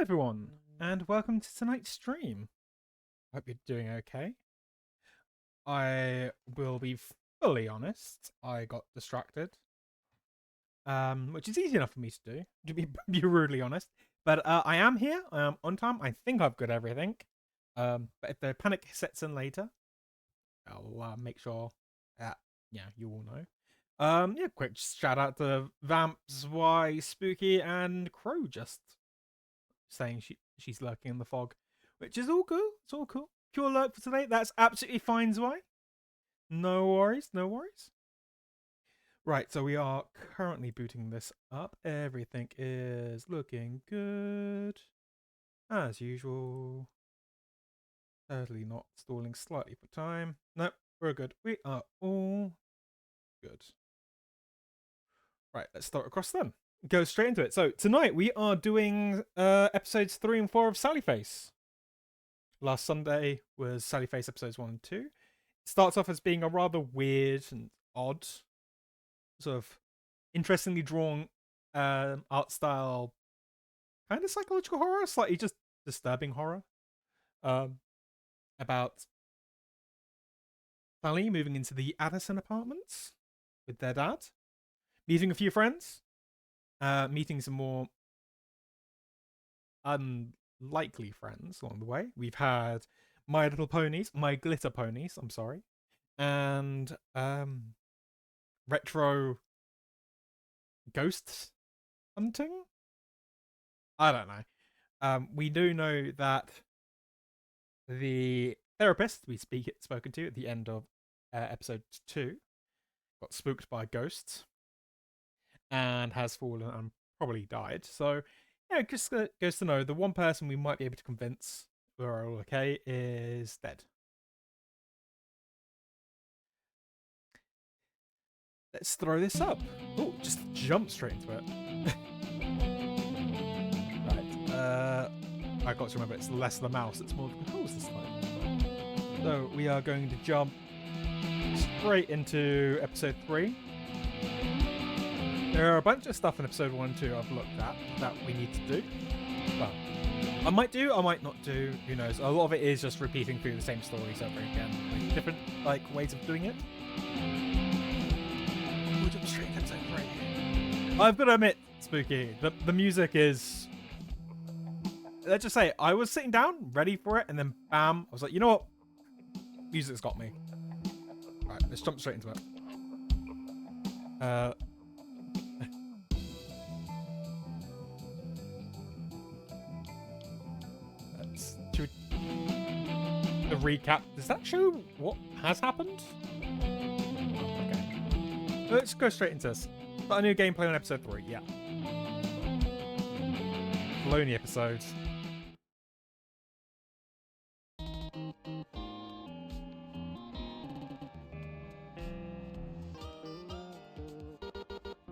everyone, and welcome to tonight's stream. Hope you're doing okay. I will be fully honest, I got distracted. Which is easy enough for me to do, to be rudely honest. But I am here, I am on time, I think I've got everything. But if the panic sets in later, I'll make sure that, yeah, you all know. Yeah, quick shout out to Vamps, Y, Spooky, and Crow just saying she's lurking in the fog, which is all cool. It's all cool. Pure lurk for today. That's absolutely fine, Zwei. No worries, no worries. Right, so we are currently booting this up. Everything is looking good. As usual. Totally not stalling slightly for time. Nope, we're good. We are all good. Right, let's start across then. Go straight into it. So tonight we are doing episodes 3 and 4 of Sally Face. Last Sunday was Sally Face episodes 1 and 2. It starts off as being a rather weird and odd, sort of interestingly drawn art style, kind of psychological horror, slightly just disturbing horror. About Sally moving into the Addison Apartments with their dad, meeting a few friends, meeting some more unlikely friends along the way. We've had My Little Ponies, My Glitter Ponies, I'm sorry, and retro ghost hunting? I don't know. We do know that the therapist we spoken to at the end of episode 2 got spooked by ghosts and has fallen and probably died. So, yeah, it just goes to know the one person we might be able to convince we're all okay is dead. Let's throw this up. Oh, just jump straight into it. Right. I got to remember it's less the mouse, it's more the controls this time. So we are going to jump straight into episode 3. There are a bunch of stuff in episode 1 and 2 I've looked at that we need to do. Well, I might do, I might not do, who knows. A lot of it is just repeating through the same stories over again, with different ways of doing it. We'll jump straight into episode 3. I've got to admit, Spooky, the music is... Let's just say, I was sitting down, ready for it, and then bam, I was like, you know what? Music's got me. Alright, let's jump straight into it. Let's do the recap. Does that show what has happened? Okay. Let's go straight into this. Got a new gameplay on episode 3, yeah. Lonely episode.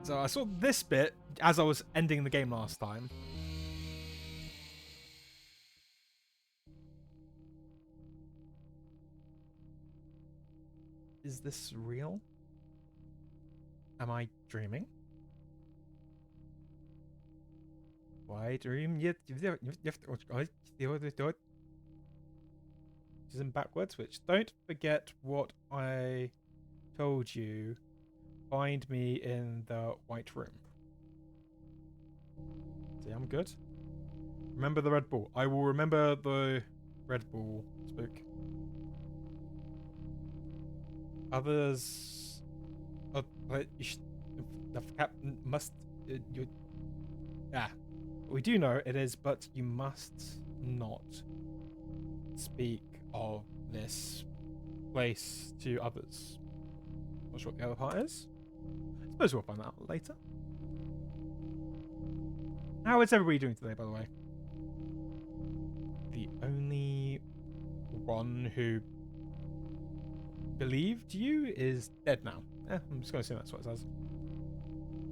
So I saw this bit as I was ending the game last time. Is this real? Am I dreaming? Why dream yet? Isn't backwards, which don't forget what I told you. Find me in the white room. See, I'm good. Remember the Red Bull. I will remember the Red Bull, Spook. Others... the captain must... we do know it is, but you must not speak of this place to others. Not sure what the other part is. I suppose we'll find out later. How is everybody doing today, by the way? The only one who believed you is dead now. I'm just going to assume that's what it says.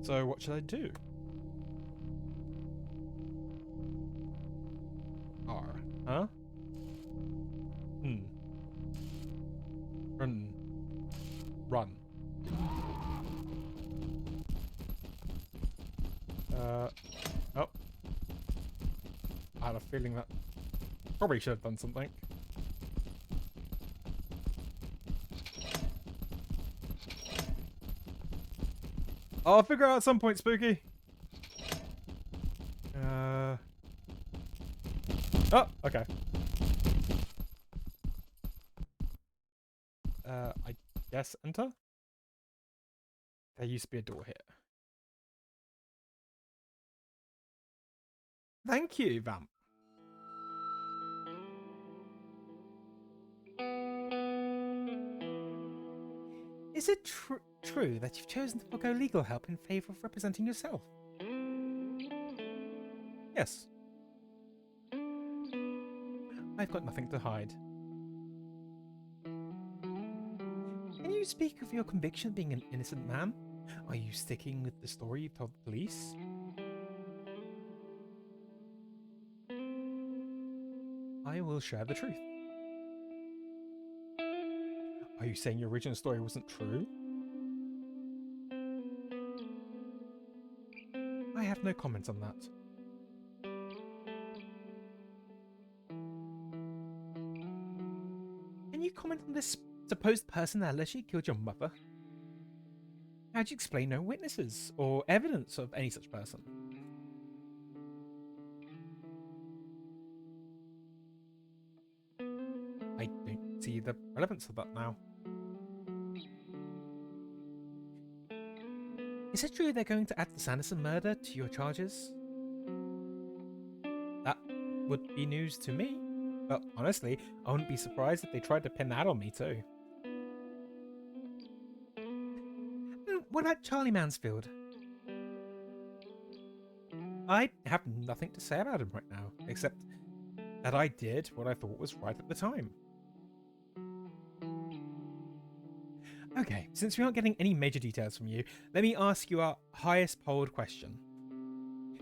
So what should I do? R. Huh? Run. Run. Oh. had a feeling that probably should have done something. I'll figure out at some point, Spooky. Oh, okay. I guess enter? There used to be a door here. Thank you, Vamp. Is it true that you've chosen to forgo legal help in favour of representing yourself? Yes. I've got nothing to hide. Can you speak of your conviction being an innocent man? Are you sticking with the story you told the police? I will share the truth. Are you saying your original story wasn't true? I have no comment on that. Can you comment on this supposed person that allegedly killed your mother? How do you explain no witnesses or evidence of any such person? I don't see the relevance of that now. Is it true they're going to add the Addison murder to your charges? That would be news to me. But honestly, I wouldn't be surprised if they tried to pin that on me too. What about Charlie Mansfield? I have nothing to say about him right now, except that I did what I thought was right at the time. Okay, since we aren't getting any major details from you, let me ask you our highest polled question.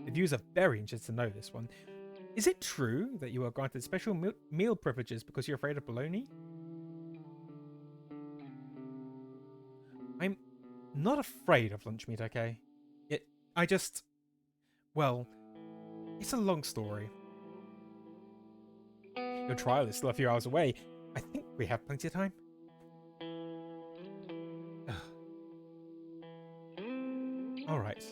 The viewers are very interested to know this one. Is it true that you are granted special meal privileges because you're afraid of bologna? I'm not afraid of lunch meat, okay? Well, it's a long story. Your trial is still a few hours away. I think we have plenty of time. Alright.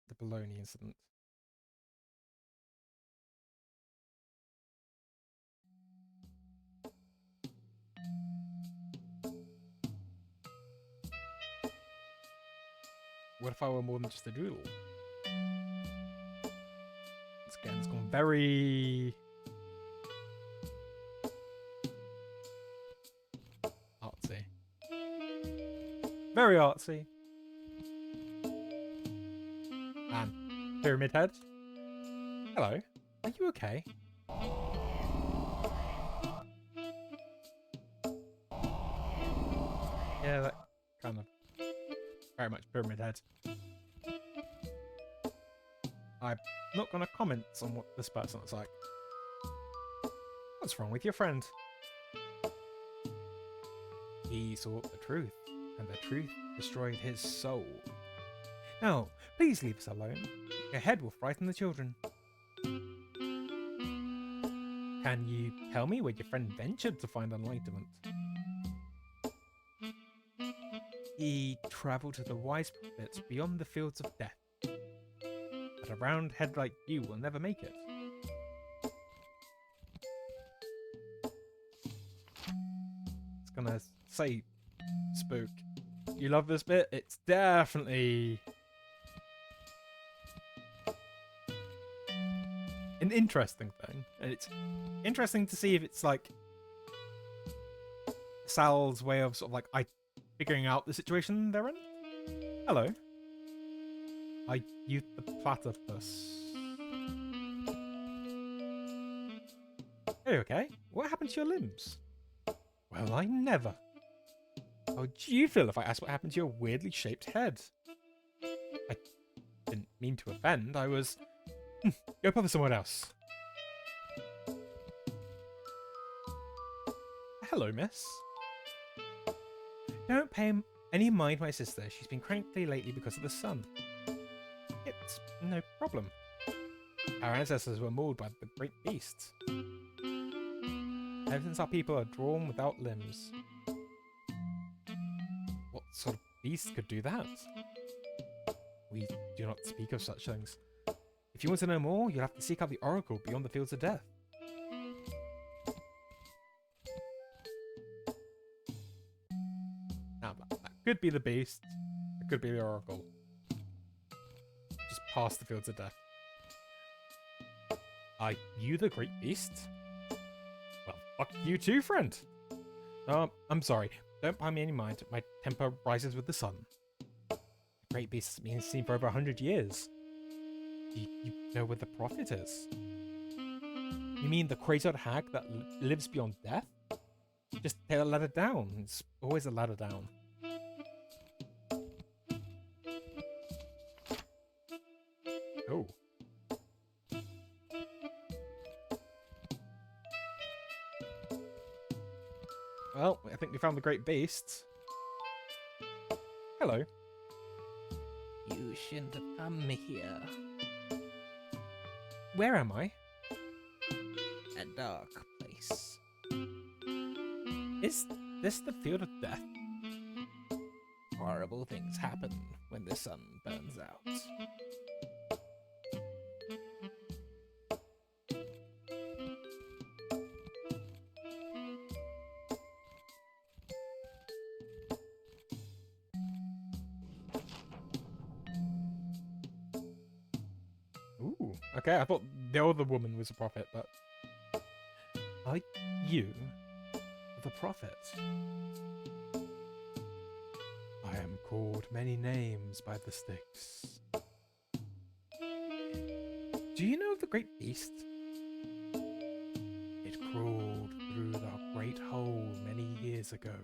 The bologna incident. What if I were more than just a doodle? It's gone very artsy. Very artsy. And Pyramid Head. Hello. Are you okay? Yeah, that kind of very much Pyramid Head. I'm not going to comment on what this person looks like. What's wrong with your friend? He sought the truth, and the truth destroyed his soul. Now, please leave us alone. Your head will frighten the children. Can you tell me where your friend ventured to find enlightenment? He travelled to the wise prophets beyond the fields of death. But a round head like you will never make it. It's gonna say, Spook, you love this bit? It's definitely an interesting thing. And it's interesting to see if it's like Sal's way of sort of like figuring out the situation they're in. Hello. Are you the platypus? Are you okay? What happened to your limbs? Well, I never. How would you feel if I asked what happened to your weirdly shaped head? I didn't mean to offend. I was... Go bother someone else. Hello, miss. Don't pay any mind to my sister. She's been cranky lately because of the sun. It's No problem. Our ancestors were mauled by the great beasts. Ever since our people are drawn without limbs. What sort of beast could do that? We do not speak of such things. If you want to know more, you'll have to seek out the Oracle beyond the Fields of Death. Now, that could be the beast. It could be the Oracle. Just past the Fields of Death. Are you the great beast? Well, fuck you too, friend. I'm sorry. Don't pay me any mind. My temper rises with the sun. The great beast has been seen for over 100 years. Do you know where the prophet is? You mean the crazy old hag that lives beyond death? Just take a ladder down. It's always a ladder down. Oh. Well, I think we found the great beast. Hello. You shouldn't have come here. Where am I? A dark place. Is this the Field of Death? Horrible things happen when the sun burns out. Ooh, okay, I thought the other woman was a prophet, but... Are you the prophet? I am called many names by the sticks. Do you know of the great beast? It crawled through the great hole many years ago.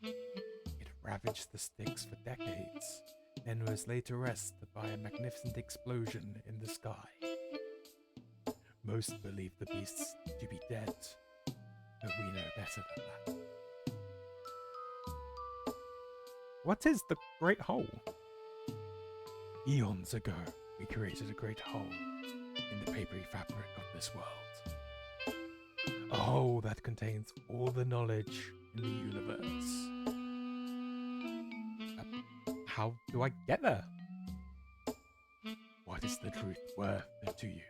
It ravaged the sticks for decades, and was later arrested by a magnificent explosion in the sky. Most believe the beasts to be dead, but we know better than that. What is the Great Hole? Eons ago, we created a great hole in the papery fabric of this world. A hole that contains all the knowledge in the universe. How do I get there? What is the truth worth to you?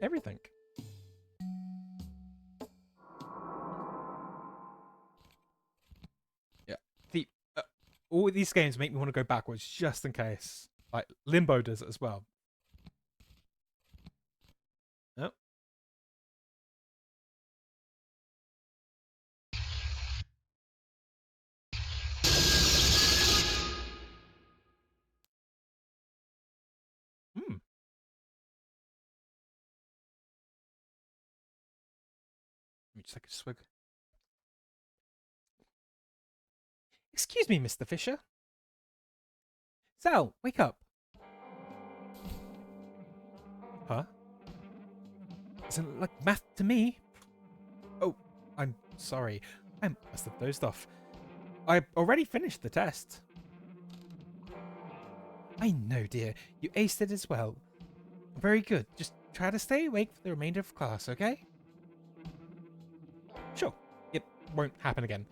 Everything. Yeah. All these games make me want to go backwards just in case. Like Limbo does it as well. Oh. Hmm. Let me just take a swig. Excuse me, Mr. Fisher. Sal, wake up. Huh? Doesn't look like math to me. Oh, I'm sorry. I must have dozed off. I already finished the test. I know, dear. You aced it as well. Very good. Just try to stay awake for the remainder of class, okay? Sure. It won't happen again.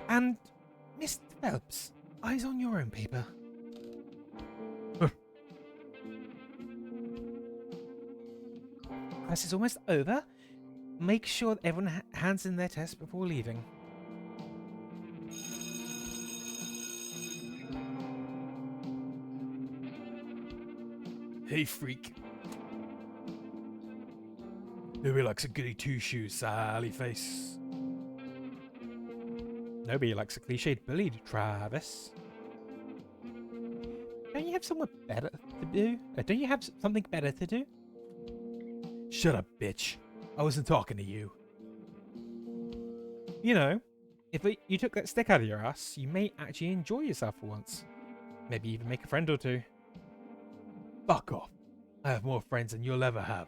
And, Mr. Phelps, eyes on your own paper. Class is almost over. Make sure that everyone hands in their test before leaving. Hey, freak. Nobody likes a goody two-shoes, Sally face. Nobody likes a cliched bully, Travis. Don't you have somewhere better to do? Don't you have something better to do? Shut up, bitch. I wasn't talking to you. You know, if you took that stick out of your ass, you may actually enjoy yourself for once. Maybe even make a friend or two. Fuck off. I have more friends than you'll ever have.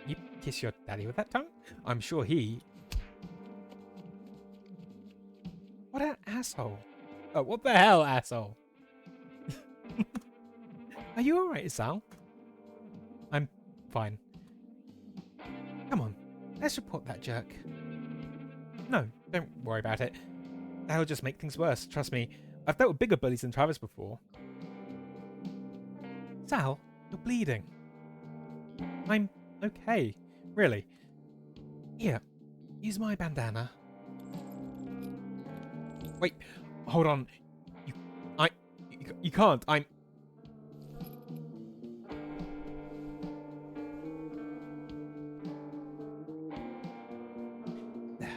You kiss your daddy with that tongue? I'm sure he... What an asshole. Oh, what the hell, asshole? Are you alright, Sal? I'm fine. Come on, let's report that jerk. No, don't worry about it. That'll just make things worse, trust me. I've dealt with bigger bullies than Travis before. Sal, you're bleeding. I'm okay, really. Here, use my bandana. Wait, hold on. You can't. I'm... There.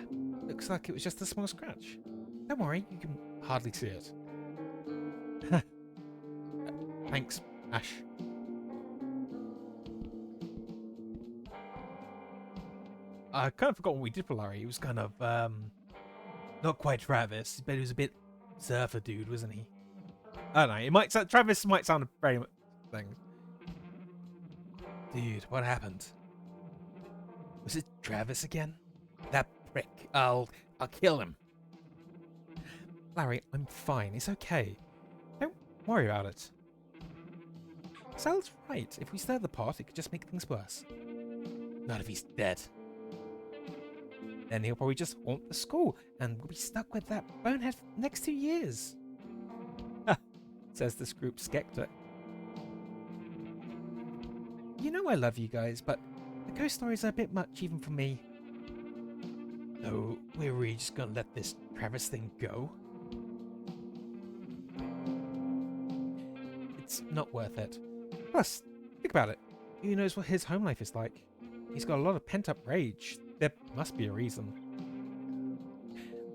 Looks like it was just a small scratch. Don't worry, you can hardly see it. Thanks, Ash. I kind of forgot what we did for Larry. He was kind of, not quite Travis, but he was a bit surfer dude, wasn't he? I don't know. It might Travis might sound very much thing. Dude, what happened? Was it Travis again? That prick. I'll kill him. Larry, I'm fine. It's okay. Don't worry about it. Sal's right. If we stir the pot, it could just make things worse. Not if he's dead. Then he'll probably just haunt the school, and we'll be stuck with that bonehead for the next 2 years. Says this group skeptic. You know I love you guys, but the ghost stories are a bit much even for me. So, we're really just gonna let this Travis thing go? It's not worth it. Plus, think about it. Who knows what his home life is like? He's got a lot of pent-up rage. There must be a reason.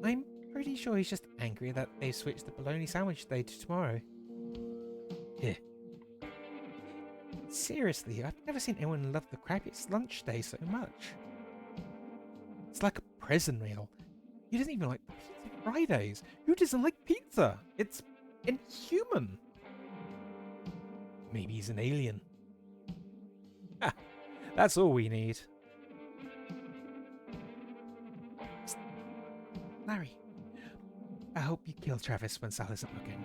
I'm pretty sure he's just angry that they switched the bologna sandwich day to tomorrow. Here. Seriously, I've never seen anyone love the crappiest lunch day so much. It's like a prison meal. He doesn't even like Pizza Fridays. Who doesn't like pizza? It's inhuman. Maybe he's an alien. Ha! That's all we need. Larry, I hope you kill Travis when Sal isn't looking.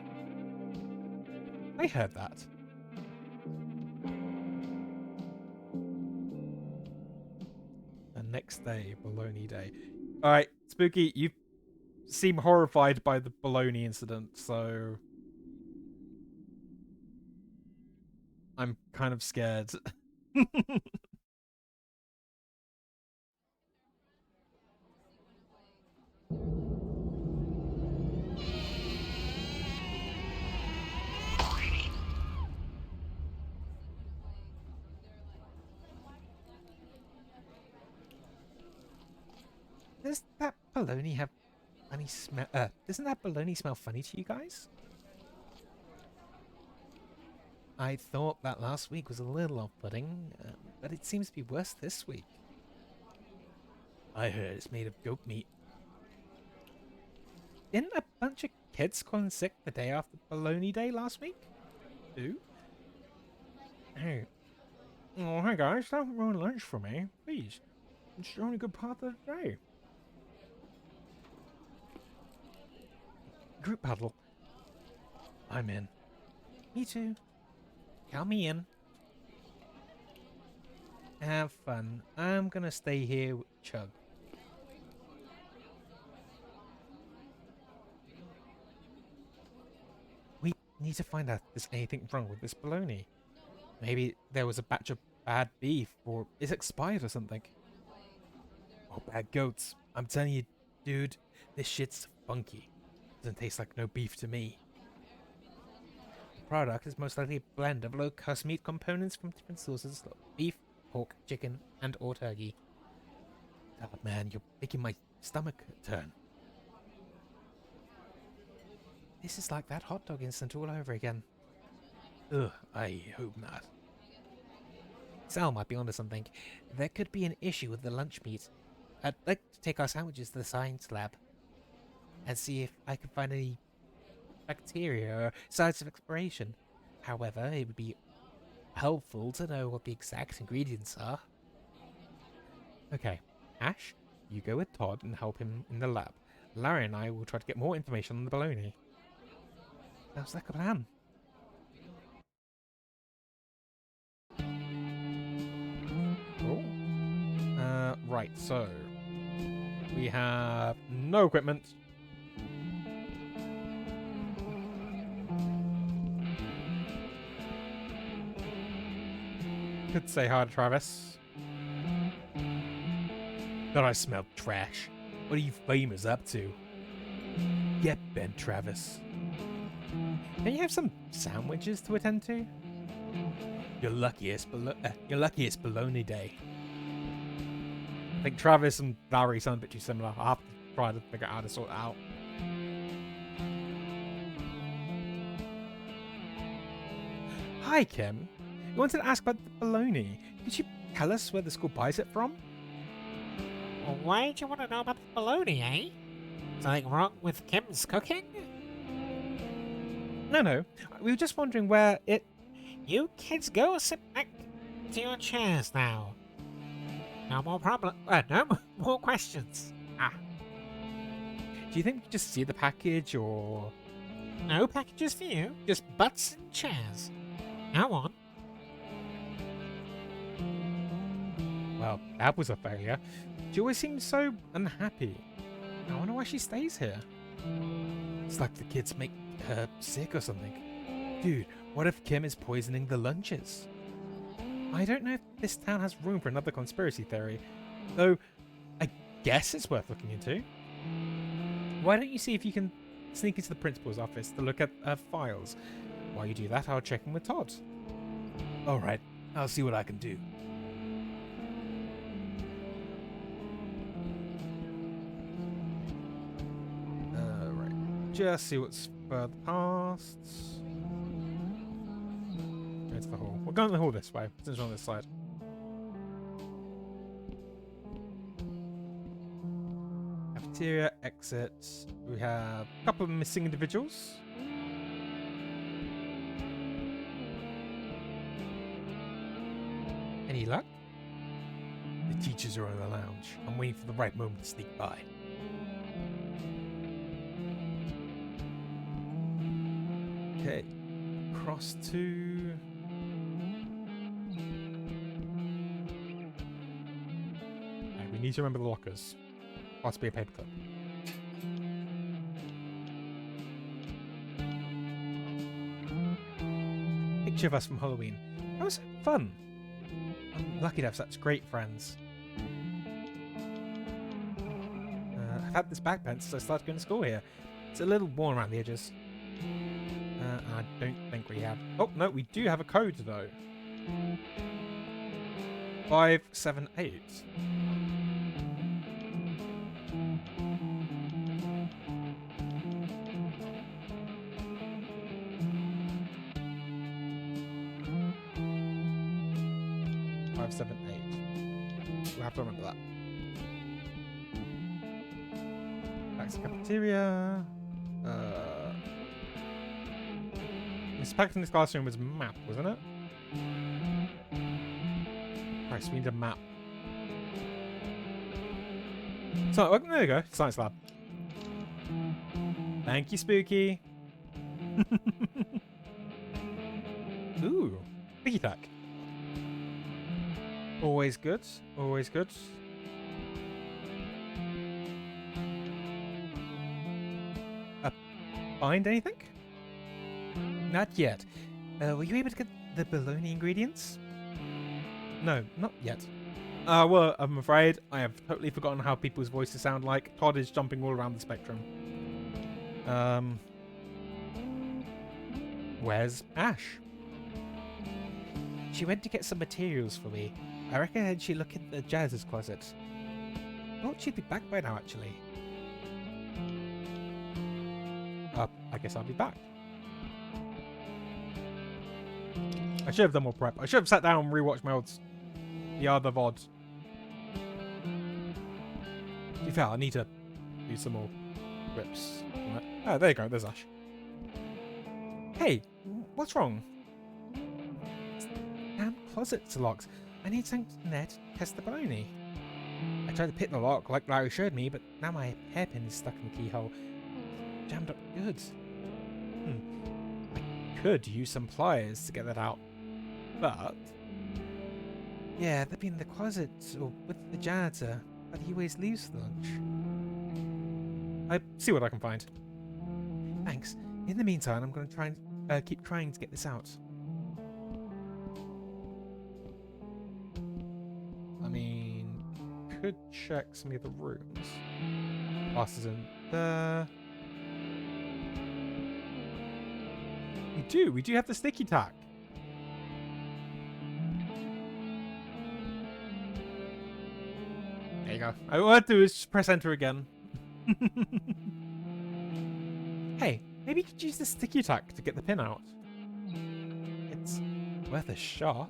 I heard that. The next day, baloney day. Alright, Spooky, you seem horrified by the baloney incident, so... I'm kind of scared. Does that baloney have funny smell? Doesn't that baloney smell funny to you guys? I thought that last week was a little off-putting, but it seems to be worse this week. I heard it's made of goat meat. Didn't a bunch of kids call in sick the day after baloney day last week? Who? Hey. Oh, hey guys, don't ruin lunch for me, please. It's the only good part of the day. Group paddle. I'm in. Me too. Count me in. Have fun. I'm gonna stay here with Chug. We need to find out if there's anything wrong with this baloney. Maybe there was a batch of bad beef, or it's expired or something. Oh, bad goats. I'm telling you, dude, this shit's funky. Doesn't taste like no beef to me. The product is most likely a blend of low-cost meat components from different sources like beef, pork, chicken, and or turkey. Oh man, you're making my stomach turn. This is like that hot dog incident all over again. Ugh, I hope not. Sal might be onto something. There could be an issue with the lunch meat. I'd like to take our sandwiches to the science lab and see if I can find any bacteria or sites of expiration. However, it would be helpful to know what the exact ingredients are. Okay, Ash, you go with Todd and help him in the lab. Larry and I will try to get more information on the baloney. Sounds like a plan. Oh. Right, so we have no equipment. Could say hi to Travis. Thought I smelled trash. What are you famous up to? Get bent, Travis. Don't you have some sandwiches to attend to? Your luckiest baloney day. I think Travis and Larry sound a bit too similar. I'll have to try to figure out how to sort it out. Hi, Kim. You wanted to ask about the baloney. Could you tell us where the school buys it from? Well, why do you want to know about the bologna, eh? Something wrong with Kim's cooking? No. We were just wondering where it... You kids go sit back to your chairs now. No more no more questions. Do you think we could just see the package, or... No packages for you, just butts and chairs. Go on. Well, that was a failure. She always seems so unhappy. I wonder why she stays here. It's like the kids make her sick or something. Dude, what if Kim is poisoning the lunches? I don't know if this town has room for another conspiracy theory, though I guess it's worth looking into. Why don't you see if you can sneak into the principal's office to look at her files? While you do that, I'll check in with Todd. Alright, I'll see what I can do. Right, just see what's further past. Go to the hall. We're going to the hall this way, since we're on this side. Cafeteria, exit. We have a couple of missing individuals. Any luck? The teachers are in the lounge. I'm waiting for the right moment to sneak by. Okay. Cross to... Okay, we need to remember the lockers. Possibly a paperclip. Picture of us from Halloween. That was fun. I'm lucky to have such great friends. I've had this backpack since I started going to school here. It's a little worn around the edges. I don't think we have... Oh, no, we do have a code, though. 578. We'll have to remember that. Back to the cafeteria. This packed in this classroom was a map, wasn't it? Right, so we need a map. So, oh, there we go. Science lab. Thank you, Spooky. Ooh, piggy tack. Always good. Always good. Find anything? Not yet. Were you able to get the bologna ingredients? No, not yet. Well, I'm afraid I have totally forgotten how people's voices sound like. Todd is jumping all around the spectrum. Where's Ash? She went to get some materials for me. I reckon she'd look in the Jazz's closet. Thought she'd be back by now, actually. I guess I'll be back. I should have done more prep. I should have sat down and rewatched the other VODs. To be fair, I need to do some more rips. Oh, there you go. There's Ash. Hey, what's wrong? Damn closet's locked. I need something in there to test the bologna. I tried to pick the lock like Larry showed me, but now my hairpin is stuck in the keyhole. Jammed up good. I could use some pliers to get that out, but... Yeah, they'd be in the closet or with the janitor, but he always leaves for lunch. I see what I can find. Thanks. In the meantime, I'm going to try and keep trying to get this out. I mean, could check some of the rooms. Passes in there. We do have the sticky tack. There you go. All I have to do is just press enter again. Hey, maybe you could use the sticky tack to get the pin out. It's worth a shot.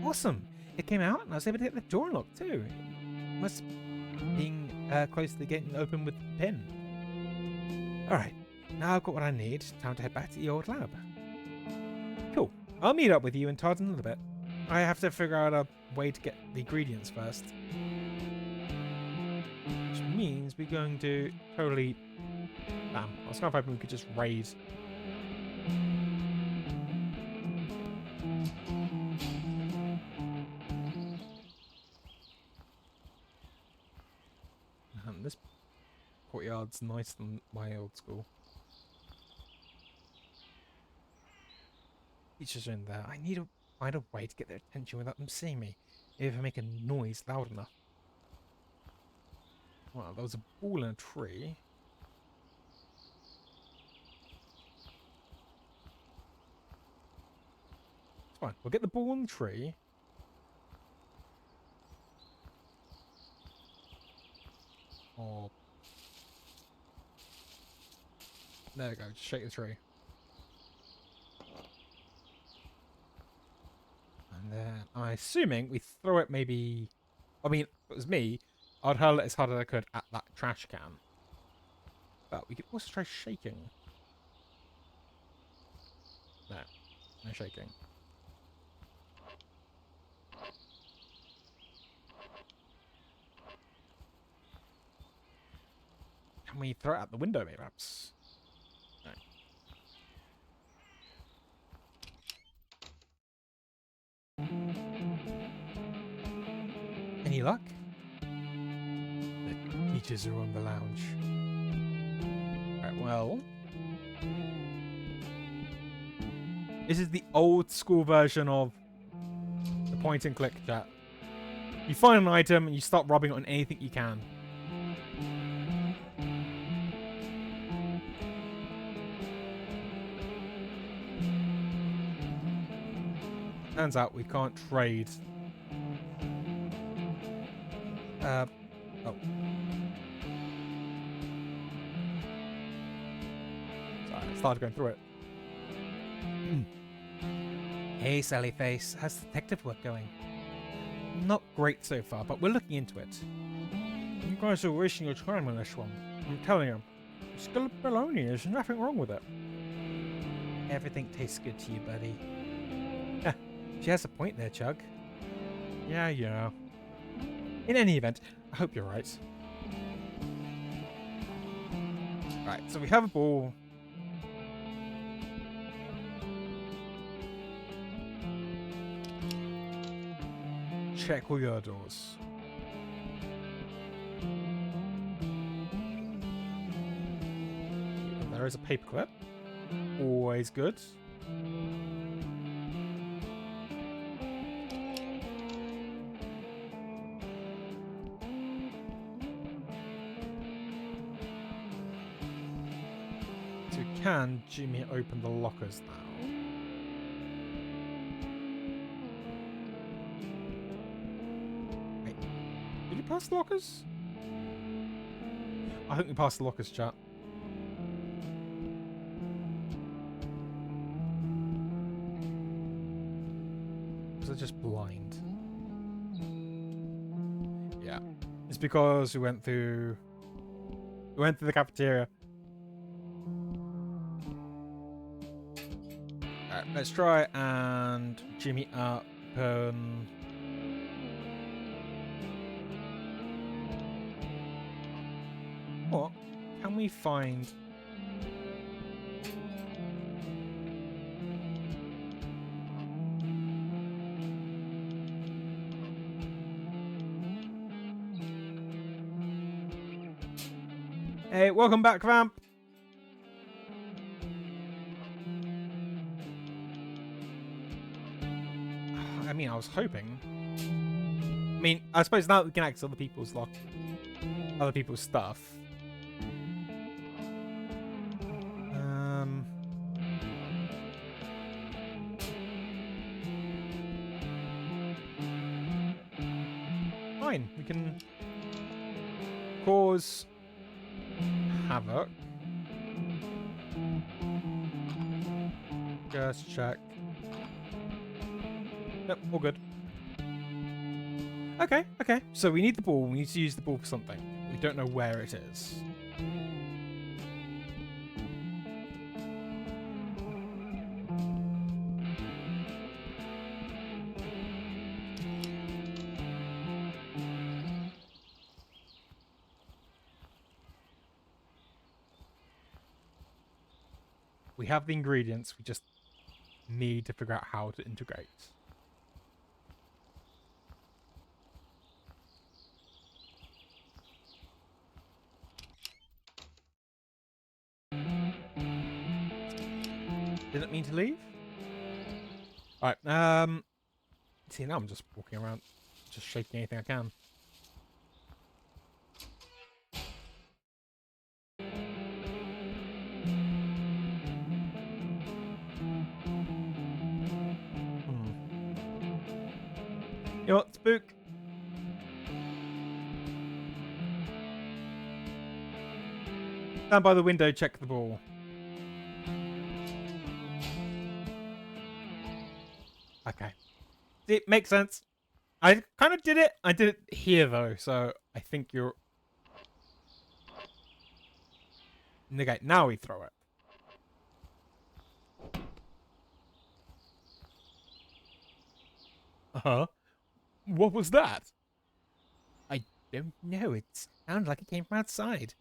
Awesome! It came out and I was able to get the door unlocked too. It must being close to getting open with the pin. Alright, now I've got what I need. Time to head back to the old lab. Cool. I'll meet up with you and Todd in a little bit. I have to figure out a way to get the ingredients first. Which means we're going to totally... Damn, I was kind of hoping we could just raid. This courtyard's nicer than my old school. Teachers are in there. I need to find a way to get their attention without them seeing me. If I make a noise loud enough. Well, there was a ball in a tree. It's fine. We'll get the ball in the tree. Or... There we go. Just shake the tree. And then I'm assuming we throw it maybe... I mean, if it was me, I'd hurl it as hard as I could at that trash can. But we could also try shaking. No. No shaking. Can we throw it out the window, maybe, perhaps? No. Any luck? The teachers are on the lounge. Right, well... This is the old school version of the point and click chat. You find an item and you start rubbing it on anything you can. Turns out we can't trade. Oh. Sorry, I started going through it. Hey, Sally Face. How's detective work going? Not great so far, but we're looking into it. You guys are wasting your time on this one. I'm telling you. It's still baloney. There's nothing wrong with it. Everything tastes good to you, buddy. Yeah, she has a point there, Chug. Yeah, you know. In any event, I hope you're right. Right, so we have a ball. Check all your doors. There is a paperclip. Always good. So we can Jimmy open the lockers now. Wait, did you pass the lockers? I think we passed the lockers, chat. Are just blind. Yeah, it's because we went through the cafeteria. Alright. Let's try and jimmy up and... What? Can we find... Hey, welcome back, Vamp! I mean, I was hoping. I mean, I suppose now that we can access other people's other people's stuff. Fine, we can cause havoc. Just check. Yep, all good. Okay, okay. So we need the ball. We need to use the ball for something. We don't know where it is. We have the ingredients. We just need to figure out how to integrate. Didn't mean to leave. All right. See, now I'm just walking around, just shaking anything I can. You know what, Spook? Stand by the window, check the ball. Okay. It makes sense. I kind of did it. I did it here, though, so I think you're... Okay, now we throw it. Uh-huh. What was that? I don't know. It sounded like it came from outside.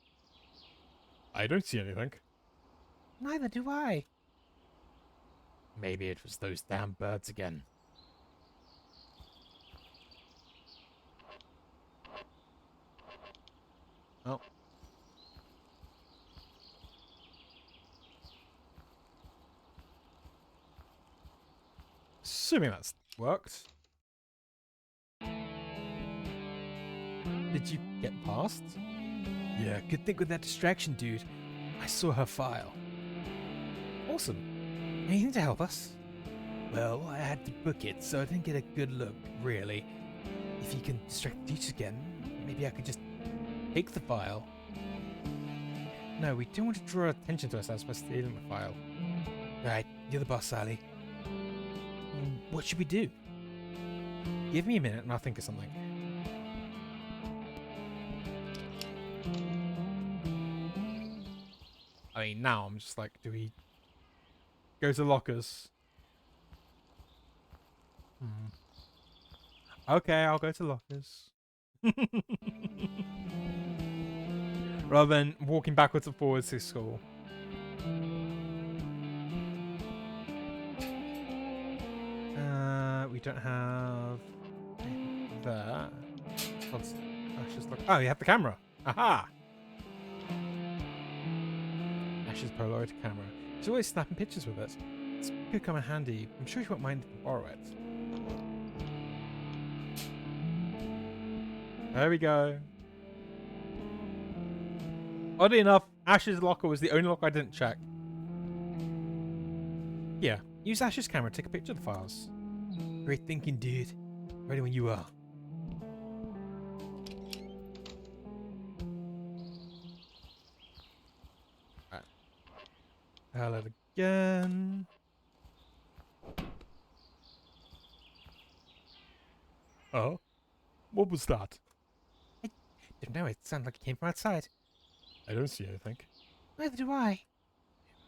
I don't see anything. Neither do I. Maybe it was those damn birds again. Oh. Assuming that's worked. Did you get past? Yeah, good thing with that distraction, dude. I saw her file. Awesome. Anything to help us? Well, I had to book it, so I didn't get a good look, really. If you can distract the teachers again, maybe I could just take the file. No, we don't want to draw attention to ourselves by stealing the file. Right, you're the boss, Sally. What should we do? Give me a minute and I'll think of something. I mean, now I'm just like, do we go to lockers? Okay, I'll go to lockers. Rather than walking backwards and forwards to school. We don't have that. Let's just look. Oh, you have the camera. Aha! Ash's Polaroid camera. She's always snapping pictures with it. It could come in handy. I'm sure she won't mind if we borrow it. There we go. Oddly enough, Ash's locker was the only locker I didn't check. Yeah, use Ash's camera to take a picture of the files. Great thinking, dude. Ready when you are. Alright. Hello again. Oh? What was that? I don't know. It sounded like it came from outside. I don't see anything. Neither do I.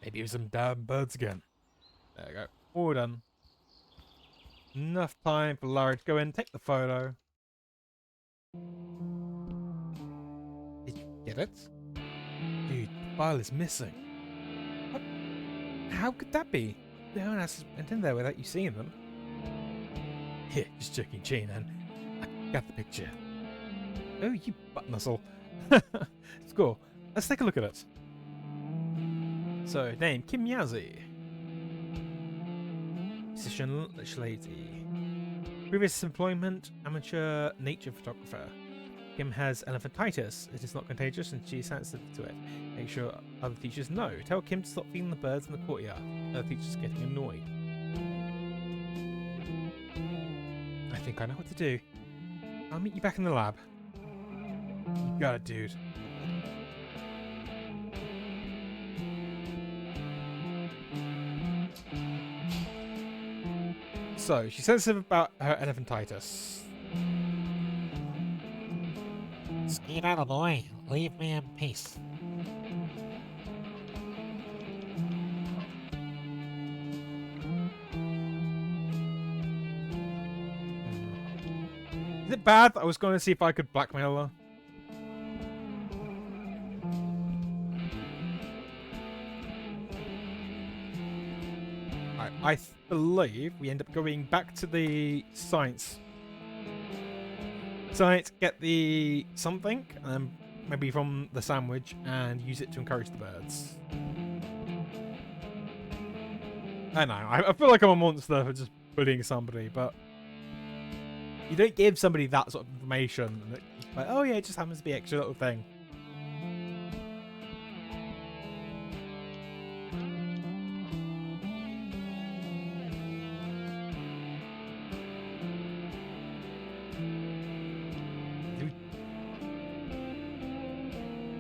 Maybe it was some damn birds again. There we go. All done. Enough time for Lara to go in, take the photo. Did you get it? Dude, the file is missing. What? How could that be? No one else went in there without you seeing them. Here, just checking chain, and I got the picture. Oh, you butt muscle. Score. Let's take a look at it. So, name, Kim Yazi. Position, lady. Previous employment, amateur nature photographer. Kim has elephantitis. It is not contagious and she is sensitive to it. Make sure other teachers know. Tell Kim to stop feeding the birds in the courtyard. Other teachers are getting annoyed. I think I know what to do. I'll meet you back in the lab. You got it, dude. So, she's sensitive about her elephantitis. Skedaddle boy, leave me in peace. Is it bad that I was going to see if I could blackmail her? I believe we end up going back to the science. Get the something, maybe from the sandwich, and use it to encourage the birds. I know, I feel like I'm a monster for just bullying somebody, but you don't give somebody that sort of information. Like, oh yeah, it just happens to be an extra little thing.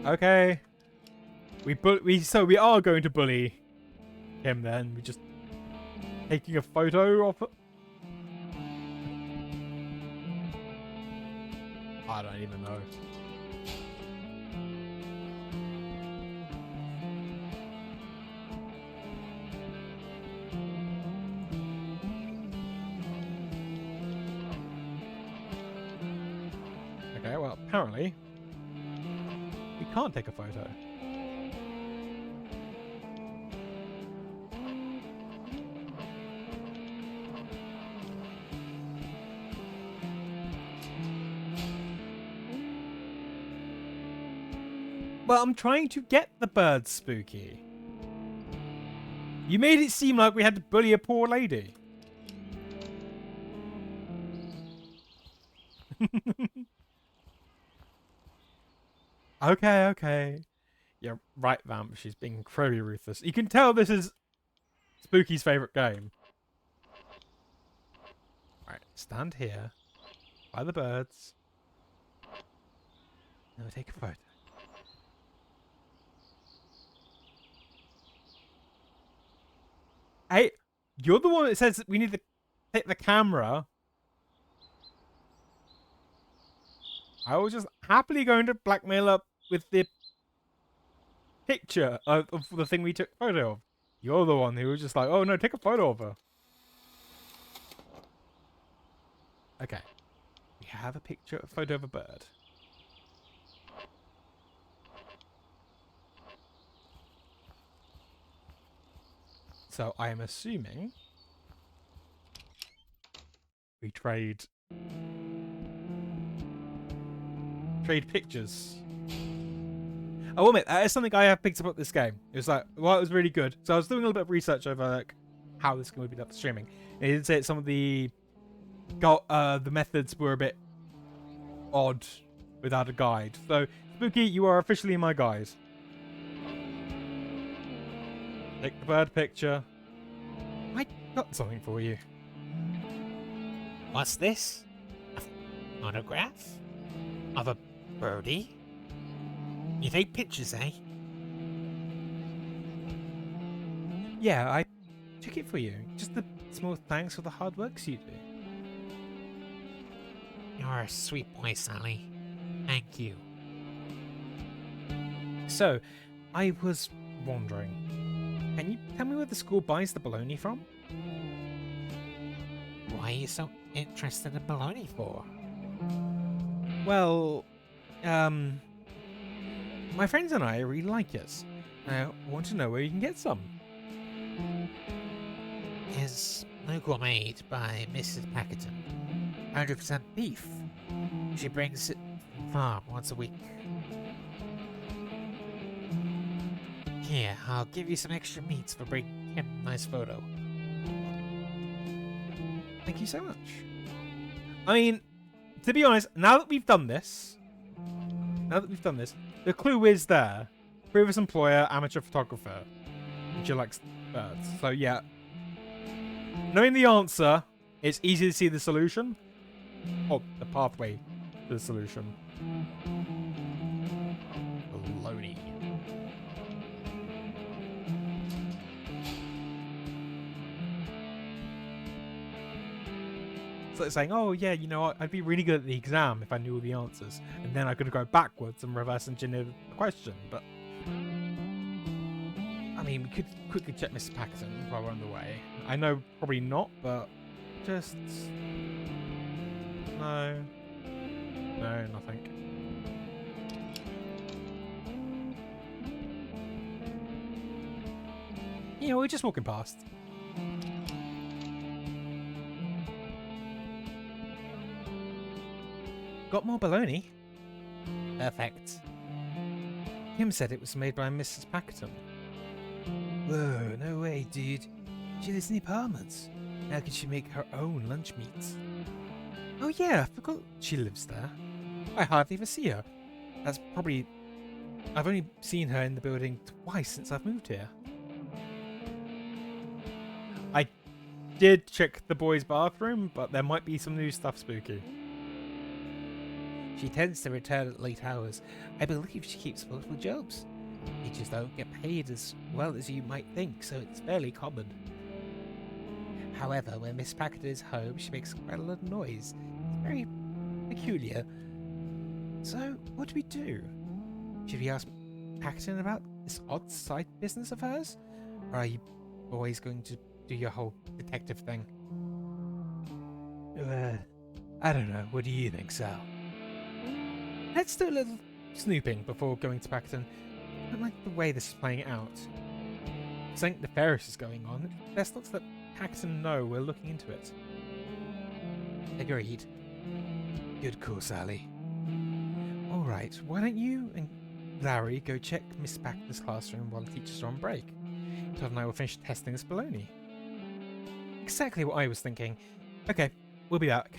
Okay. So we are going to bully him then. We're just taking a photo of it. I don't even know. Okay, well, apparently we can't take a photo. Well, I'm trying to get the birds spooky. You made it seem like we had to bully a poor lady. Okay. Yeah, right, Vamp. She's being incredibly ruthless. You can tell this is Spooky's favourite game. Right, stand here by the birds. Now take a photo. Hey, you're the one that says that we need to take the camera. I was just happily going to blackmail her with the picture of the thing we took a photo of. You're the one who was just like, oh no, take a photo of her. Okay. We have a photo of a bird. So I am assuming we trade pictures. I will admit, that is something I have picked up at this game. It was like, well, it was really good. So I was doing a little bit of research over like how this game would be done for streaming. And it did say that some of the methods were a bit odd without a guide. So Spooky, you are officially my guide. Take the bird picture. I got something for you. What's this? A photograph? Of a birdie? You take pictures, eh? Yeah, I took it for you. Just a small thanks for the hard works you do. You're a sweet boy, Sally. Thank you. So, I was wondering, can you tell me where the school buys the bologna from? Why are you so interested in bologna for? Well, my friends and I really like it. I want to know where you can get some. Is local made by Mrs. Packerton. 100% beef. She brings it from the farm once a week. Here, I'll give you some extra meats for bringing him a nice photo. Thank you so much. I mean, to be honest, now that we've done this, the clue is there. Previous employer, amateur photographer. And she likes birds. So yeah. Knowing the answer, it's easy to see the solution. Or the pathway to the solution. Baloney. It's like saying, oh yeah, you know, I'd be really good at the exam if I knew all the answers. And then I could go backwards and reverse engineer the question. But I mean, we could quickly check Mrs. Packerton while we're on the way. I know probably not, but just... No. No, nothing. You know, we're just walking past. Got more bologna? Perfect. Kim said it was made by Mrs. Packerton. Whoa, no way, dude. She lives in the apartments. How can she make her own lunch meats? Oh yeah, I forgot she lives there. I hardly ever see her. That's probably... I've only seen her in the building twice since I've moved here. I did check the boys' bathroom, but there might be some new stuff spooky. She tends to return at late hours. I believe she keeps multiple jobs. Teachers don't get paid as well as you might think, so it's fairly common. However, when Miss Packard is home, she makes quite a lot of noise. It's very peculiar. So, what do we do? Should we ask Paxton about this odd side business of hers? Or are you always going to do your whole detective thing? I don't know. What do you think, Sal? Let's do a little snooping before going to Paxton. I don't like the way this is playing out. Something nefarious is going on. It's best not to let Paxton know we're looking into it. Agreed. Good call, Sally. Alright, why don't you and Larry go check Miss Paxton's classroom while the teachers are on break? Todd and I will finish testing this baloney. Exactly what I was thinking. Okay, we'll be back.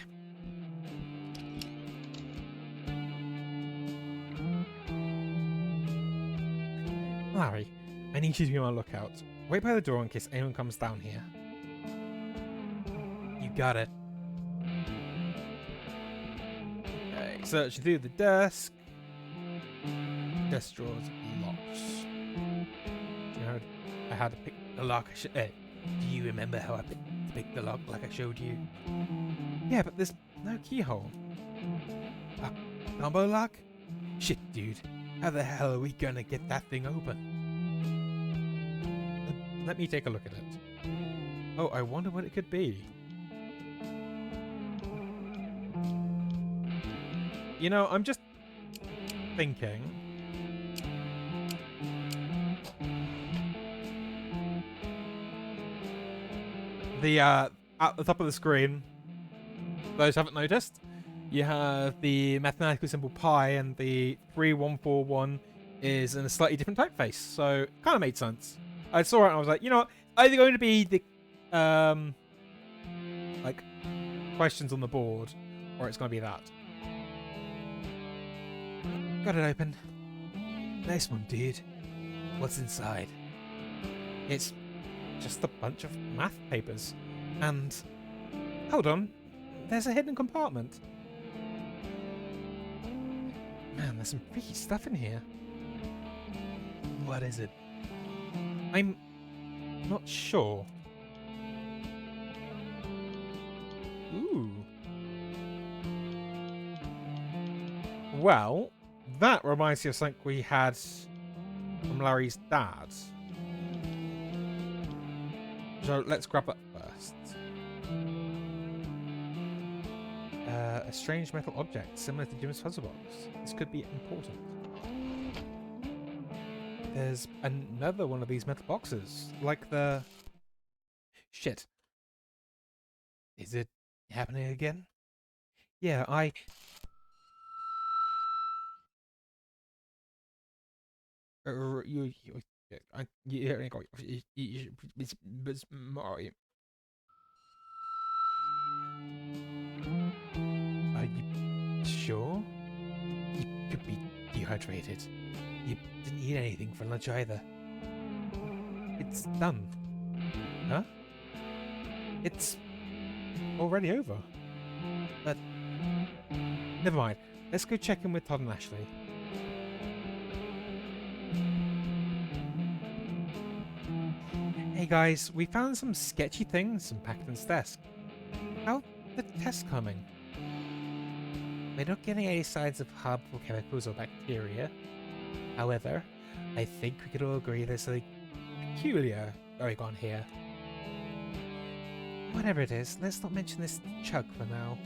Larry, I need you to be on the lookout. Wait by the door in case anyone comes down here. You got it. Okay, search through the desk. Desk drawers locked. You know, I had to pick the lock. Do you remember how I picked the lock like I showed you? Yeah, but there's no keyhole. A combo lock? Shit, dude. How the hell are we gonna get that thing open? Let me take a look at it. Oh, I wonder what it could be. You know, I'm just thinking. At the top of the screen, those who haven't noticed, you have the mathematical symbol pi, and the 3141 is in a slightly different typeface. So, kind of made sense. I saw it and I was like, you know what? Either going to be the like questions on the board, or it's going to be that. Got it open. Nice one, dude. What's inside? It's just a bunch of math papers. And hold on, there's a hidden compartment. Man, there's some freaky stuff in here. What is it? I'm not sure. Ooh. Well, that reminds me of something we had from Larry's dad. So let's grab that first. a strange metal object similar to Jim's puzzle box. This could be important. There's another one of these metal boxes, like the... Shit. Is it happening again? Yeah, Are you sure? You could be dehydrated. You didn't eat anything for lunch either. It's done. Huh? It's already over. But never mind. Let's go check in with Todd and Ashley. Hey guys, we found some sketchy things in Paxton's desk. How's the test coming? We're not getting any signs of harmful chemicals or bacteria. However, I think we could all agree there's something peculiar going on here. Whatever it is, let's not mention this to Chuck for now.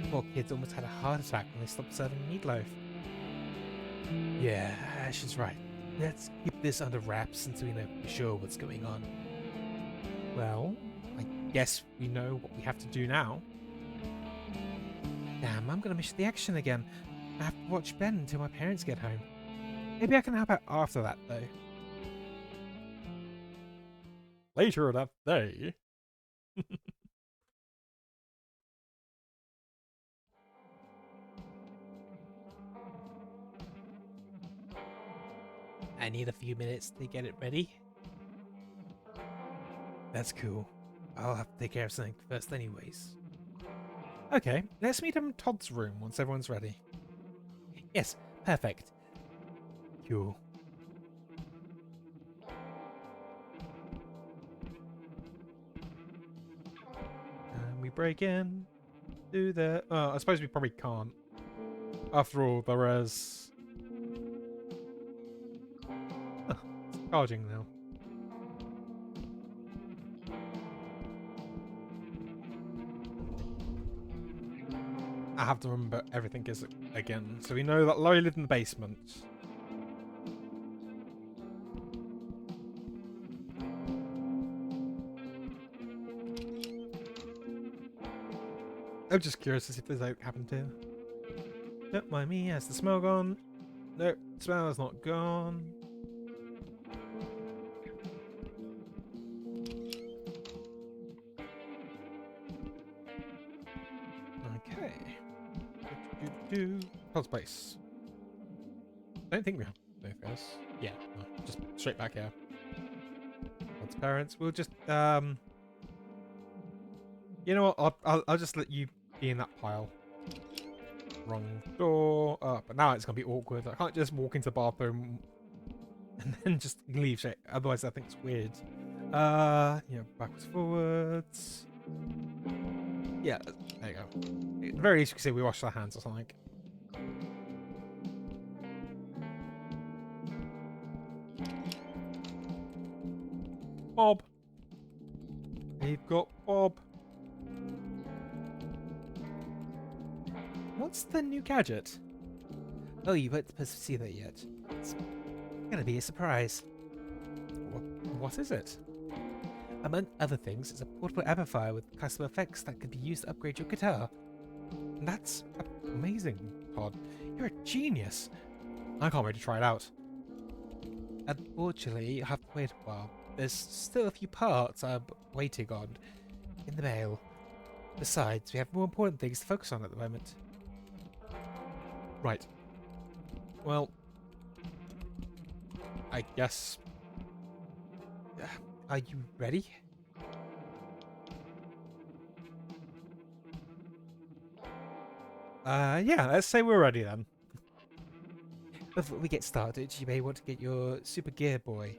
Poor kids almost had a heart attack when they stopped serving meatloaf. Yeah, Ash is right. Let's keep this under wraps until we know for sure what's going on. Well, I guess we know what we have to do now. Damn, I'm gonna miss the action again. I have to watch Ben until my parents get home. Maybe I can help out after that, though. Later that day. I need a few minutes to get it ready. That's cool. I'll have to take care of something first anyways. Okay, let's meet him in Todd's room once everyone's ready. Yes, perfect. Cool. And we break in. Do the... Oh, I suppose we probably can't. After all, there is... Oh, it's charging now. I have to remember everything is again. So we know that Laurie lived in the basement. I'm just curious to see if there's anything happened here. Don't mind me, has the smell gone? No, smell is not gone. Okay. Todd's place. Don't think we have anything else. Yeah, no, just straight back here. Todd's parents. We'll just you know what? I'll just let you be in that pile. Wrong door. But now it's gonna be awkward. I can't just walk into the bathroom and then just leave straight. Otherwise, I think it's weird. You know, backwards, forwards. Yeah, there you go. At the very least, you can say we washed our hands or something. Bob. We've got Bob. What's the new gadget? Oh, you weren't supposed to see that yet. It's gonna be a surprise. What is it? Among other things, it's a portable amplifier with custom effects that can be used to upgrade your guitar. That's amazing, Todd. You're a genius. I can't wait to try it out. Unfortunately, you'll have to wait a while. There's still a few parts I'm waiting on in the mail. Besides, we have more important things to focus on at the moment. Right. Well, I guess... Are you ready? Yeah, let's say we're ready then. Before we get started, you may want to get your Super Gear Boy,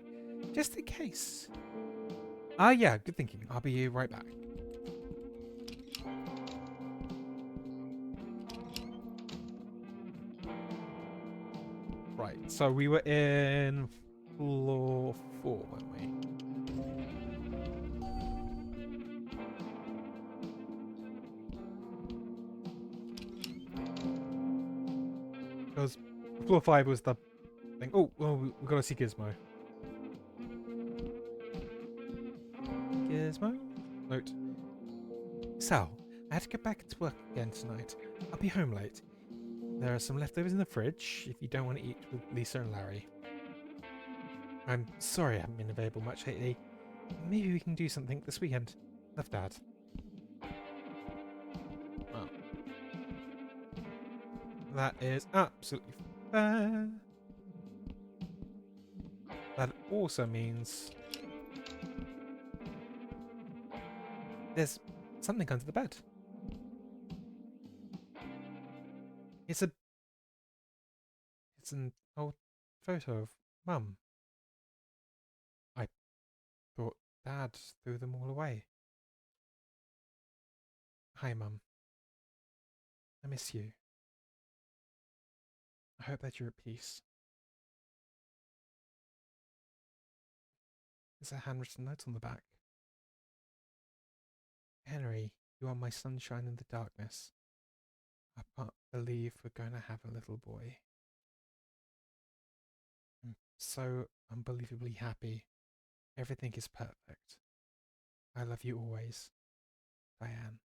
just in case. Yeah, good thinking. I'll be right back. Right, so we were in floor 4, weren't we? Because floor 5 was the thing. Oh, well, we've got to see Gizmo. Gizmo? Note. Sal, I had to get back to work again tonight. I'll be home late. There are some leftovers in the fridge if you don't want to eat with Lisa and Larry. I'm sorry I haven't been available much lately. Maybe we can do something this weekend. Love, Dad. Well, that is absolutely fair. That also means There's something under the bed. It's an old photo of Mum. I thought Dad threw them all away. Hi, Mum. I miss you. I hope that you're at peace. There's a handwritten note on the back. Henry, you are my sunshine in the darkness. I can't believe we're going to have a little boy. I'm so unbelievably happy. Everything is perfect. I love you always. Diane.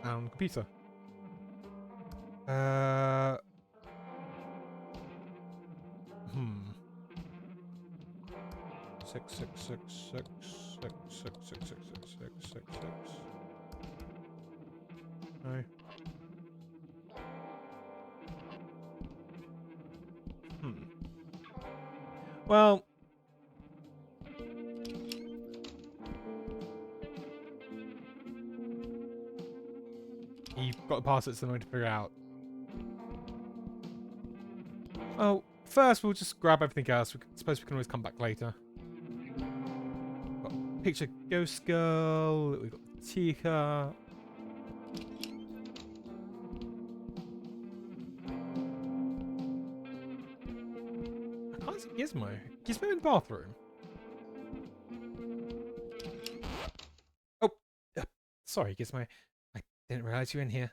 on computer. Hmm. 6666666666666. No. Hmm. Well, you've got to pass it somewhere to figure out. Well, first we'll just grab everything else. Suppose we can always come back later. Got picture ghost girl. We've got the teacup. I can't see Gizmo. Gizmo in the bathroom. Oh, sorry, Gizmo. I didn't realise you were in here.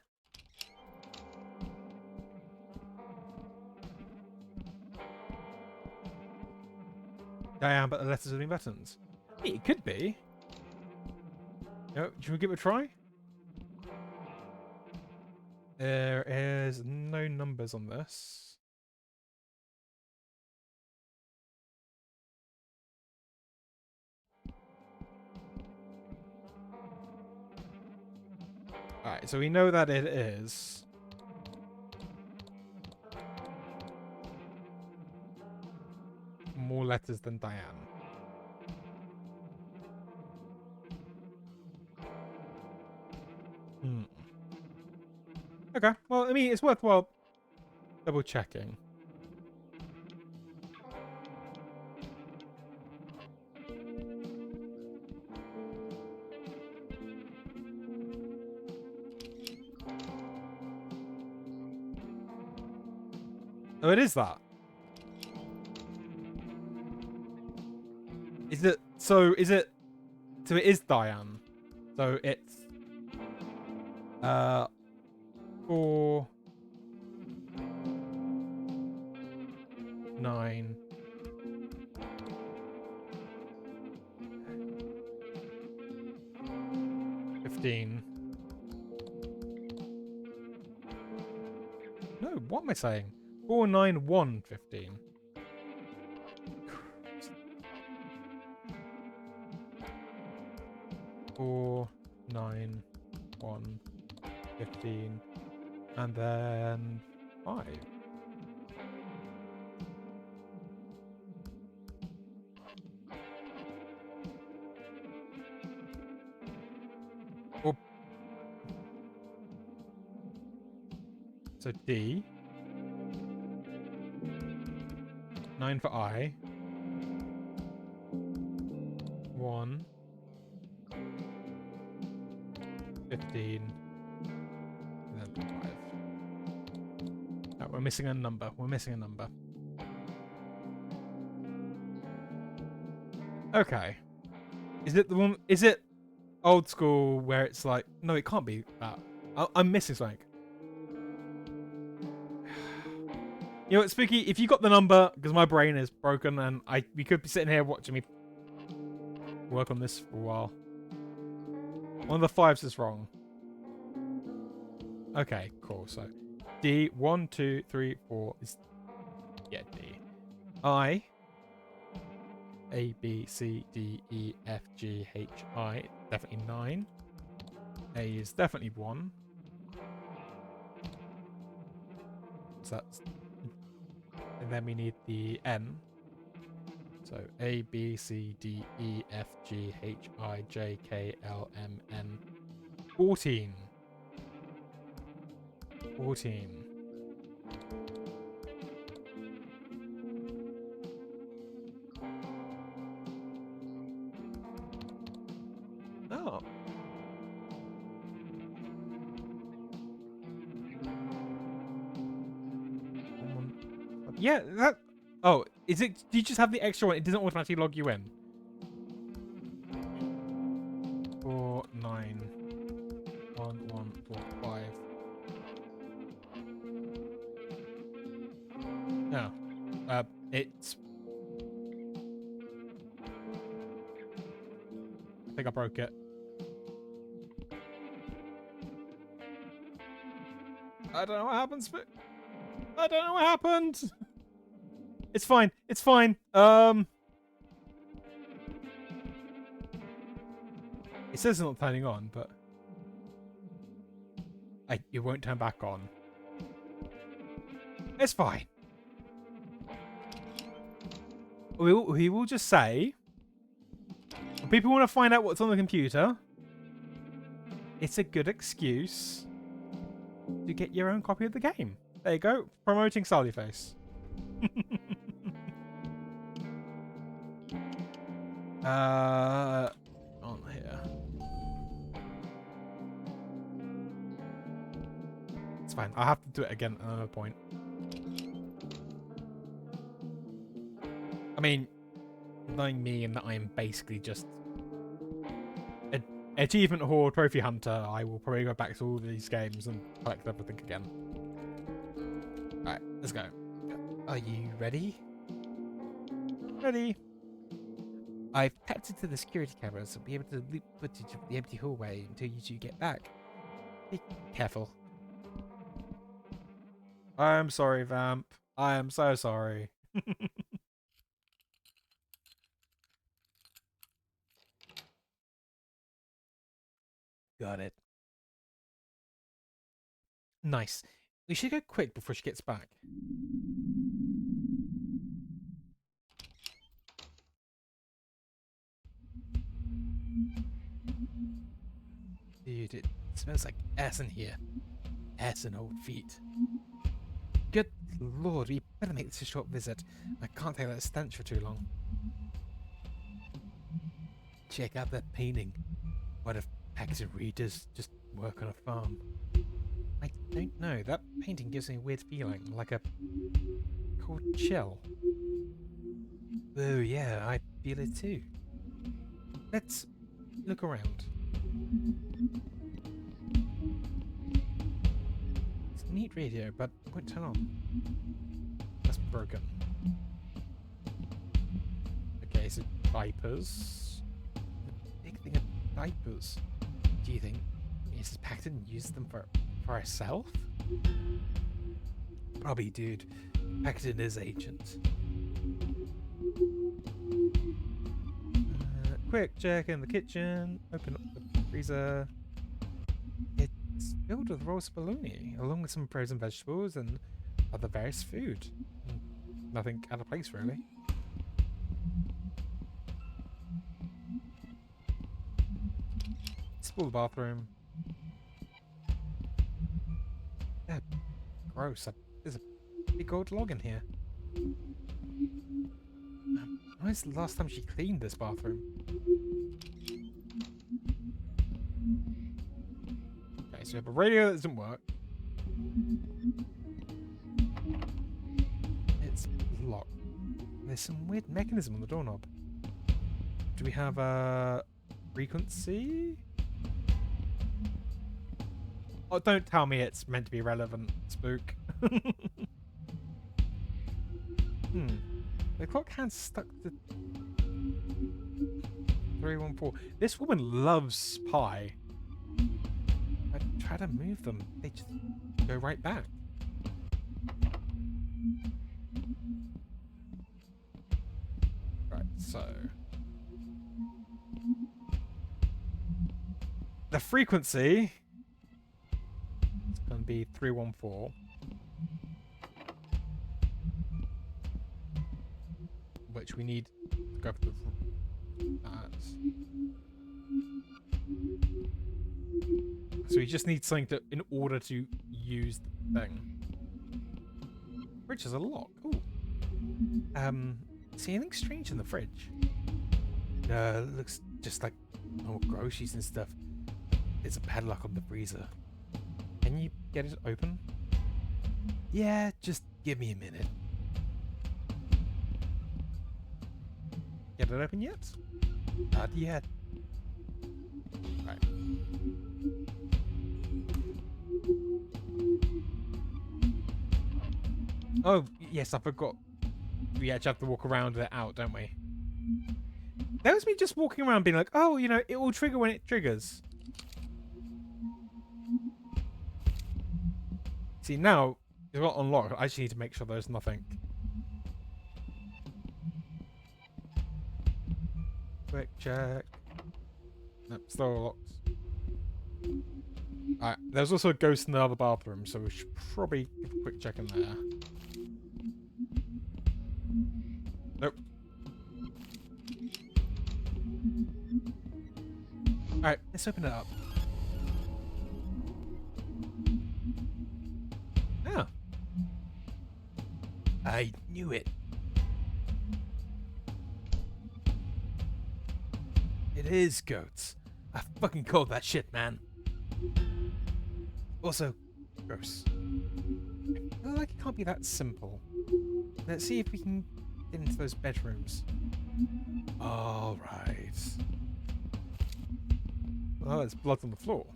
Diane, but the letters have been buttons. It could be. No, should we give it a try? There is no numbers on this. Alright, so we know that it is. More letters than Diane. Hmm. Okay, well, I mean, it's worthwhile double checking. Oh, it is that. Is it? So is it? So it is Diane. So it's 4 9 15. No, what am I saying? 4 9 1 15. 4 9 1 15, and then 5. Or so D. 9 for I. 1 15. And then 5. No, we're missing a number. We're missing a number. Okay. Is it the one? Is it old school where it's like, no, it can't be that. I'm missing something. You know what, Spooky? If you got the number, because my brain is broken and we could be sitting here watching me work on this for a while. One of the fives is wrong. Okay, cool. So D, 1, 2, 3, 4 is, yeah, D. I, A, B, C, D, E, F, G, H, I, definitely 9. A is definitely 1. So that's, and then we need the N. So A, B, C, D, E, F, G, H, I, J, K, L, M, N. 14. 14. Oh. Yeah, that... Oh, is it... Do you just have the extra one? It doesn't automatically log you in. 4, 9, 1, 1, 4, 5. No. It's... I think I broke it. I don't know what happens, but... I don't know what happened! It's fine. It's fine. It says it's not turning on, but... it won't turn back on. It's fine. We will just say... When people want to find out what's on the computer, it's a good excuse to get your own copy of the game. There you go. Promoting Sallyface. On here. It's fine. I'll have to do it again at another point. I mean, knowing me and that I am basically just an achievement whore, trophy hunter, I will probably go back to all these games and collect everything again. Alright, let's go. Are you ready? Ready. I've tapped into the security cameras, so I'll be able to loop footage of the empty hallway until you two get back. Be careful. I'm sorry, Vamp. I am so sorry. Got it. Nice. We should go quick before she gets back. Dude, it smells like ass in here. Ass and old feet. Good lord, we better make this a short visit. I can't take that stench for too long. Check out that painting. What if Paxton Readers just work on a farm? I don't know. That painting gives me a weird feeling, like a cold chill. Oh yeah, I feel it too. Let's look around. It's a neat radio, but it won't turn on. That's broken. Okay, so diapers. The big thing of diapers. Do you think Mrs. Paxton used them for herself? Probably, dude. Paxton is ancient. Quick check in the kitchen. Open up the freezer. It's filled with roast bologna, along with some frozen vegetables and other various food. Nothing out of place, really. Explore the bathroom. Yeah, gross. There's a big old log in here. When's the last time she cleaned this bathroom? Okay, so we have a radio that doesn't work. It's locked. There's some weird mechanism on the doorknob. Do we have a frequency? Oh, don't tell me it's meant to be relevant, Spook. The clock hand's stuck to 314. This woman loves pie. I try to move them. They just go right back. Right, so... the frequency is going to be 314. Which we need to go for that. So we just need something to, in order to use the thing. Fridge has a lock. Ooh. See anything strange in the fridge? No, it looks just like normal groceries and stuff. There's a padlock on the freezer. Can you get it open? Yeah, just give me a minute. Get it open yet? Not yet. Right. Oh, yes, I forgot. We actually have to walk around it out, don't we? That was me just walking around being like, oh, you know, it will trigger when it triggers. See, now, it's got unlocked. I just need to make sure there's nothing. Quick check. Nope, still locked. Alright, there's also a ghost in the other bathroom, so we should probably give a quick check in there. Nope. Alright, let's open it up. Ah. I knew it. It is goats. I fucking called that shit, man. Also, gross. I feel like it can't be that simple. Let's see if we can get into those bedrooms. Alright. Oh, there's blood on the floor.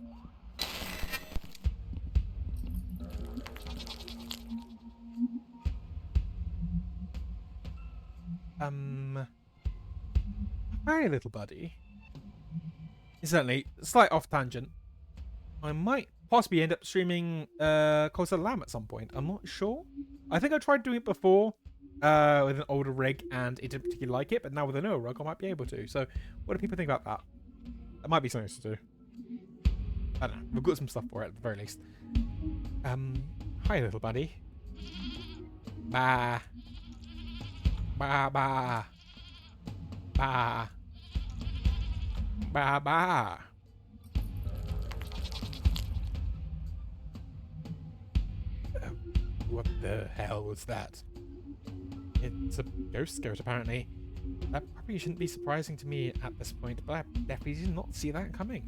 Hi, little buddy. Certainly, slight off tangent. I might possibly end up streaming Cult of the Lamb at some point. I'm not sure. I think I tried doing it before with an older rig and it didn't particularly like it, but now with a newer rig I might be able to. So what do people think about that? That might be something to do. I don't know. We've got some stuff for it at the very least. Hi, little buddy. Bah. Bah, bah. Bah. Bah, bah. What the hell was that? It's a ghost goat, apparently. That probably shouldn't be surprising to me at this point, but I definitely did not see that coming.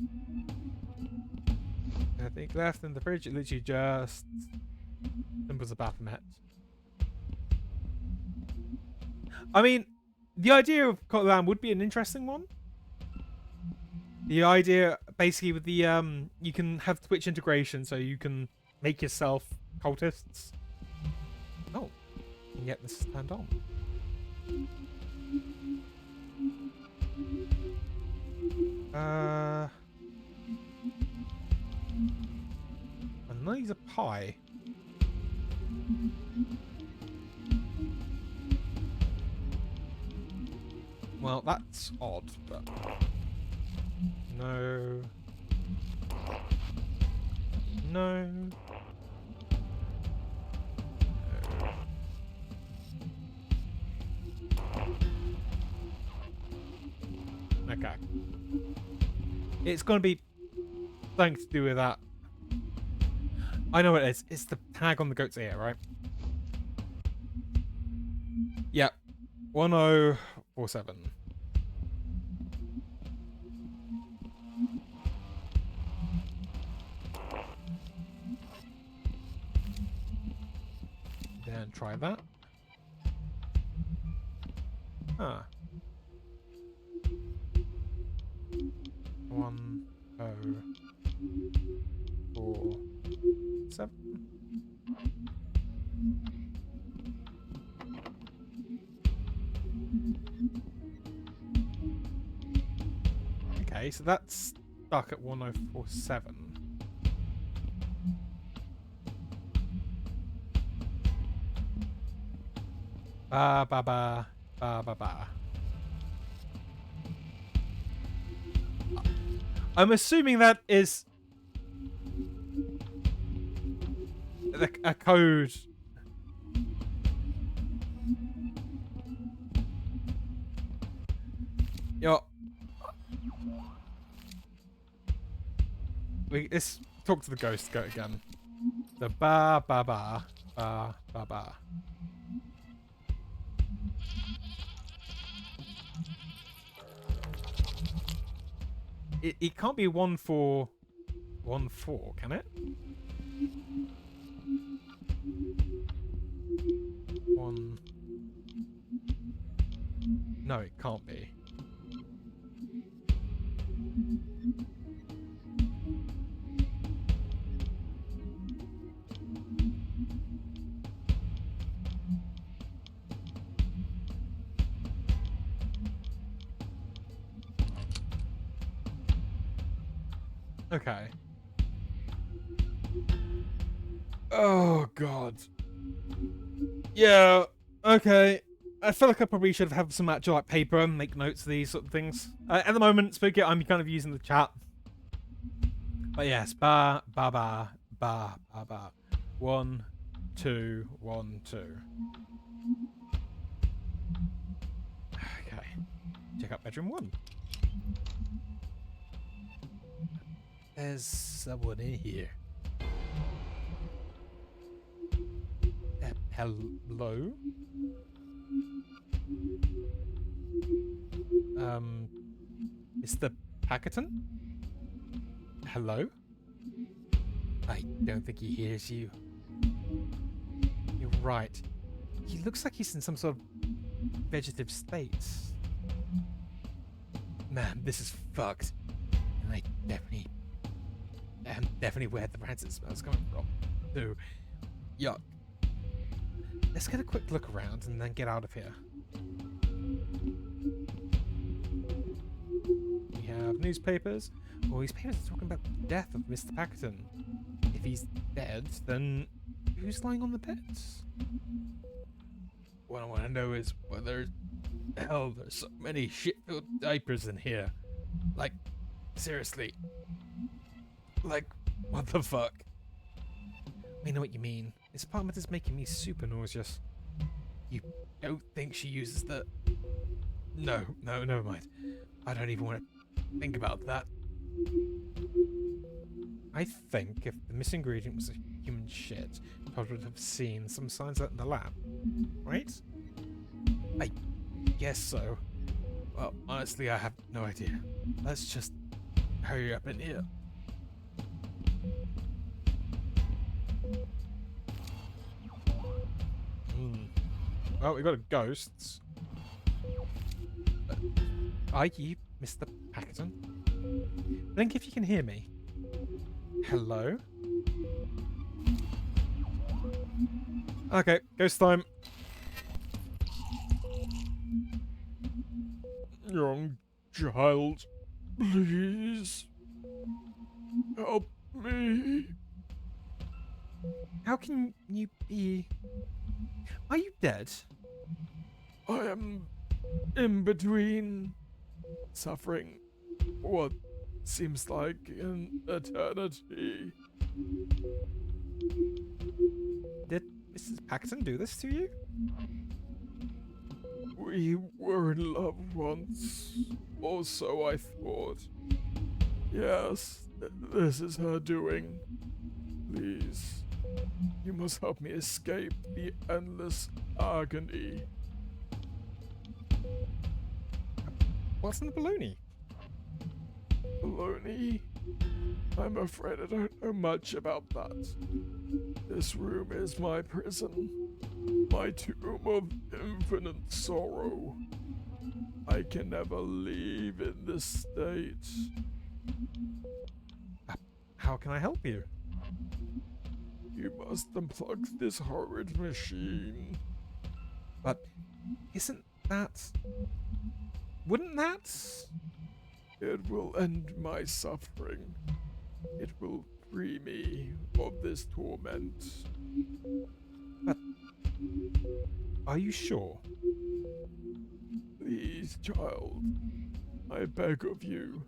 I think left in the fridge, it literally just symbols of Baphomet. I mean, the idea of Cult of the Lamb would be an interesting one. The idea, basically, with the you can have Twitch integration, so you can make yourself cultists. Oh, and yet this is turned on. And these are pie. Well, that's odd, but no. No. Okay. It's going to be something to do with that. I know what it is. It's the tag on the goat's ear, right? Yep. 1047. Then try that. Huh. 1, 0, 4, Okay, so that's stuck at 1047. Ba ba ba ba ba ba. I'm assuming that is a code. Yo, let's talk to the ghost goat again. The ba ba ba ba ba ba. It can't be 1414, can it? One. No, it can't be. Okay. Oh god. Yeah. Okay. I feel like I probably should have some actual like paper and make notes of these sort of things. At the moment, Spooky, I'm kind of using the chat. But yes, ba ba ba ba ba ba. 1 2 1 2. Okay. Check out bedroom 1. There's someone in here. Hello? Mr. Packerton? Hello? I don't think he hears you. You're right. He looks like he's in some sort of vegetative state. Man, this is fucked. And I'm definitely where the rancid smell's coming from. So, yuck. Let's get a quick look around and then get out of here. We have newspapers. Well, these papers are talking about the death of Mr. Packerton. If he's dead, then who's lying on the bed? What I want to know is whether hell there's so many shit-filled diapers in here. Like, seriously. Like, what the fuck? I know what you mean. This apartment is making me super nauseous. You don't think she uses the... No, never mind. I don't even want to think about that. I think if the missing ingredient was a human shit, Todd would have seen some signs of that in the lab. Right? I guess so. Well, honestly, I have no idea. Let's just hurry up in here. Well, we got a ghosts. Are you Mr. Packerton? Blink if you can hear me. Hello? Okay, ghost time. Young child, please help me. How can you be... Are you dead? I am in between, suffering what seems like an eternity. Did Mrs. Paxton do this to you? We were in love once, or so I thought. Yes, this is her doing. Please, you must help me escape the endless agony. What's in the baloney? Baloney? I'm afraid I don't know much about that. This room is my prison, my tomb of infinite sorrow. I can never leave in this state. How can I help you? You must unplug this horrid machine. But isn't that... Wouldn't that... It will end my suffering. It will free me of this torment. Are you sure? Please, child, I beg of you,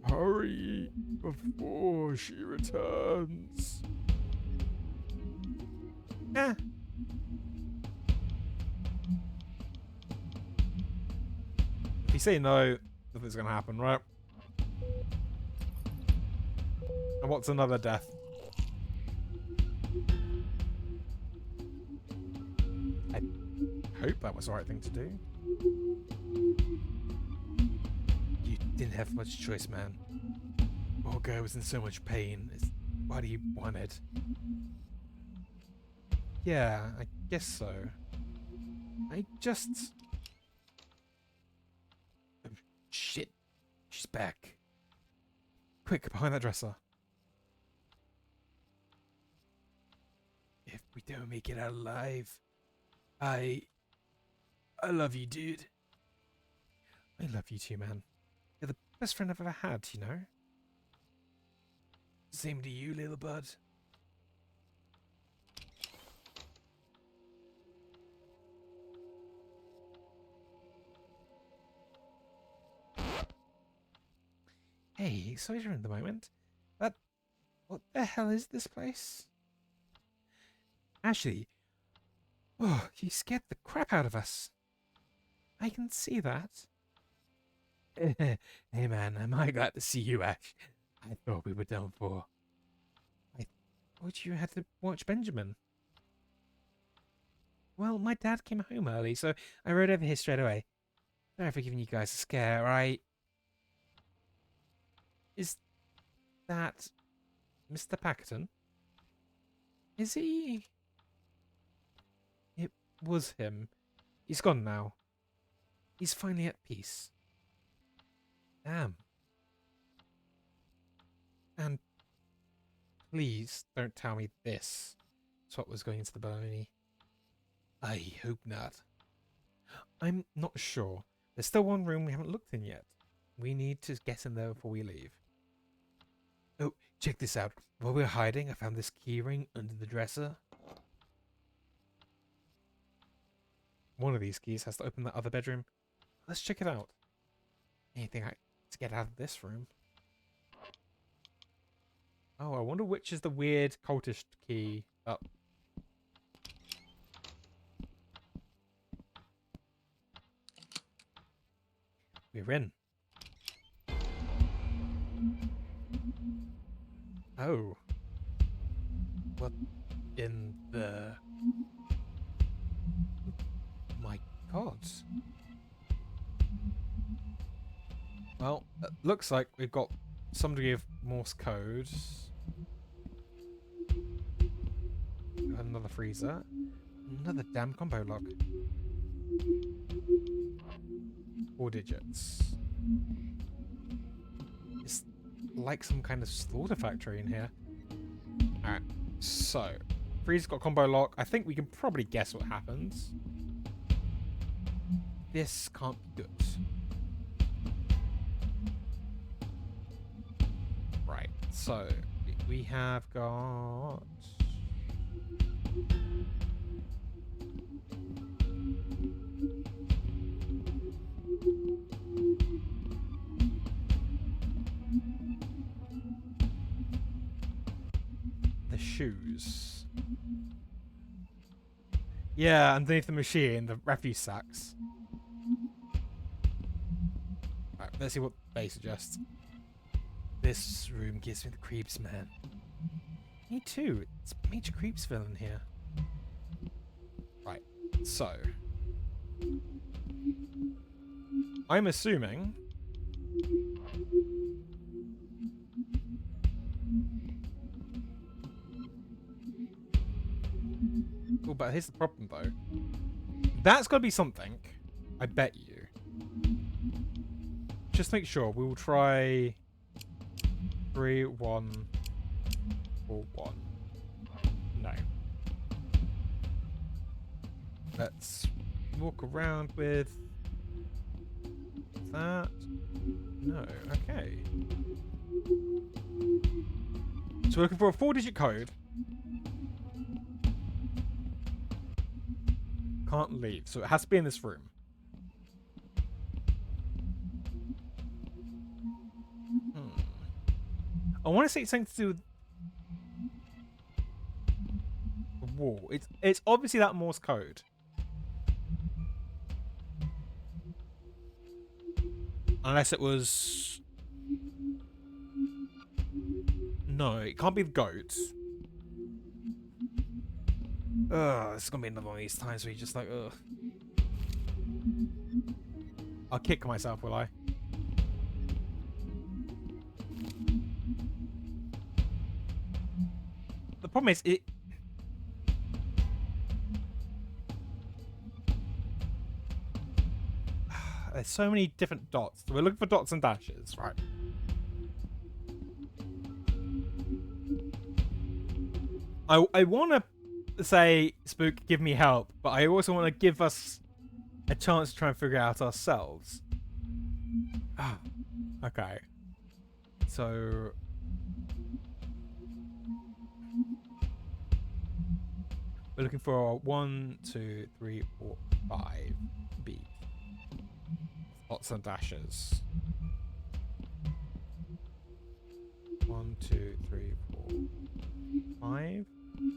hurry before she returns. Eh. If you say no, nothing's gonna happen, right? And what's another death? I hope that was the right thing to do. You didn't have much choice, man. Poor guy was in so much pain. It's what he wanted. Yeah, I guess so. I just... Oh, shit. She's back. Quick, behind that dresser. If we don't make it out alive, I love you, dude. I love you too, man. You're the best friend I've ever had, you know? Same to you, little bud. Hey, sorry to interrupt the moment, but what the hell is this place? Ashley, oh, you scared the crap out of us. I can see that. Hey man, am I glad to see you, Ash? I thought we were done for. I thought you had to watch Benjamin. Well, my dad came home early, so I rode over here straight away. Sorry for giving you guys a scare, right? Is that Mr. Packerton? Is he? It was him. He's gone now. He's finally at peace. Damn. And please don't tell me this is what was going into the baloney. I hope not. I'm not sure. There's still one room we haven't looked in yet. We need to get in there before we leave. Oh, check this out. While we're hiding, I found this keyring under the dresser. One of these keys has to open that other bedroom. Let's check it out. Anything to get out of this room? Oh, I wonder which is the weird cultist key. Oh. We're in. Oh. What in the... My God. Well, it looks like we've got some degree of Morse code. Got another freezer. Another damn combo lock. 4 digits. It's like some kind of slaughter factory in here. Alright, so freezer's got combo lock. I think we can probably guess what happens. This can't be good. Right, so we have got... the shoes. Yeah, underneath the machine, the refuse sacks. Alright, let's see what they suggest. This room gives me the creeps, man. Me too. It's Major Creepsville in here. Right, so... I'm assuming... Oh, but here's the problem, though. That's got to be something. I bet you. Just make sure. We will try... 3, 1, 4, 1. No. Let's walk around with that? No. Okay. So we're looking for a 4-digit code. Can't leave, so it has to be in this room. I want to say it's something to do with the wall. It's obviously that Morse code. Unless it was... No, it can't be the goat. Ugh, this is gonna be another one of these times where you're just like, ugh. I'll kick myself, will I? The problem is, there's so many different dots. We're looking for dots and dashes, right? I want to say, Spook, give me help, but I also want to give us a chance to try and figure it out ourselves. Ah, okay. So... we're looking for 1, 2, 3, 4, 5 beat. Dots and dashes. 1, 2, 3, 4, 5.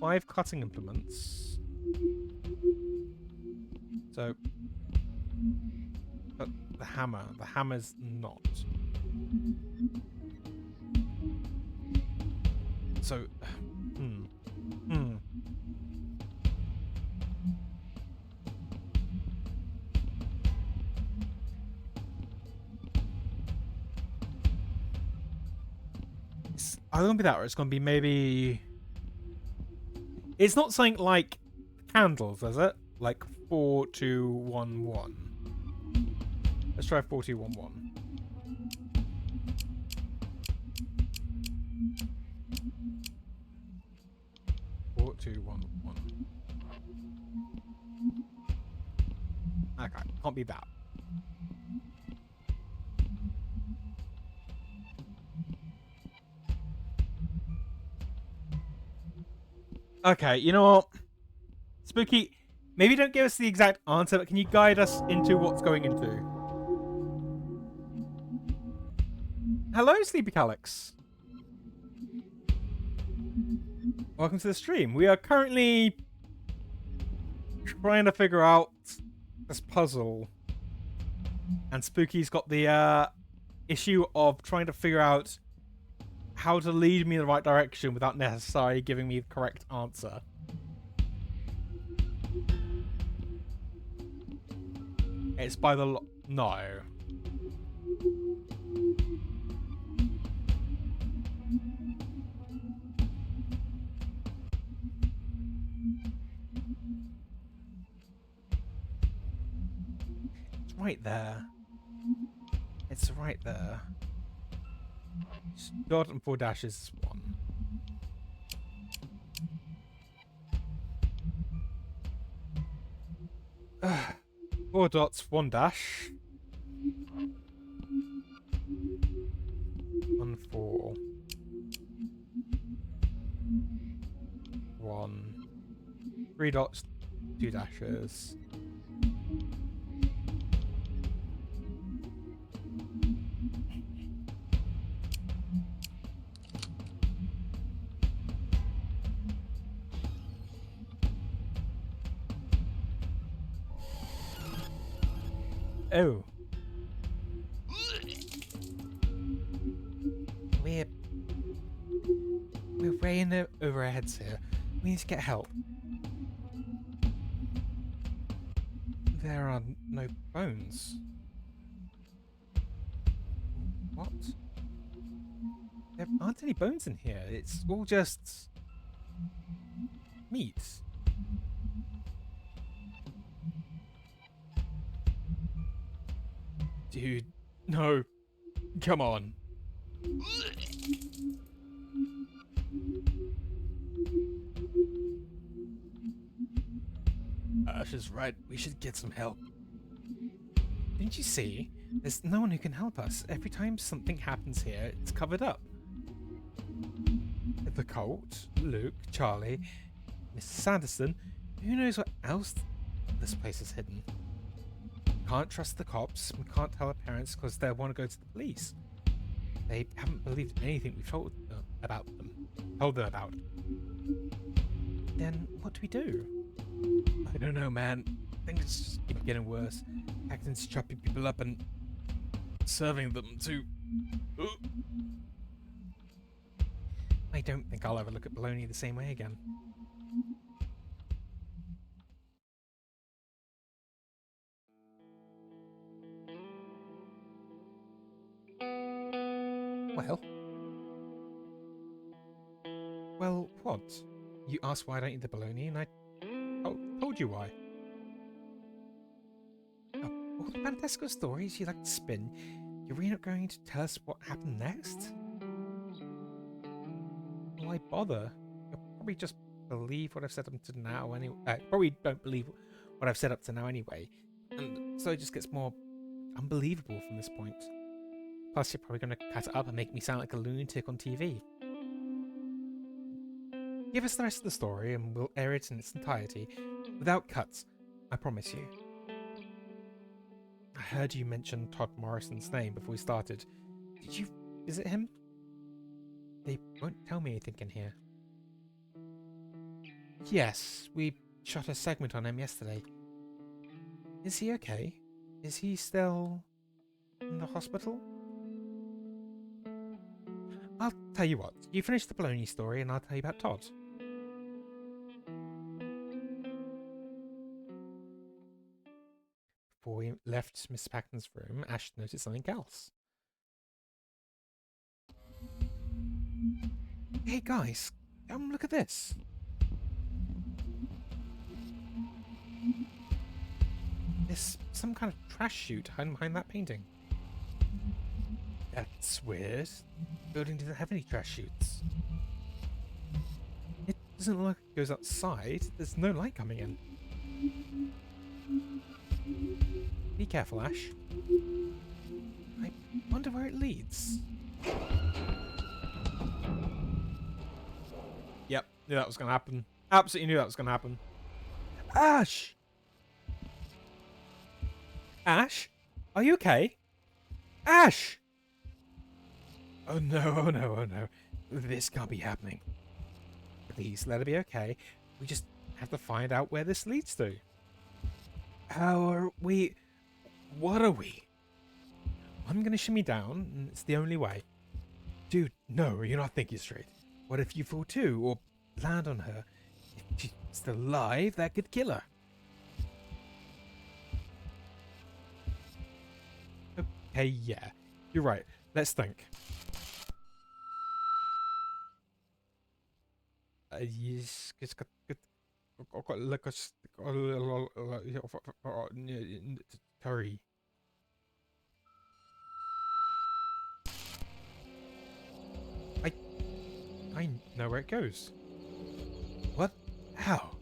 5 cutting implements. So, but the hammer's not. So, It's either gonna be that, or it's gonna be maybe. It's not something like candles, is it? Like 4211. Let's try 4211. Okay, can't be that. Okay, you know what? Spooky, maybe don't give us the exact answer, but can you guide us into what's going into? Hello, Sleepy Calyx. Welcome to the stream. We are currently trying to figure out this puzzle. And Spooky's got the issue of trying to figure out how to lead me in the right direction without necessarily giving me the correct answer. It's by the no. It's right there. It's right there. Dot and 4 dashes is 1. 4 dots, 1 dash. 1, 4. 1. 3 dots, 2 dashes. Oh. We're way in over our heads here. We need to get help. There are no bones. What? There aren't any bones in here. It's all just meat. Dude, no. Come on. Ash is right. We should get some help. Didn't you see? There's no one who can help us. Every time something happens here, it's covered up. The cult, Luke, Charlie, Mrs. Addison, who knows what else this place is hidden. Can't trust the cops. We can't tell our parents because they want to go to the police. They haven't believed anything we've told them about. Then what do we do? I don't know, man. Things just keep getting worse. Acton's chopping people up and serving them to. I don't think I'll ever look at bologna the same way again. Well, what? You asked why I don't eat the bologna, and I told you why. Oh, all the fantastical stories you like to spin, you're really not going to tell us what happened next? Why bother? You'll probably just believe what I've said up to now anyway. Probably don't believe what I've said up to now anyway. And so it just gets more unbelievable from this point. Plus, you're probably going to cut it up and make me sound like a lunatic on TV. Give us the rest of the story and we'll air it in its entirety, without cuts, I promise you. I heard you mention Todd Morrison's name before we started. Did you visit him? They won't tell me anything in here. Yes, we shot a segment on him yesterday. Is he okay? Is he still in the hospital? I'll tell you what, you finish the bologna story and I'll tell you about Todd. Before we left Mr. Paxton's room, Ash noticed something else. Hey guys, look at this. There's some kind of trash chute hiding behind that painting. That's weird. The building didn't have any trash chutes. It doesn't look like it goes outside. There's no light coming in. Be careful, Ash. I wonder where it leads. Yep, knew that was going to happen. Absolutely knew that was going to happen. Ash! Ash? Are you okay? Ash! Oh no, oh no, oh no. This can't be happening. Please, let it be okay. We just have to find out where this leads to. How are we... What are we? I'm gonna shimmy down, and it's the only way. Dude, no, you're not thinking straight. What if you fall too, or land on her? If she's still alive, that could kill her. Okay, yeah. You're right. Let's think. Yes, Terry. I know where it goes. What? How?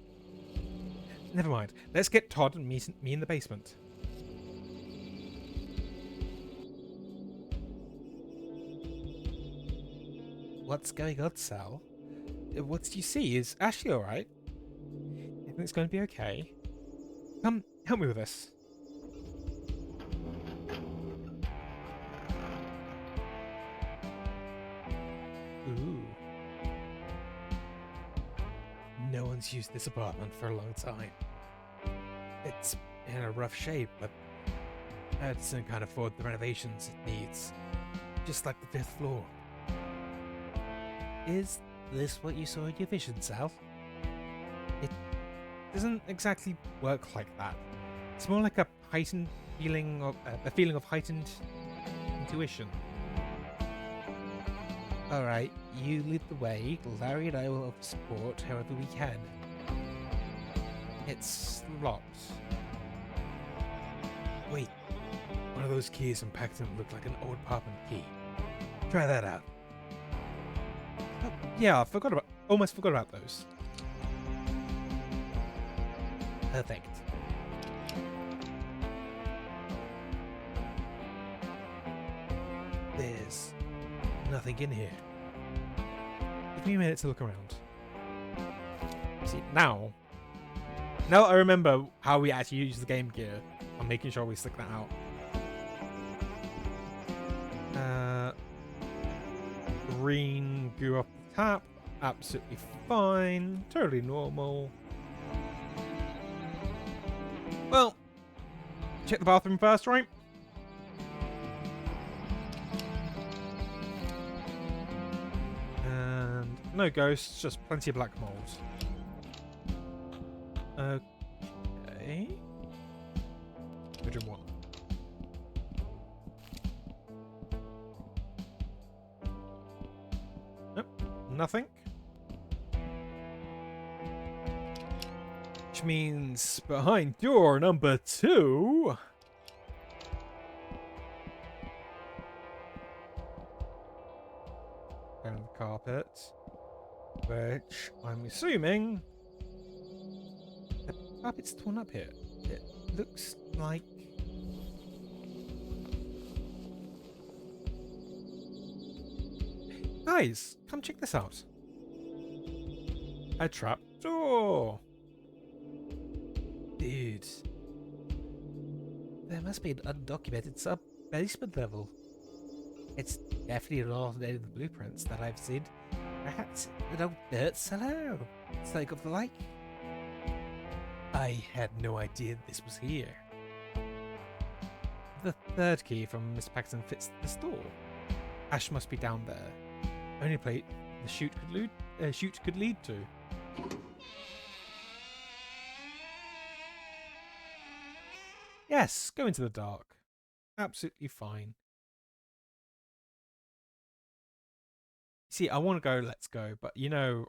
Never mind. Let's get Todd and me in the basement. What's going on, Sal? What do you see? Is Ashley alright? Everything's going to be okay. Come, help me with this. Ooh. No one's used this apartment for a long time. It's in a rough shape, but Addison can't afford the renovations it needs. Just like the 5th floor. Is this what you saw in your vision, Sal? It doesn't exactly work like that. It's more like a heightened feeling of heightened intuition. Alright, you lead the way. Larry and I will offer support however we can. It's locked. Wait, one of those keys in Paxton looked like an old apartment key. Try that out. Oh, yeah, almost forgot about those. Perfect. There's nothing in here. Give me a minute to look around. See, now I remember how we actually use the Game Gear. I'm making sure we stick that out. Green goo off the tap. Absolutely fine. Totally normal. Well, check the bathroom first, right? And no ghosts, just plenty of black mold. Okay. Bedroom 1. Nope, nothing. Which means behind door number 2. Down the carpet. Which I'm assuming the carpet's torn up here. It looks like guys, come check this out. A trap door. Dude. There must be an undocumented sub-basement level. It's definitely not on any of the blueprints that I've seen. Perhaps an old dirt cellar or something of the like. I had no idea this was here. The third key from Miss Paxton fits this door. Ash must be down there. Only place the chute could lead to. Yes, go into the dark. Absolutely fine. See, I want to go, let's go, but you know,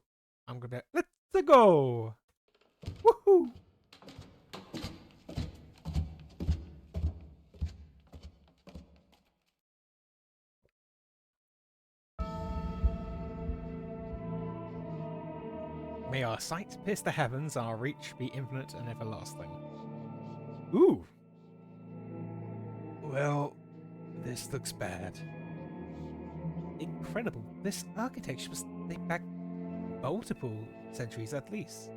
I'm gonna let's go. Woohoo! May our sight pierce the heavens, our reach be infinite and everlasting. Ooh. Well, this looks bad. Incredible. This architecture must date back multiple centuries at least.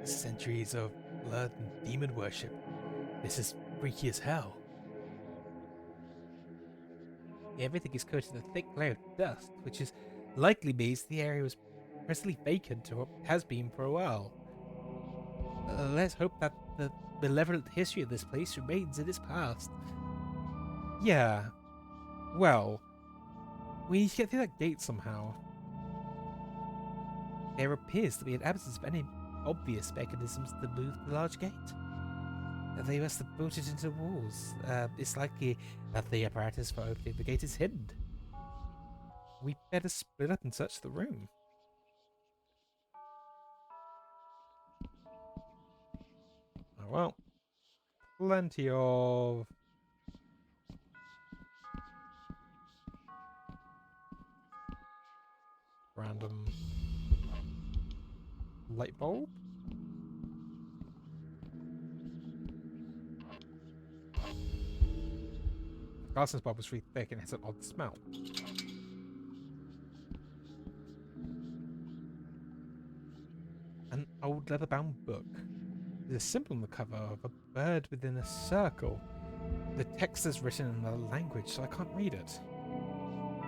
Centuries of blood and demon worship. This is freaky as hell. Everything is coated in a thick layer of dust, which is likely means the area was presently vacant or has been for a while. Let's hope that the malevolent history of this place remains in its past. Yeah. Well, we need to get through that gate somehow. There appears to be an absence of any obvious mechanisms to move the large gate. They must have built it into walls. It's likely that the apparatus for opening the gate is hidden. We better split up and search the room. Oh well. Plenty of random light bulb. Glasses bulb was really thick and has an odd smell. An old leather-bound book. There's a symbol on the cover of a bird within a circle. The text is written in another language, so I can't read it.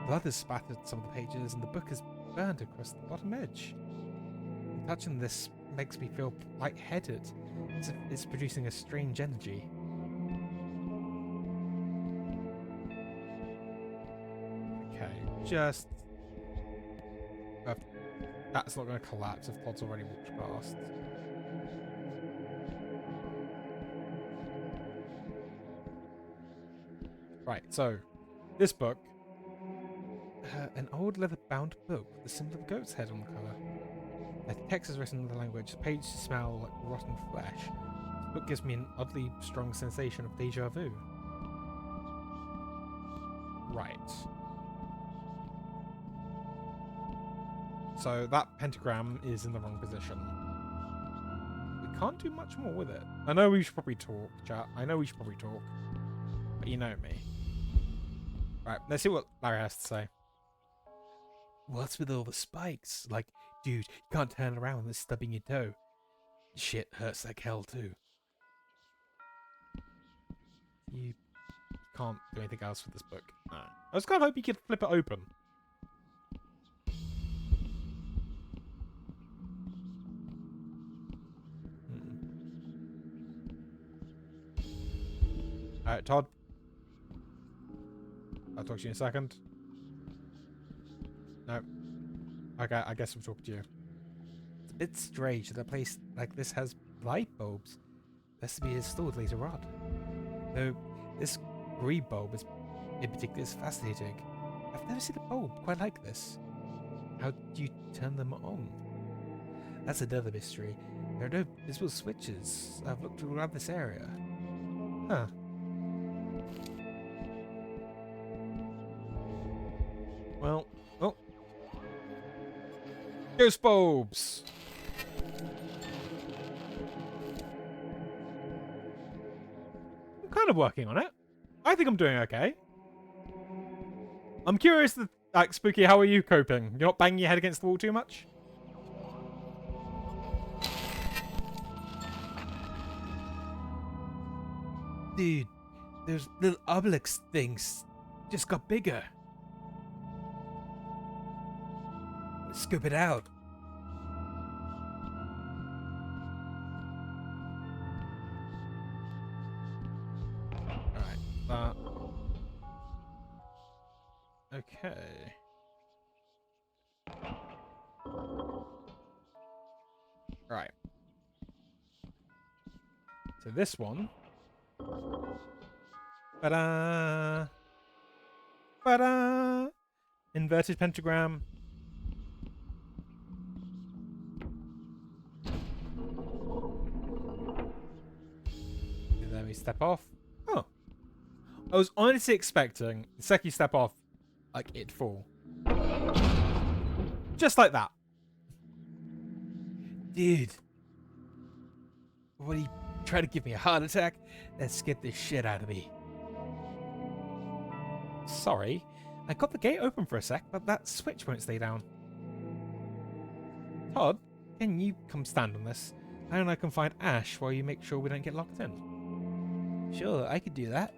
Blood has spattered some of the pages, and the book is burned across the bottom edge. Touching this makes me feel lightheaded. It's producing a strange energy. Okay, just... that's not going to collapse if Todd's already walked past. Right, so, this book. An old leather-bound book with the symbol of a goat's head on the cover. The text is written in the language. The pages smell like rotten flesh. The book gives me an oddly strong sensation of deja vu. Right. So that pentagram is in the wrong position. We can't do much more with it. I know we should probably talk, chat. I know we should probably talk. But you know me. Right, let's see what Larry has to say. What's with all the spikes? Like, dude, you can't turn around without stubbing your toe. Shit hurts like hell too. You can't do anything else with this book. No. I was kind of hoping you could flip it open. Alright, Todd. I'll talk to you in a second. No. Okay, I guess we'll talk to you. It's a bit strange that a place like this has light bulbs. Has to be installed later on. Though this green bulb is in particular is fascinating. I've never seen a bulb quite like this. How do you turn them on? That's another mystery. There are no visible switches. I've looked around this area. Huh. Well, oh. Ghost bulbs! I'm kind of working on it. I think I'm doing okay. I'm curious, like, Spooky, how are you coping? You're not banging your head against the wall too much? Dude, those little obelisk things just got bigger. Scoop it out. Alright, okay. Right. So this one. Ta-da! Ta-da! Inverted pentagram. Then we step off. Oh. I was honestly expecting the second you step off, like, it'd fall. Just like that. Dude. What, are you trying to give me a heart attack? That scared the shit out of me. Sorry. I got the gate open for a sec, but that switch won't stay down. Todd, can you come stand on this? And I can find Ash while you make sure we don't get locked in. Sure, I could do that.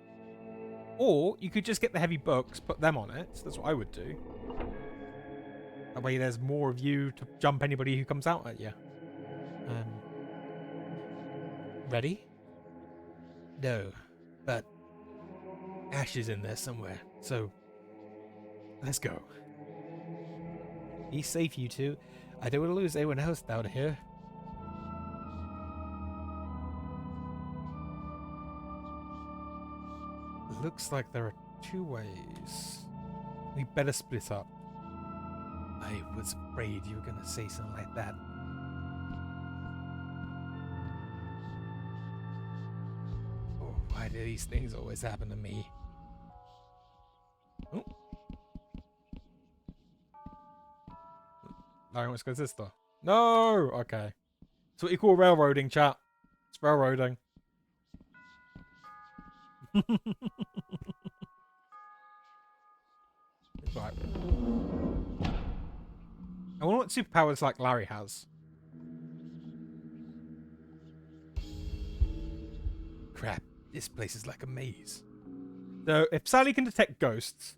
Or you could just get the heavy books, put them on it. That's what I would do. That way there's more of you to jump anybody who comes out at you. Ready? No, but Ash is in there somewhere, so let's go. Be safe, you two. I don't want to lose anyone else down here. Looks like there are two ways. We better split up. I was afraid you were going to say something like that. Oh, why do these things always happen to me? Oh. Larry wants to go to this door. No! Okay. It's what you call railroading, chat. It's railroading. Right. I wonder what superpowers like Larry has. Crap, this place is like a maze. So, if Sally can detect ghosts,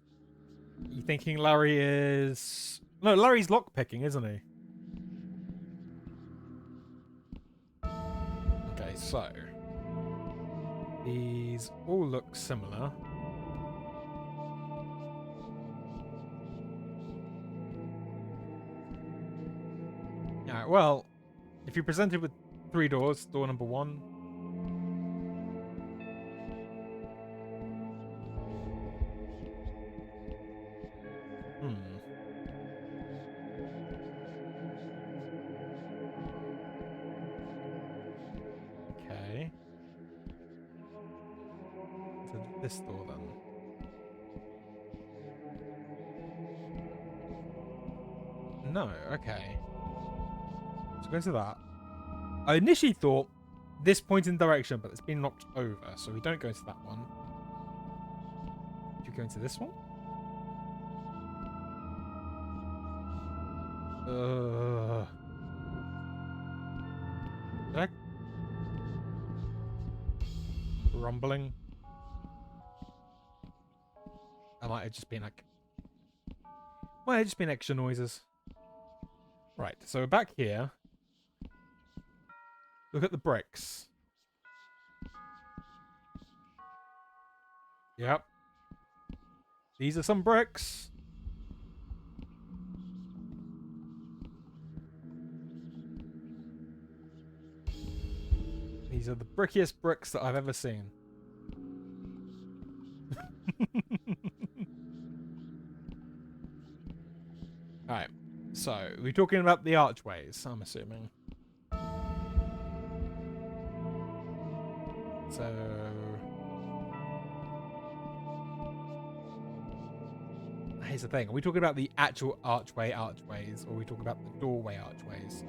you thinking Larry is... No, Larry's lockpicking, isn't he? Okay, so... These all look similar. Alright, well, if you're presented with 3 doors, door number 1... Okay. So this door then. No, okay. So go to that. I initially thought this point in direction, but it's been knocked over, so we don't go into that one. Do you go into this one? Did I... Rumbling? I might have just been like... Might have just been extra noises. Right, so we're back here. Look at the bricks. Yep. These are some bricks. These are the brickiest bricks that I've ever seen. Alright, so we're talking about the archways, I'm assuming. So... Here's the thing, are we talking about the actual archways, or are we talking about the doorway archways?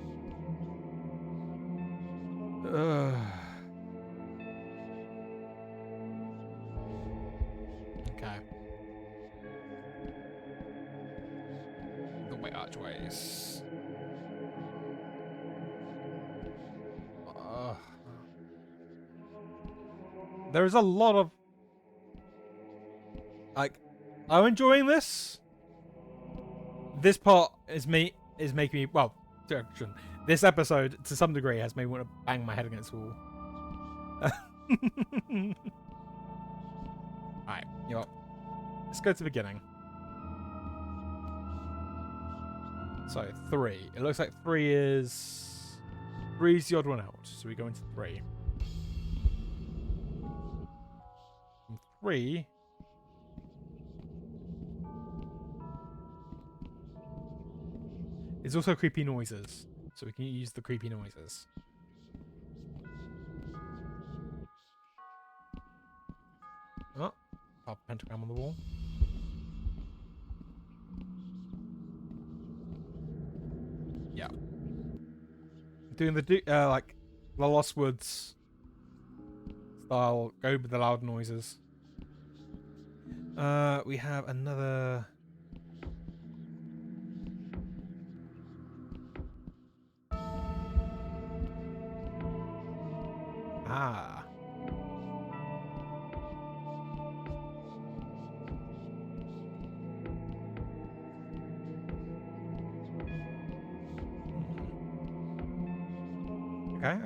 Okay. Doorway archways. There's a lot of... Like, I'm enjoying this. This part is making me... Well, direction. This episode, to some degree, has made me want to bang my head against the wall. Alright, you know what? Let's go to the beginning. So, 3. It looks like 3 is... 3 is the odd one out, so we go into 3. And 3... There's also creepy noises, so we can use the creepy noises. Oh, pop pentagram on the wall. Yeah. Doing the like the Lost Woods style, go with the loud noises. We have another. Ah.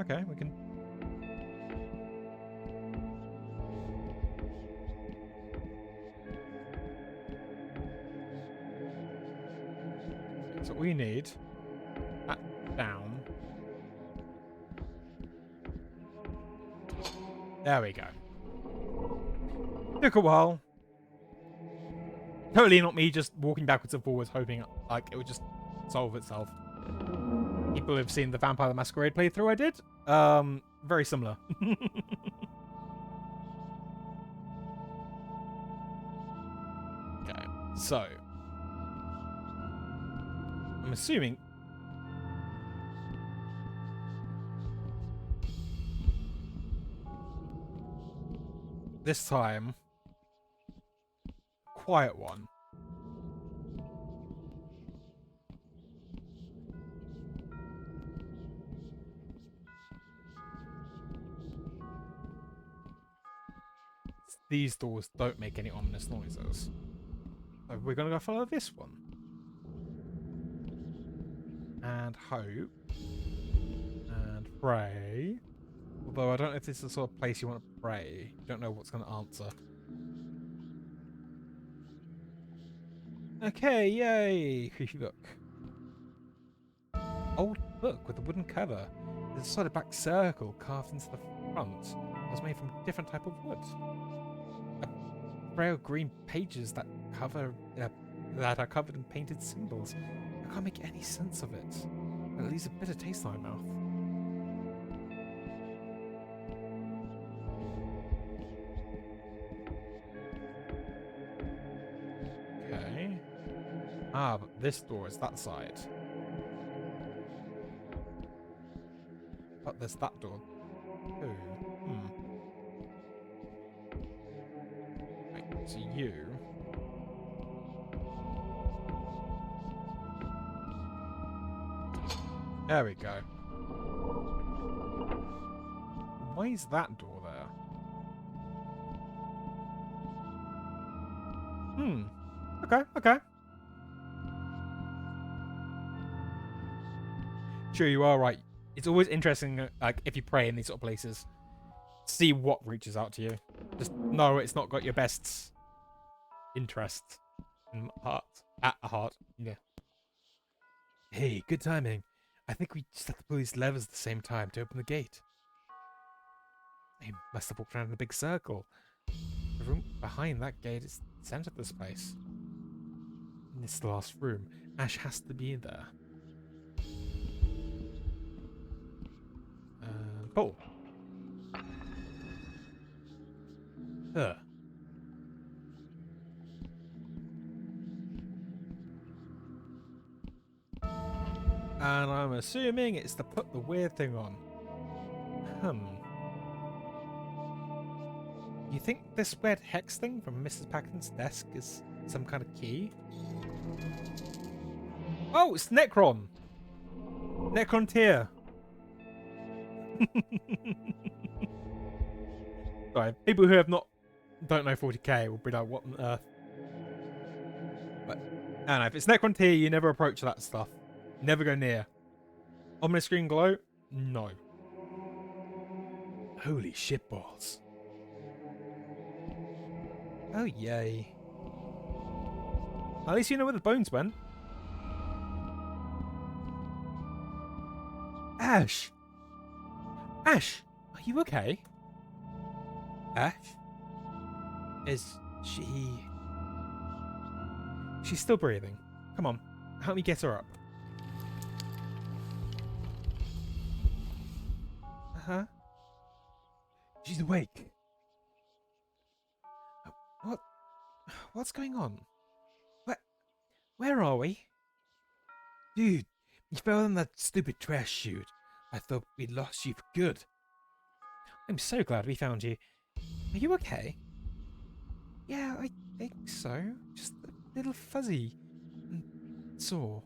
Okay, we can... So we need that down. There we go. Took a while. Totally not me just walking backwards and forwards hoping like it would just solve itself. People have seen the Vampire the Masquerade playthrough I did. Very similar. Okay, so I'm assuming this time quiet one. These doors don't make any ominous noises. So we're going to go follow this one. And hope. And pray. Although I don't know if this is the sort of place you want to pray. You don't know what's going to answer. Okay, yay! Creepy book. Old book with a wooden cover. There's a solid black circle carved into the front. It was made from a different type of wood. Frail green pages that are covered in painted symbols. I can't make any sense of it. It leaves a bitter taste in my mouth. Okay. Ah, but this door is that side. But there's that door. to you. There we go. Why is that door there? Okay, okay. Sure, you are right. It's always interesting, like, if you pray in these sort of places, see what reaches out to you. Just know it's not got your best interest in heart. At heart, yeah. Hey, good timing. I think we just have to pull these levers at the same time to open the gate. They must have walked around in a big circle. The room behind that gate is the center of this place. In this last room, Ash has to be there. Pull. Huh. And I'm assuming it's to put the weird thing on. You think this weird hex thing from Mrs. Paxton's desk is some kind of key? Oh, it's Necron! Necron tier! Sorry, people who don't know 40k will be like, what on earth? But, I don't know, if it's Necron tier, you never approach that stuff. Never go near. Ominous green glow? No. Holy shitballs. Oh, yay. At least you know where the bones went. Ash! Ash! Are you okay? Ash? Is she... She's still breathing. Come on, help me get her up. Uh-huh. She's awake. What's going on? Where are we? Dude, you fell in that stupid trash chute. I thought we'd lost you for good. I'm so glad we found you. Are you okay? Yeah, I think so. Just a little fuzzy and sore.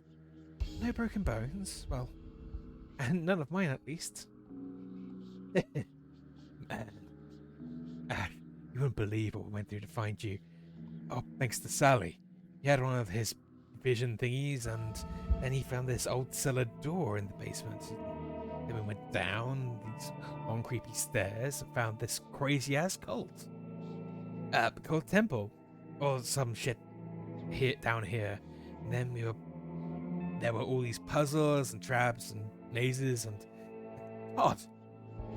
No broken bones. Well, and none of mine at least. Man. Ash, you wouldn't believe what we went through to find you. Oh, thanks to Sally. He had one of his vision thingies, and then he found this old cellar door in the basement. Then we went down these long creepy stairs and found this crazy ass cult. Called temple. Or some shit down here. And then there were all these puzzles and traps and mazes and God,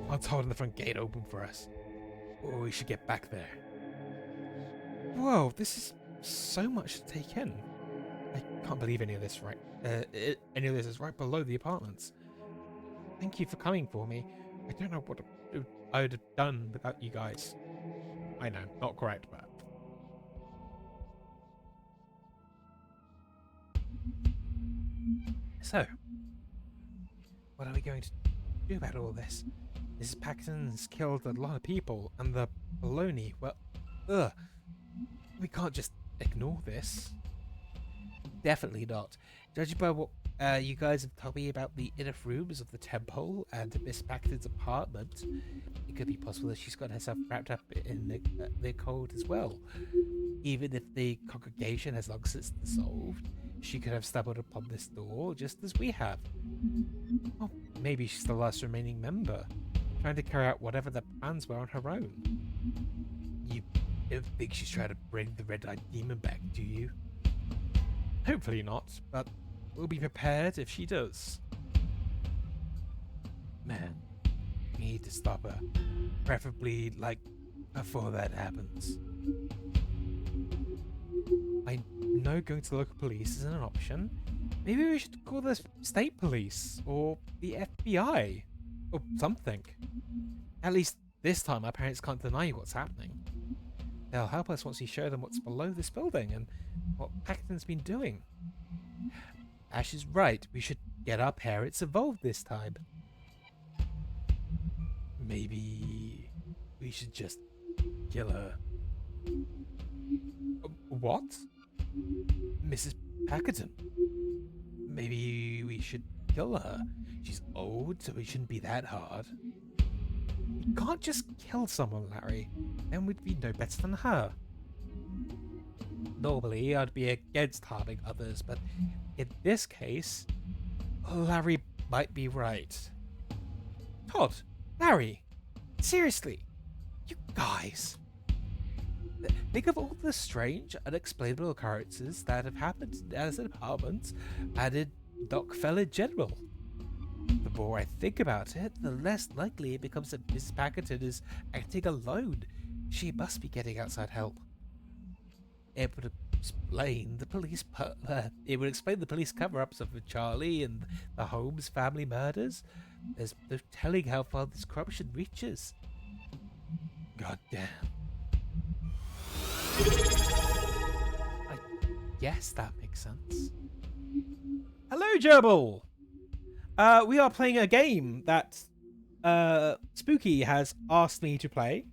God's holding the front gate open for us. Oh, we should get back there. Whoa, this is so much to take in. I can't believe any of this any of this is right below the apartments. Thank you for coming for me. I don't know what I would have done without you guys. I know, not correct, but... So, what are we going to do about all this? Mrs. Paxton's killed a lot of people, and the baloney, well, we can't just ignore this. Definitely not. Judging by what you guys have told me about the inner rooms of the temple and Miss Paxton's apartment, it could be possible that she's got herself wrapped up in the cold as well. Even if the congregation has long since dissolved, she could have stumbled upon this door just as we have. Or maybe she's the last remaining member, trying to carry out whatever the plans were on her own. You don't think she's trying to bring the red-eyed demon back, do you? Hopefully not, but we'll be prepared if she does. Man, we need to stop her. Preferably, like, before that happens. I know going to the local police isn't an option. Maybe we should call the state police or the FBI or something. At least this time our parents can't deny what's happening. They'll help us once we show them what's below this building and what Paxton's been doing. Ash is right. We should get our parents involved this time. Maybe we should just kill her. What? Mrs. Packerton. Maybe we should kill her. She's old, so it shouldn't be that hard. You can't just kill someone, Larry. Then we'd be no better than her. Normally, I'd be against harming others, but in this case, Larry might be right. Todd, Larry, seriously, you guys. Think of all the strange, unexplainable occurrences that have happened in Addison Apartments and in Knockfell in general. The more I think about it, the less likely it becomes that Miss Packerton is acting alone. She must be getting outside help. It would explain the police cover-ups of Charlie and the Holmes family murders. There's no telling how far this corruption reaches. God damn. I guess that makes sense. Hello, Gerbil. We are playing a game that Spooky has asked me to play,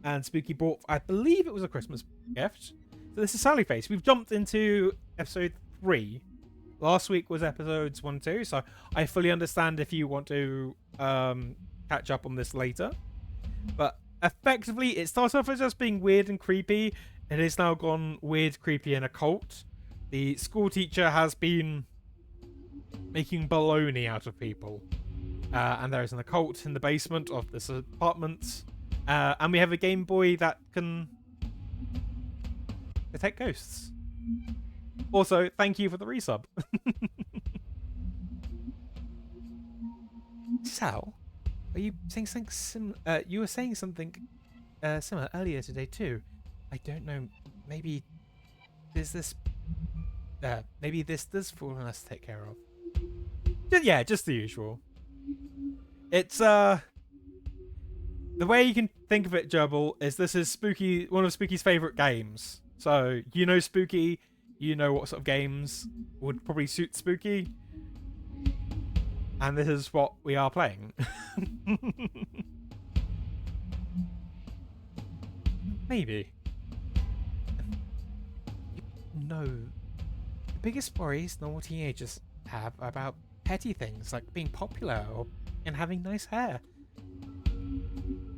and Spooky bought, I believe it was a Christmas gift. So this is Sallyface. We've jumped into episode 3. Last week was episodes 1 and 2, so I fully understand if you want to catch up on this later. But effectively, it starts off as just being weird and creepy. It has now gone weird, creepy, and occult. The school teacher has been making baloney out of people. And there is an occult in the basement of this apartment. And we have a Game Boy that can detect ghosts. Also, thank you for the resub. Sal, are you saying something you were saying something similar earlier today too. I don't know, maybe there's this maybe this does fall on us to take care of. Yeah, just the usual. It's the way you can think of it, Gerbil, is this is one of Spooky's favourite games. So you know Spooky, you know what sort of games would probably suit Spooky. And this is what we are playing. Maybe. No. The biggest worries normal teenagers have are about petty things like being popular and having nice hair.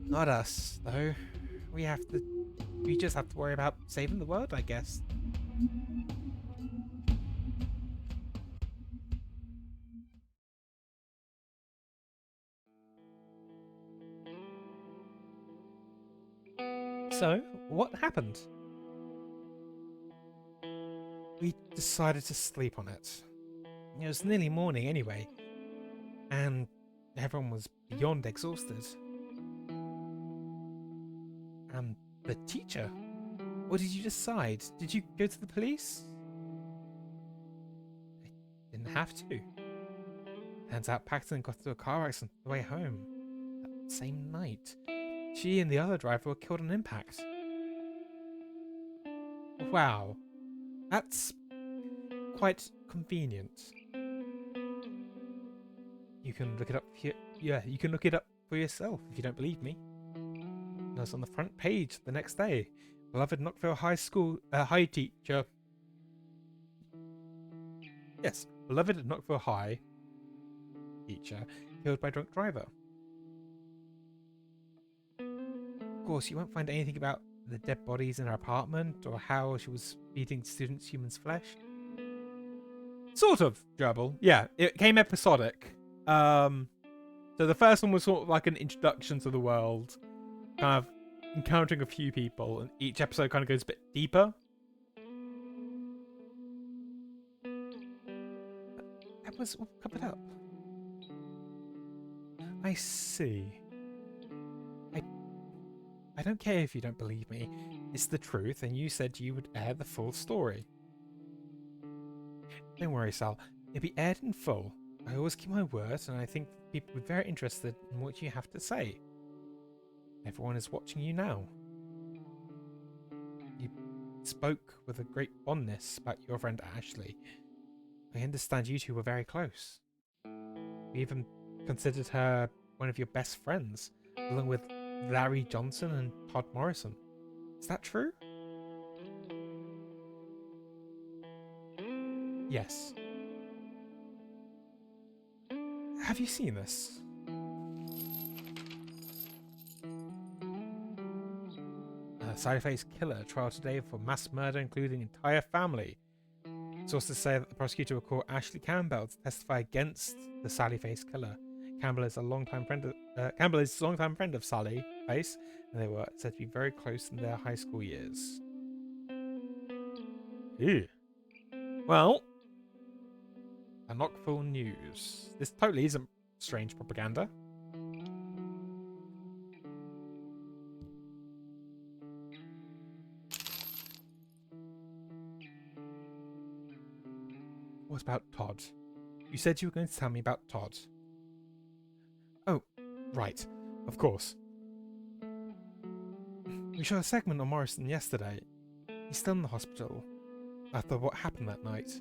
Not us, though. We just have to worry about saving the world, I guess. So, what happened? We decided to sleep on it. It was nearly morning anyway, and everyone was beyond exhausted. And the teacher? What did you decide? Did you go to the police? I didn't have to. Turns out Paxton got into a car accident on the way home. That same night. She and the other driver were killed on impact. Wow. That's quite convenient. You can look it up here. Yeah, you can look it up for yourself if you don't believe me. It was on the front page the next day. Beloved Knoxville High teacher. Yes, beloved Knoxville High teacher killed by drunk driver. Of course, you won't find anything about the dead bodies in her apartment or how she was feeding students humans' flesh. Sort of, Gerbil. Yeah, it came episodic. So the first one was sort of like an introduction to the world, kind of encountering a few people, and each episode kind of goes a bit deeper. That was all covered up. I see. I don't care if you don't believe me. It's the truth, and you said you would air the full story. Don't worry, Sal. It'll be aired in full. I always keep my word, and I think people will be very interested in what you have to say. Everyone is watching you now. You spoke with a great fondness about your friend Ashley. I understand you two were very close. You even considered her one of your best friends, along with Larry Johnson and Todd Morrison. Is that true? Yes. Have you seen this? Side-face killer trial today for mass murder, including entire family. Sources say that the prosecutor will call Ashley Campbell to testify against the Sally Face killer. Campbell is a longtime friend of Sally Face, and they were said to be very close in their high school years. Ew. Well, a not full news. This totally isn't strange propaganda. What about Todd? You said you were going to tell me about Todd. Oh, right. Of course. We shot a segment on Morrison yesterday. He's still in the hospital after what happened that night.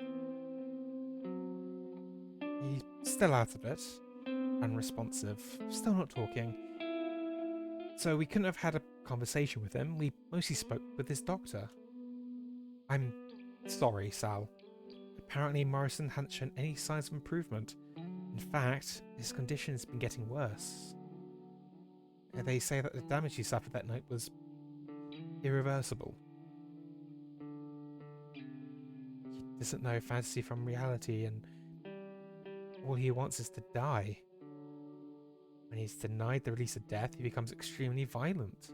He's still out of it. Unresponsive. Still not talking. So we couldn't have had a conversation with him. We mostly spoke with his doctor. I'm sorry, Sal. Apparently Morrison hadn't shown any signs of improvement. In fact, his condition has been getting worse. They say that the damage he suffered that night was irreversible. He doesn't know fantasy from reality, and all he wants is to die. When he's denied the release of death, he becomes extremely violent.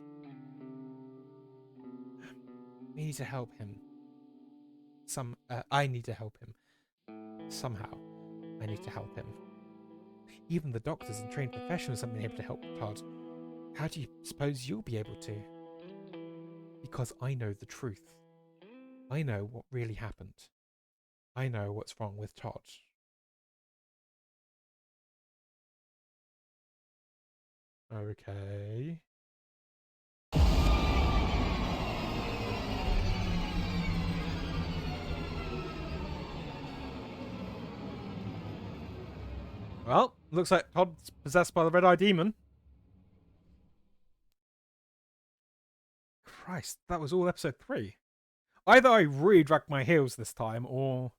We need to help him. I need to help him. Somehow, I need to help him. Even the doctors and trained professionals haven't been able to help Todd. How do you suppose you'll be able to? Because I know the truth. I know what really happened. I know what's wrong with Todd. Okay. Well, looks like Todd's possessed by the red-eyed demon. Christ, that was all episode 3. Either I really dragged my heels this time, or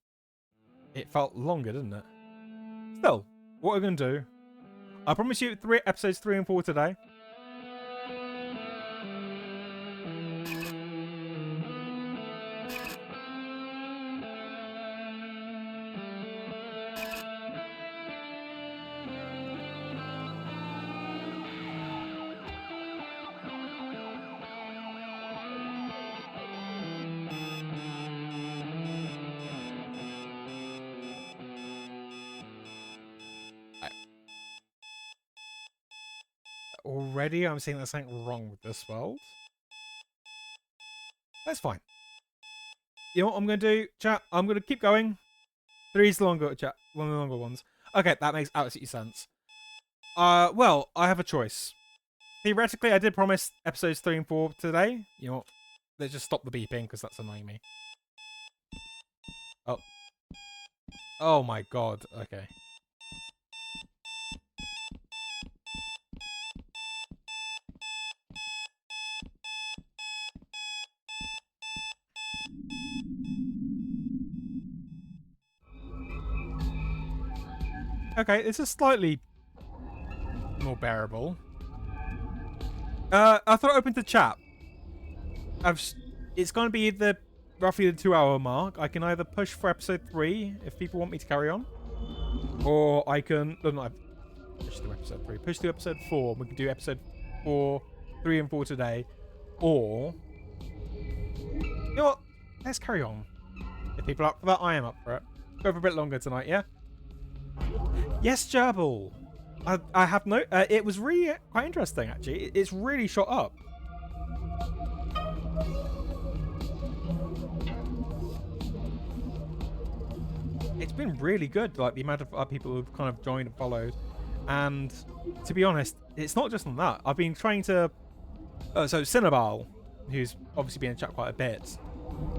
it felt longer, didn't it? Still, what are we going to do? I promise you episodes 3 and 4 today. Already I'm seeing there's something wrong with this world. That's fine. You know what I'm going to do, chat? I'm going to keep going. 3's the longer, chat. One of the longer ones. Okay, that makes absolutely sense. Well, I have a choice. Theoretically, I did promise episodes 3 and 4 today. You know what? Let's just stop the beeping, because that's annoying me. Oh. Oh my god. Okay. Okay, this is slightly more bearable. I thought I opened the chat. It's going to be roughly the 2-hour mark. I can either push for episode 3 if people want me to carry on, or I can. No, I've pushed through episode 3. Push through episode 4. We can do episode 4, 3, and 4 today, or you know what? Let's carry on. If people are up for that, I am up for it. Go for a bit longer tonight, yeah. Yes, Gerbil. I have no. It was really quite interesting, actually. It's really shot up. It's been really good, like the amount of people who've kind of joined and followed. And to be honest, it's not just on that. I've been trying to. So Cinnabal, who's obviously been in chat quite a bit,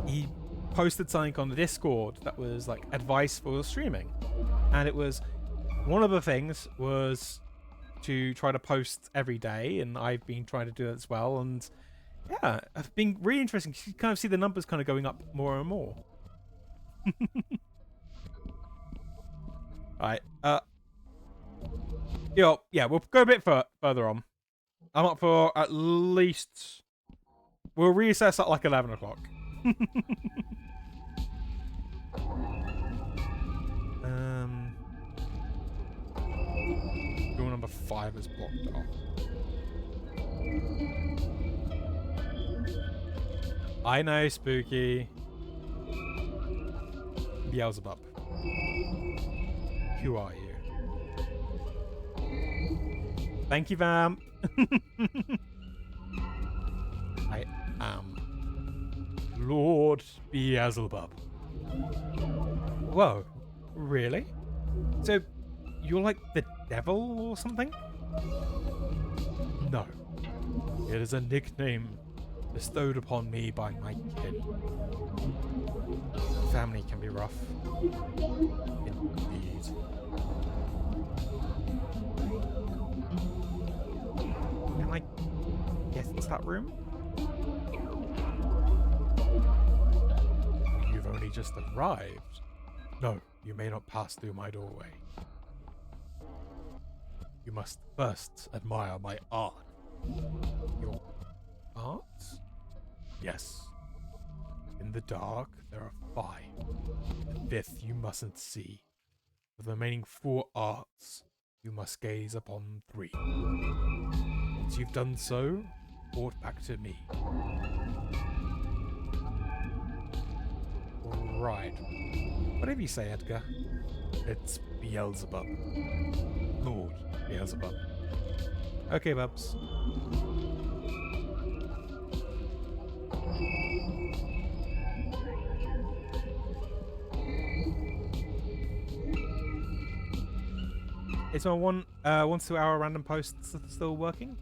he posted something on the Discord that was like advice for streaming, and it was. One of the things was to try to post every day, and I've been trying to do that as well. And yeah, it's been really interesting. You kind of see the numbers kind of going up more and more. Right. Yo, yeah, we'll go a bit further on. I'm up for at least. We'll reassess at like 11 o'clock. Door number 5 is blocked off. I know, spooky. Beelzebub. Who are you? Thank you, Vamp. I am Lord Beelzebub. Whoa, really? So, you're like the devil or something? No. It is a nickname bestowed upon me by my kin. Family can be rough. Indeed. Can I get into that room? You've only just arrived. No, you may not pass through my doorway. You must first admire my art. Your art? Yes. In the dark, there are 5. The 5th you mustn't see. For the remaining 4 arts, you must gaze upon 3. Once you've done so, report back to me. Right. Whatever you say, Edgar. It's Beelzebub. Lord Beelzebub. Okay, Bubs. Is my 1 to 2 hour random posts still working?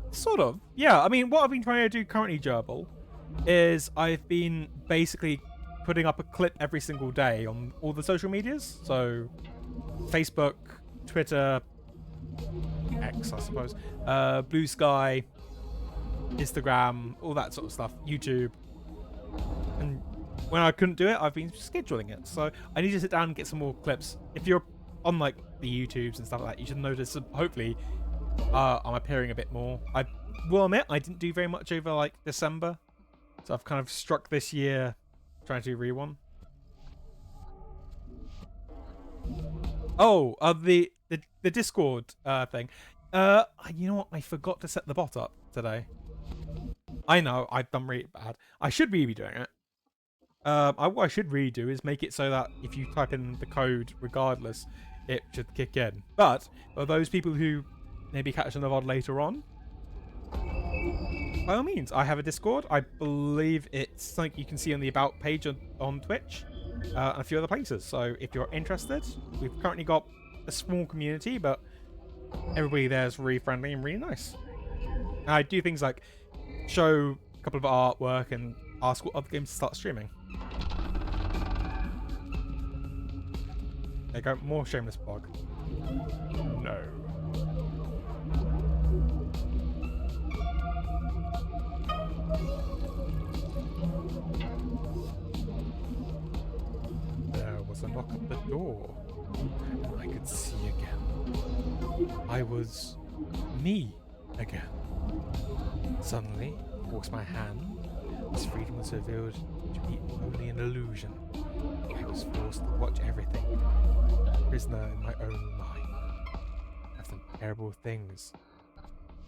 Sort of. Yeah, I mean, what I've been trying to do currently, Gerbil, is I've been basically putting up a clip every single day on all the social medias. So, Facebook, Twitter, X, I suppose, Blue Sky, Instagram, all that sort of stuff, YouTube. And when I couldn't do it, I've been scheduling it. So I need to sit down and get some more clips. If you're on like the YouTubes and stuff like that, you should notice, hopefully, I'm appearing a bit more. I will admit, I didn't do very much over like December. So I've kind of struck this year trying to do one. Oh, the Discord thing. You know what? I forgot to set the bot up today. I know, I've done really bad. I should really be doing it. What I should really do is make it so that if you type in the code regardless, it should kick in. But for those people who maybe catch the VOD later on, by all means, I have a Discord. I believe it's something you can see on the About page on Twitch and a few other places. So if you're interested, we've currently got a small community, but everybody there is really friendly and really nice. And I do things like show a couple of artwork and ask what other games to start streaming. There you go, more shameless plug. No. There was a knock at the door, and I could see again. I was me again. Suddenly, forced my hand. This freedom was revealed to be only an illusion. I was forced to watch everything. Prisoner in my own mind. I've done terrible things.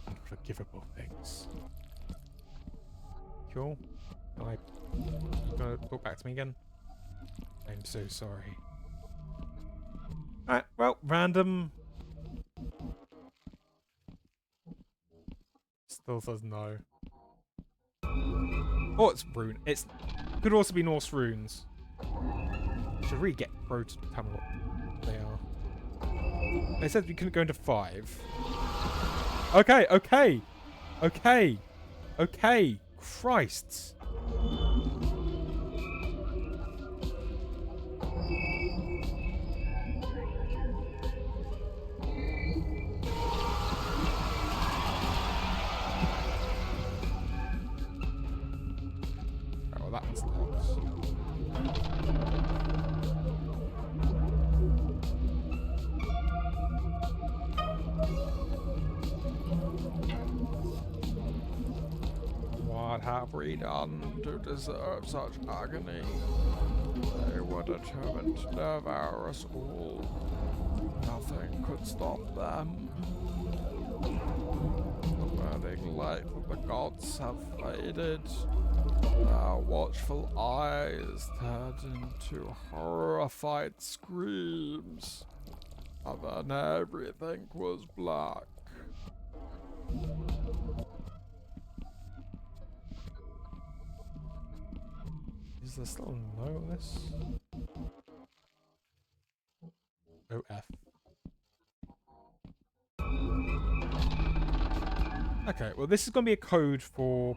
Unforgivable things. Cool. You gonna talk back to me again? I'm so sorry. Alright, well, random. Still says no. Oh, it's rune. It's could also be Norse runes. Should really get pro to tell me what they are. They said we couldn't go into 5. Okay, okay, okay, okay. Christ. have we done to deserve such agony? They were determined to devour us all. Nothing could stop them. The burning light of the gods have faded. Their watchful eyes turned into horrified screams. And then everything was black. Is there still a note on this? OF. Okay, well this is going to be a code for...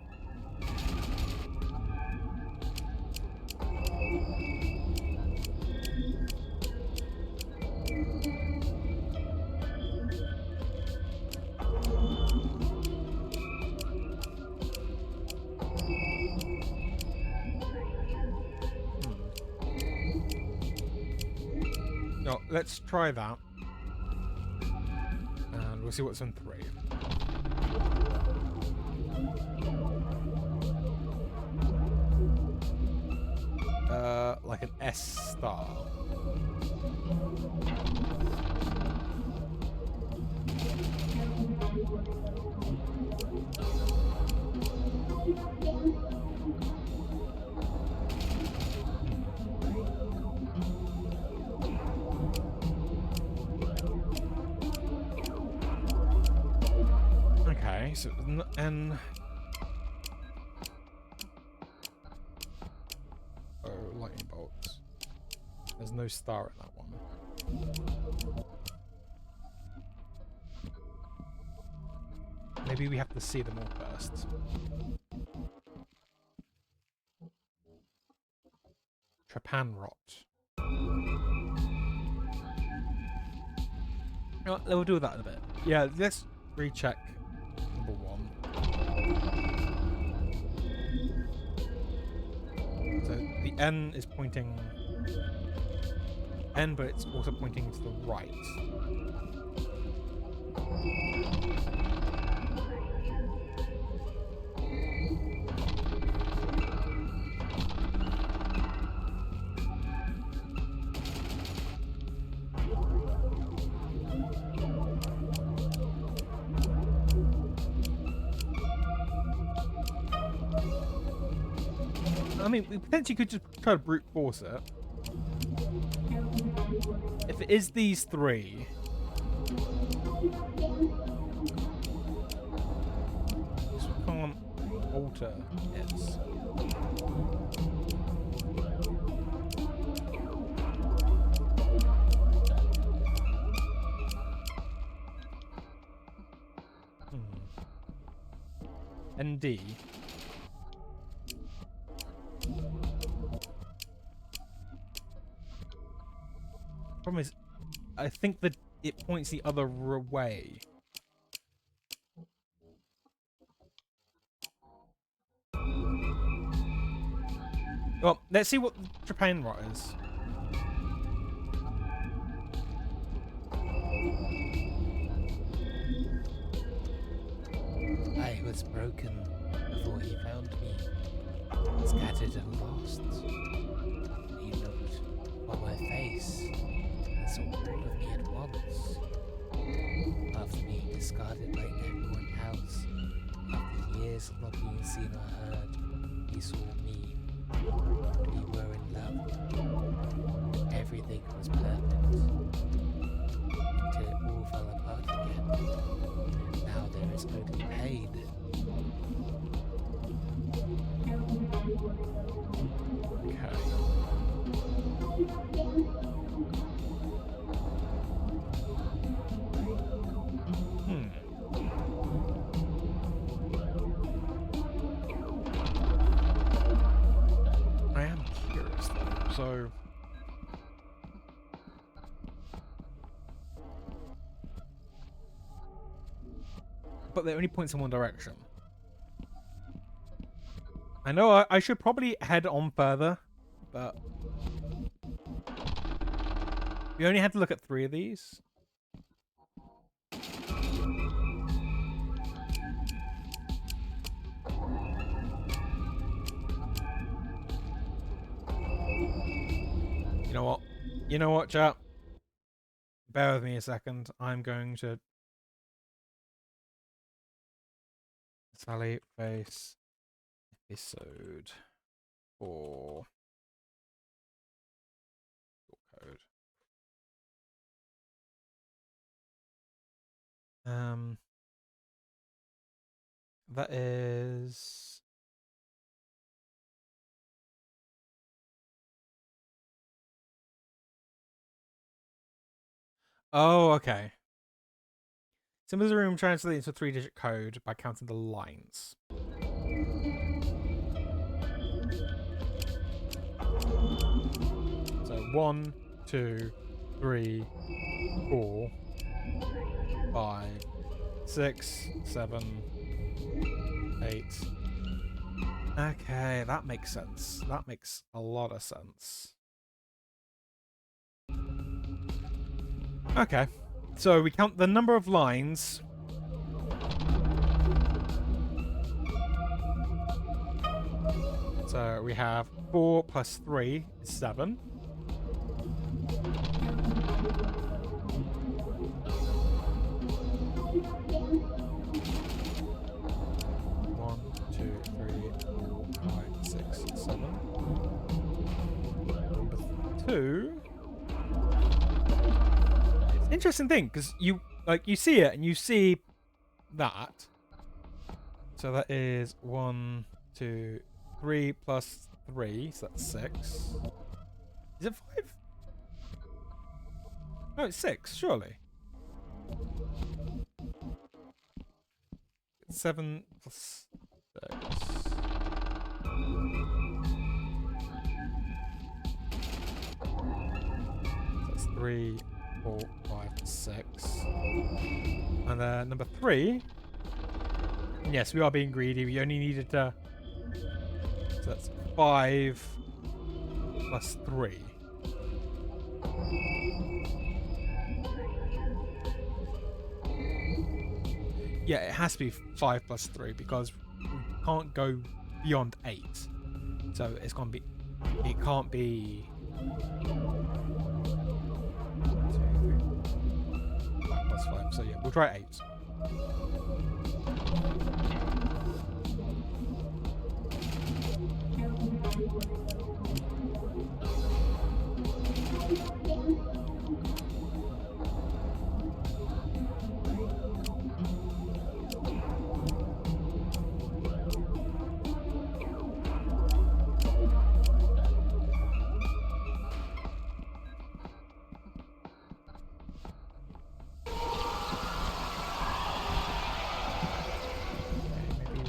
No, let's try that. And we'll see what's on 3. Like an S star. Okay, so N. Oh, lightning bolts. There's no star in that one. Maybe we have to see them all first. Trepan rot. Oh, we'll do that in a bit. Yeah, let's recheck number 1. So the N is pointing N, but it's also pointing to the right. I mean, we potentially could just try to brute force it. If it is these 3... So we can't alter it. ND. Problem is, I think that it points the other way. Well, let's see what Trepan rot is. I was broken before he found me, scattered and lost. He looked on my face and saw all of me at once. After being discarded by everyone else, after years of not being seen or heard, he saw me. We were in love. Everything was perfect. Until it all fell apart again. Now there is only pain. Okay. I am curious though, so... But they only points in one direction. I know I should probably head on further, but... We only had to look at 3 of these. know what? You know what, chat? Bear with me a second. I'm going to Sally face episode 4 code. That is oh, okay. Symbols of the room translate into a 3-digit code by counting the lines. So 1, 2, 3, 4, 5, 6, 7, 8. Okay, that makes sense. That makes a lot of sense. Okay, so we count the number of lines. So we have 4 plus 3 is 7. One, 2, 3, 4, 5, 6, 7. Number 2. It's an interesting thing because you see it and you see that. So that is 1, 2, 3 plus 3, so that's 6. Is it 5? No, it's 6, surely. 7 plus 6. That's 3, 4, 5, 6. And then number 3. Yes, we are being greedy. We only needed to. So that's 5 plus 3. Yeah, it has to be 5 plus 3 because we can't go beyond 8. So it's going to be. It can't be. 5 plus 5. So yeah, we'll try 8.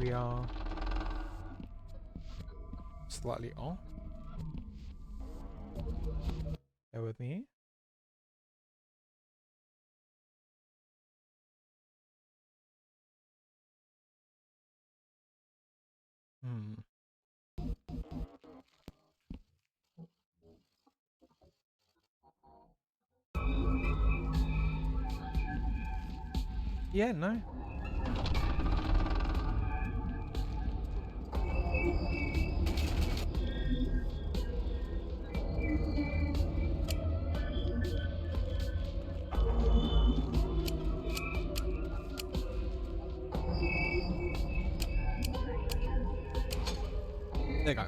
We are slightly off. Bear with me. Yeah, no. There you go.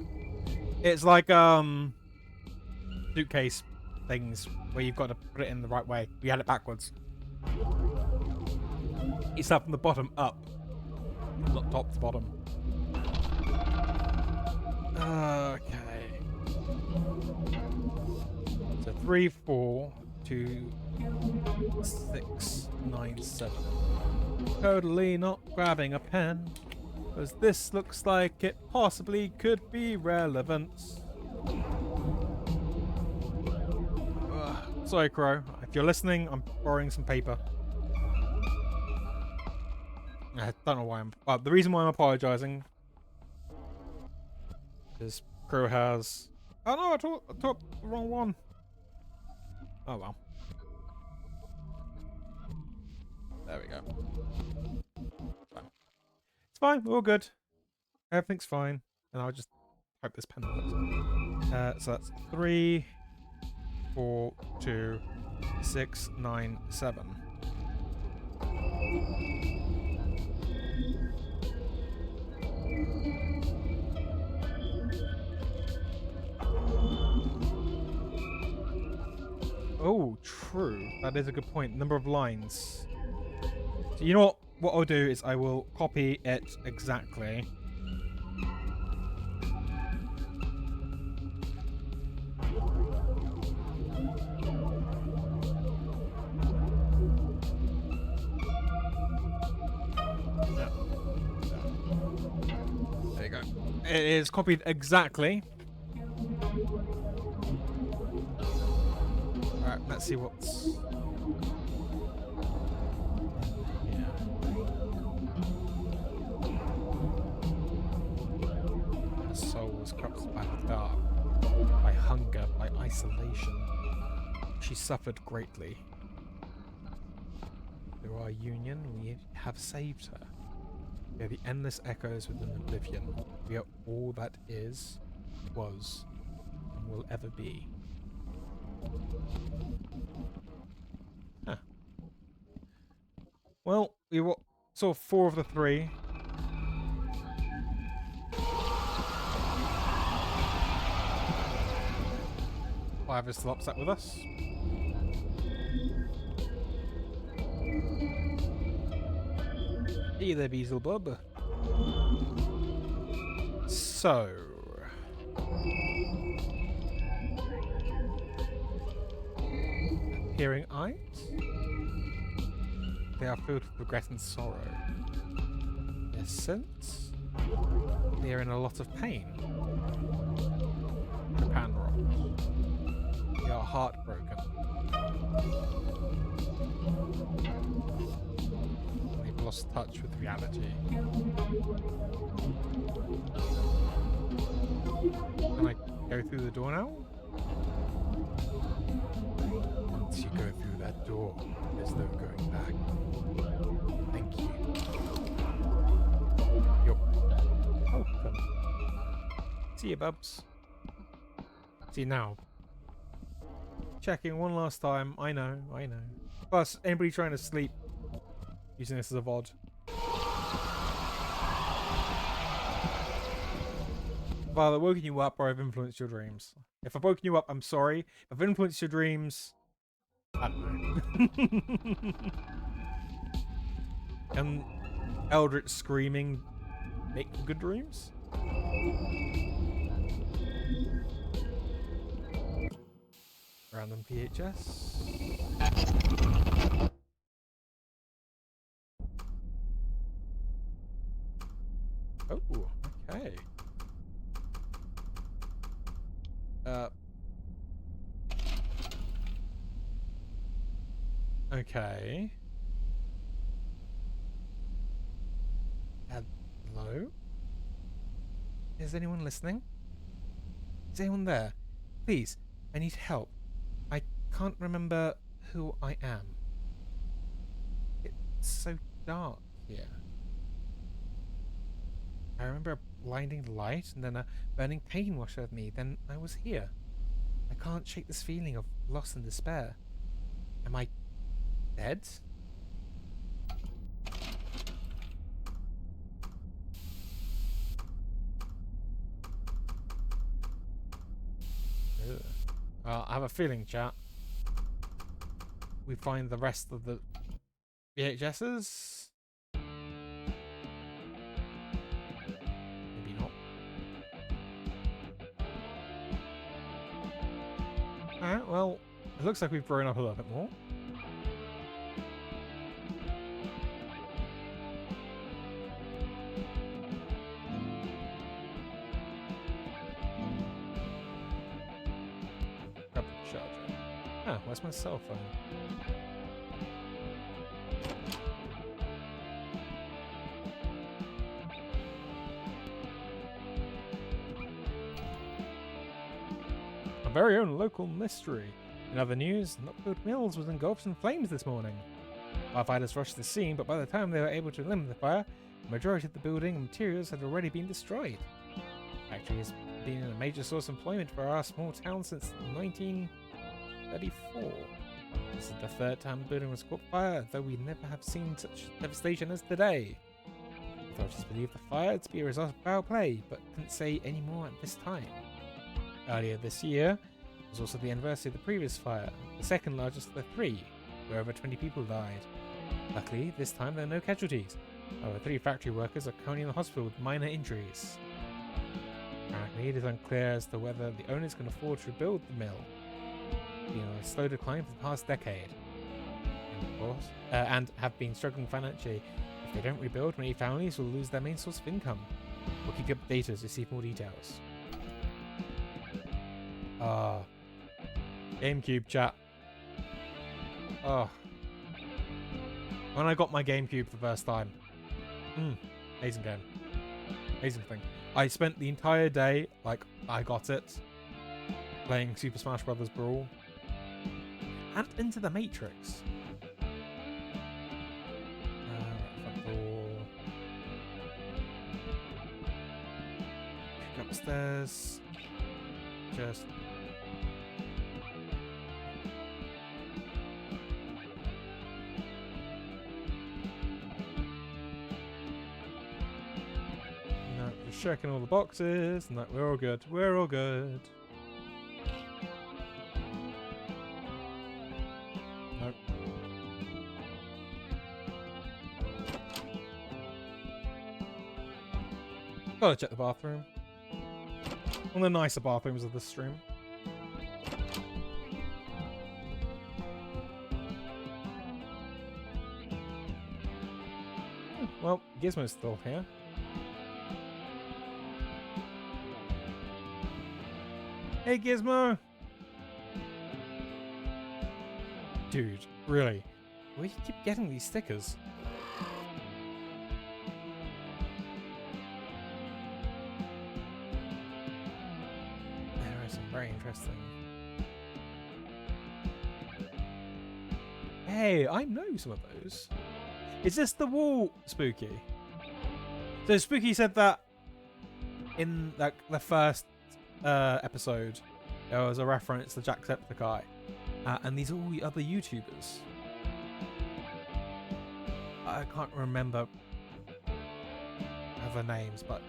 It's like suitcase things where you've got to put it in the right way. We had it backwards. It's up from the bottom up, not top to bottom. Okay. So 3, 4, 2, 6, 9, 7. Totally not grabbing a pen, because this looks like it possibly could be relevant. Sorry, Crow. If you're listening, I'm borrowing some paper. I don't know why I'm. Well, the reason why I'm apologising is Crow has. Oh no! I took the wrong one. Oh well. There we go. It's fine. We're all good. Everything's fine. And I'll just hope this pen works. So that's 3, 4, 2, 6, 9, 7. Oh, true. That is a good point. Number of lines. So you know what? What I'll do is I will copy it exactly. There you go. It is copied exactly. Alright, let's see what's... Her soul was corrupted by the dark, by hunger, by isolation. She suffered greatly. Through our union, we have saved her. We are the endless echoes within oblivion. We are all that is, was, and will ever be. Huh. Well, we saw 4 of the 3. Five is still upset with us. Hey there, Beelzebub. So... Appearing eyes? They are filled with regret and sorrow. Their sense? They are in a lot of pain. Japan rocks. They are heartbroken. They've lost touch with reality. Can I go through the door now? Once you go through that door, there's no going back. Thank you. You're welcome. See you, Bubs. See now. Checking one last time. I know. Plus, anybody trying to sleep using this as a VOD. Have I either woken you up or I've influenced your dreams. If I've woken you up, I'm sorry. If I've influenced your dreams, I don't know. And Eldritch screaming make good dreams? Random PHS. Oh, okay. Okay. Hello? Is anyone listening? Is anyone there? Please, I need help. I can't remember who I am. It's so dark here. I remember a blinding light and then a burning pain washed over me. Then I was here. I can't shake this feeling of loss and despair. Am I dead? Ugh. I have a feeling, chat. We find the rest of the VHSs. Maybe not. Alright, well, it looks like we've grown up a little bit more. Grab the charger. Ah, where's my cell phone? Our very own local mystery. In other news, Knockfield Mills was engulfed in flames this morning. Firefighters rushed the scene, but by the time they were able to limit the fire, the majority of the building and materials had already been destroyed. The factory has been a major source of employment for our small town since 19... 1934. This is the third time the building was caught fire, though we never have seen such devastation as today. Authorities believe the fire to be a result of foul play, but couldn't say any more at this time. Earlier this year was also the anniversary of the previous fire, the second largest of the three, where over 20 people died. Luckily, this time there are no casualties. However, 3 factory workers are currently in the hospital with minor injuries. Apparently, it is unclear as to whether the owners can afford to rebuild the mill, being on a slow decline for the past decade. And, of course, and have been struggling financially. If they don't rebuild, many families will lose their main source of income. We'll keep you updated to receive more details. GameCube chat. When I got my GameCube for the first time. Amazing game. Amazing thing. I spent the entire day, like, I got it, playing Super Smash Bros. Brawl. And Into the Matrix. Front door. Kick upstairs. Just... No, just checking all the boxes. No, we're all good. We're all good. Nope. Gotta check the bathroom. One of the nicer bathrooms of this stream. Well, Gizmo's still here. Hey, Gizmo! Dude, really? Where do you keep getting these stickers? There are some very interesting... Hey, I know some of those. Is this the wall, Spooky? So Spooky said that in like the first episode there was a reference to Jacksepticeye, and these are all the other YouTubers. I can't remember other names, but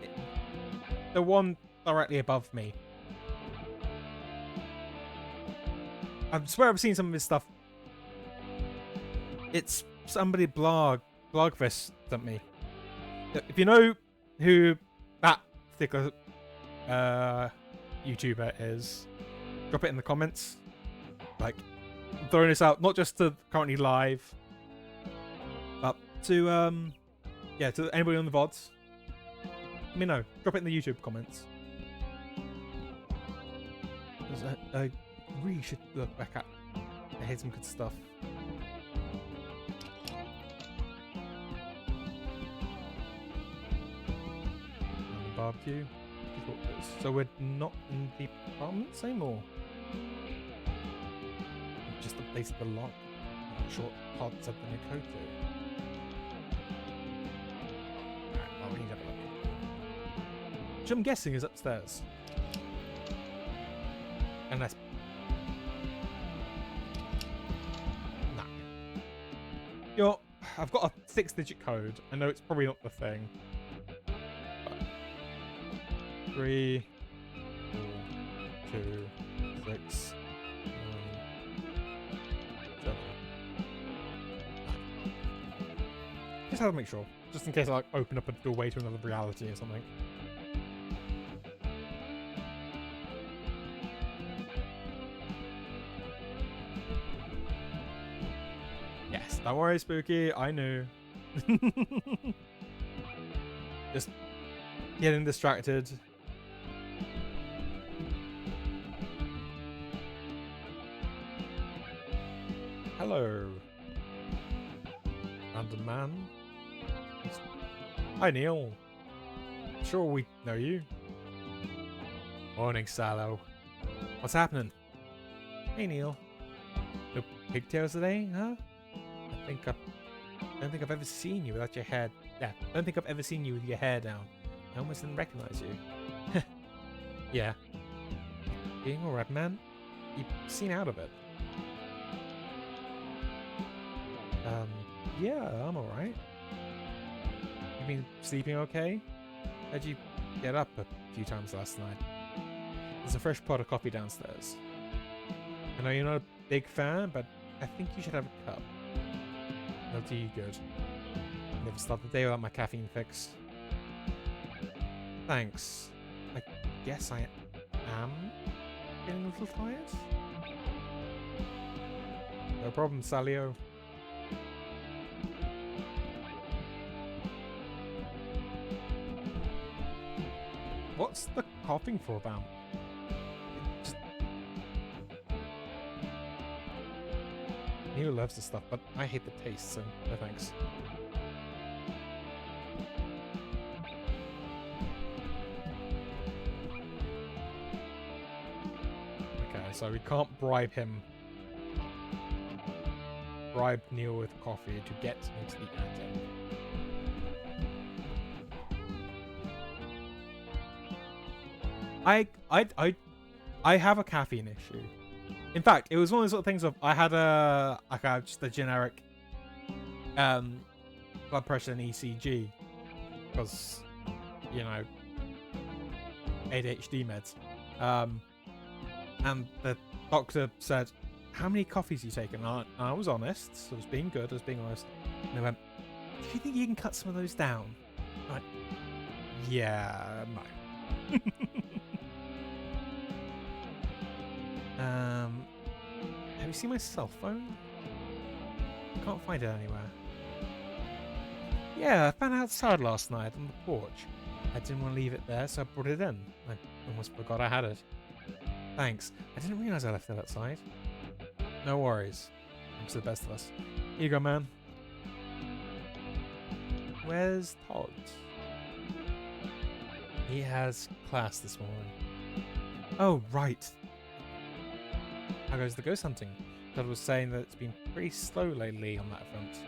the one directly above me. I swear I've seen some of his stuff. It's somebody Blogfest sent me. If you know who that particular YouTuber is, drop it in the comments. Like, I'm throwing this out not just to currently live, but to to anybody on the VODs. Let me know. Drop it in the YouTube comments. 'Cause I really should look back at. I heard some good stuff. Barbecue. So we're not in the apartments anymore. We've just updated the lock. Short pods of the Nikoto. Alright, well, we need to have a look. Which I'm guessing is upstairs. Unless... Nah. Yo, I've got a 6-digit code. I know it's probably not the thing. 3, 4, 2, 6, 9, 7. Just have to make sure, just in case I like open up a doorway to another reality or something. Yes, don't worry, Spooky. I knew. Just getting distracted. Hello, random man. Hi, Neil. Sure, we know you. Morning, Salo. What's happening? Hey, Neil. No pigtails today, huh? I don't think I've ever seen you without your hair. Yeah, I don't think I've ever seen you with your hair down. I almost didn't recognize you. Yeah. Being alright, man. You seem out of it. Yeah, I'm alright. You been sleeping okay? How'd you get up a few times last night? There's a fresh pot of coffee downstairs. I know you're not a big fan, but I think you should have a cup. It'll do you good. Never start the day without my caffeine fix. Thanks. I guess I am getting a little tired. No problem, Salio. What's the coughing for about? Just... Neil loves the stuff, but I hate the taste, so no thanks. Okay, so we can't bribe him. Bribe Neil with coffee to get into the attic. I have a caffeine issue. In fact, it was one of those sort of things of I had just a generic blood pressure and ECG because ADHD meds. And the doctor said, "How many coffees you taken?" And I was honest. So I was being good. I was being honest. And they went, "Do you think you can cut some of those down?" I went, "Yeah, no." Have you seen my cell phone? I can't find it anywhere. Yeah, I found it outside last night on the porch. I didn't want to leave it there, so I brought it in. I almost forgot I had it. Thanks. I didn't realize I left it outside. No worries. Thanks to the best of us. Here you go, man. Where's Todd? He has class this morning. Oh, right. How goes the ghost hunting? Todd was saying that it's been pretty slow lately on that front.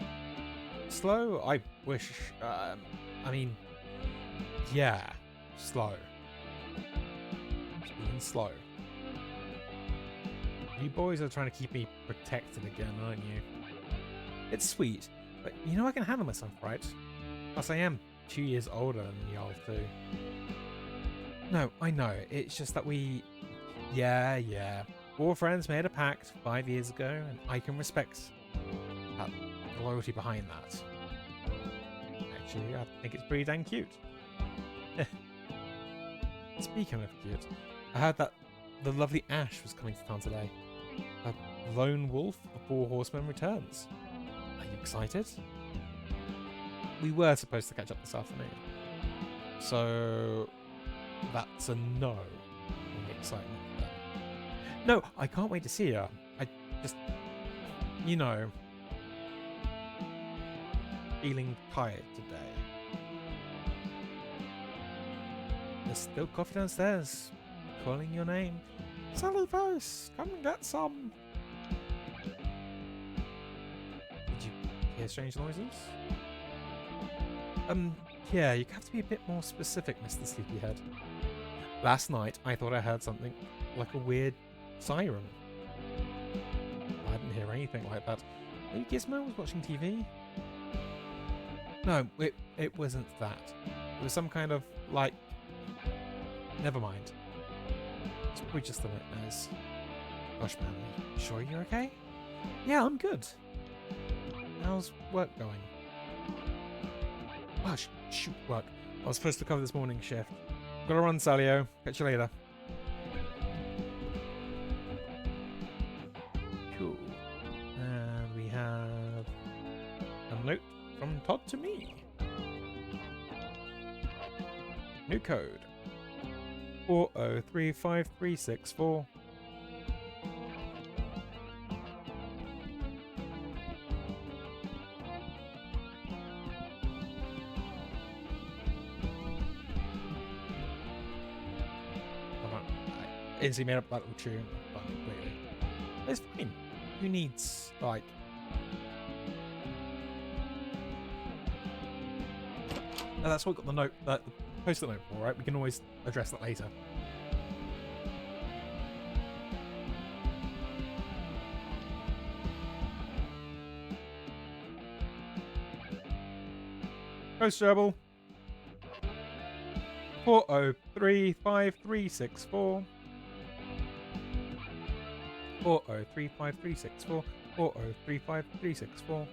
Slow? I wish. I mean, yeah, slow. It's been slow. You boys are trying to keep me protected again, aren't you? It's sweet, but you know I can handle myself, right? Plus, I am 2 years older than y'all too. No, I know. It's just that we. Yeah. Four friends made a pact 5 years ago, and I can respect that loyalty behind that. Actually, I think it's pretty dang cute. Speaking of cute, I heard that the lovely Ash was coming to town today. A lone wolf of 4 horsemen returns. Are you excited? We were supposed to catch up this afternoon. So that's a no on the excitement. No, I can't wait to see her. I just, feeling tired today. There's still coffee downstairs, calling your name. Sally Face, come and get some. Did you hear strange noises? Yeah, you have to be a bit more specific, Mr. Sleepyhead. Last night, I thought I heard something like a weird siren. I didn't hear anything like that. Maybe Gizmo was watching TV? No, it wasn't that. It was some kind of, never mind. It's probably just the nightmares. Gosh, man, you sure you're okay? Yeah, I'm good. How's work going? Oh, shoot, work. I was supposed to cover this morning shift. Gotta run, Salio. Catch you later. Cool. And we have a note from Todd to me. New code 403534. Instantly made up that little tune, but completely. It's fine. Who needs, No, that's what we got the note, the post-it note for, right? We can always address that later. Post gerbil. 403534. 403534. 403534.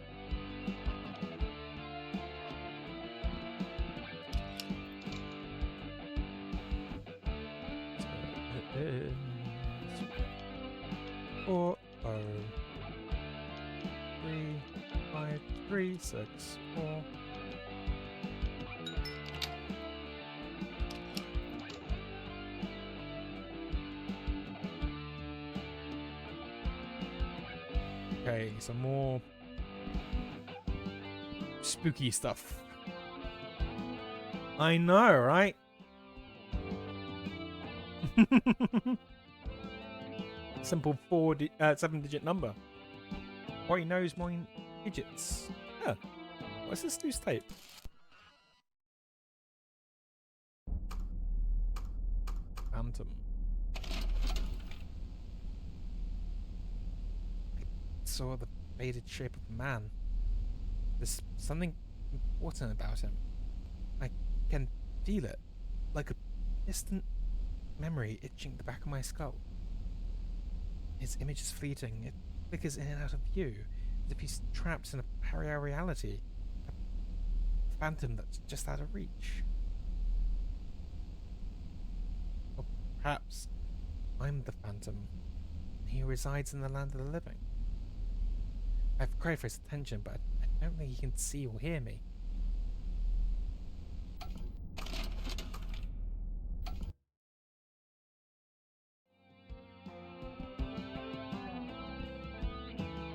So it is 403534. Okay, some more spooky stuff. I know, right? Simple 7-digit number. Or he knows more digits. Yeah. What's this loose tape? Phantom. I saw the faded shape of a man. There's something important about him. I can feel it, like a distant memory itching the back of my skull. His image is fleeting. It flickers in and out of view, as if he's trapped in a parallel reality. A phantom that's just out of reach. Or perhaps I'm the phantom. He resides in the land of the living. I've cried for his attention, but I don't think he can see or hear me.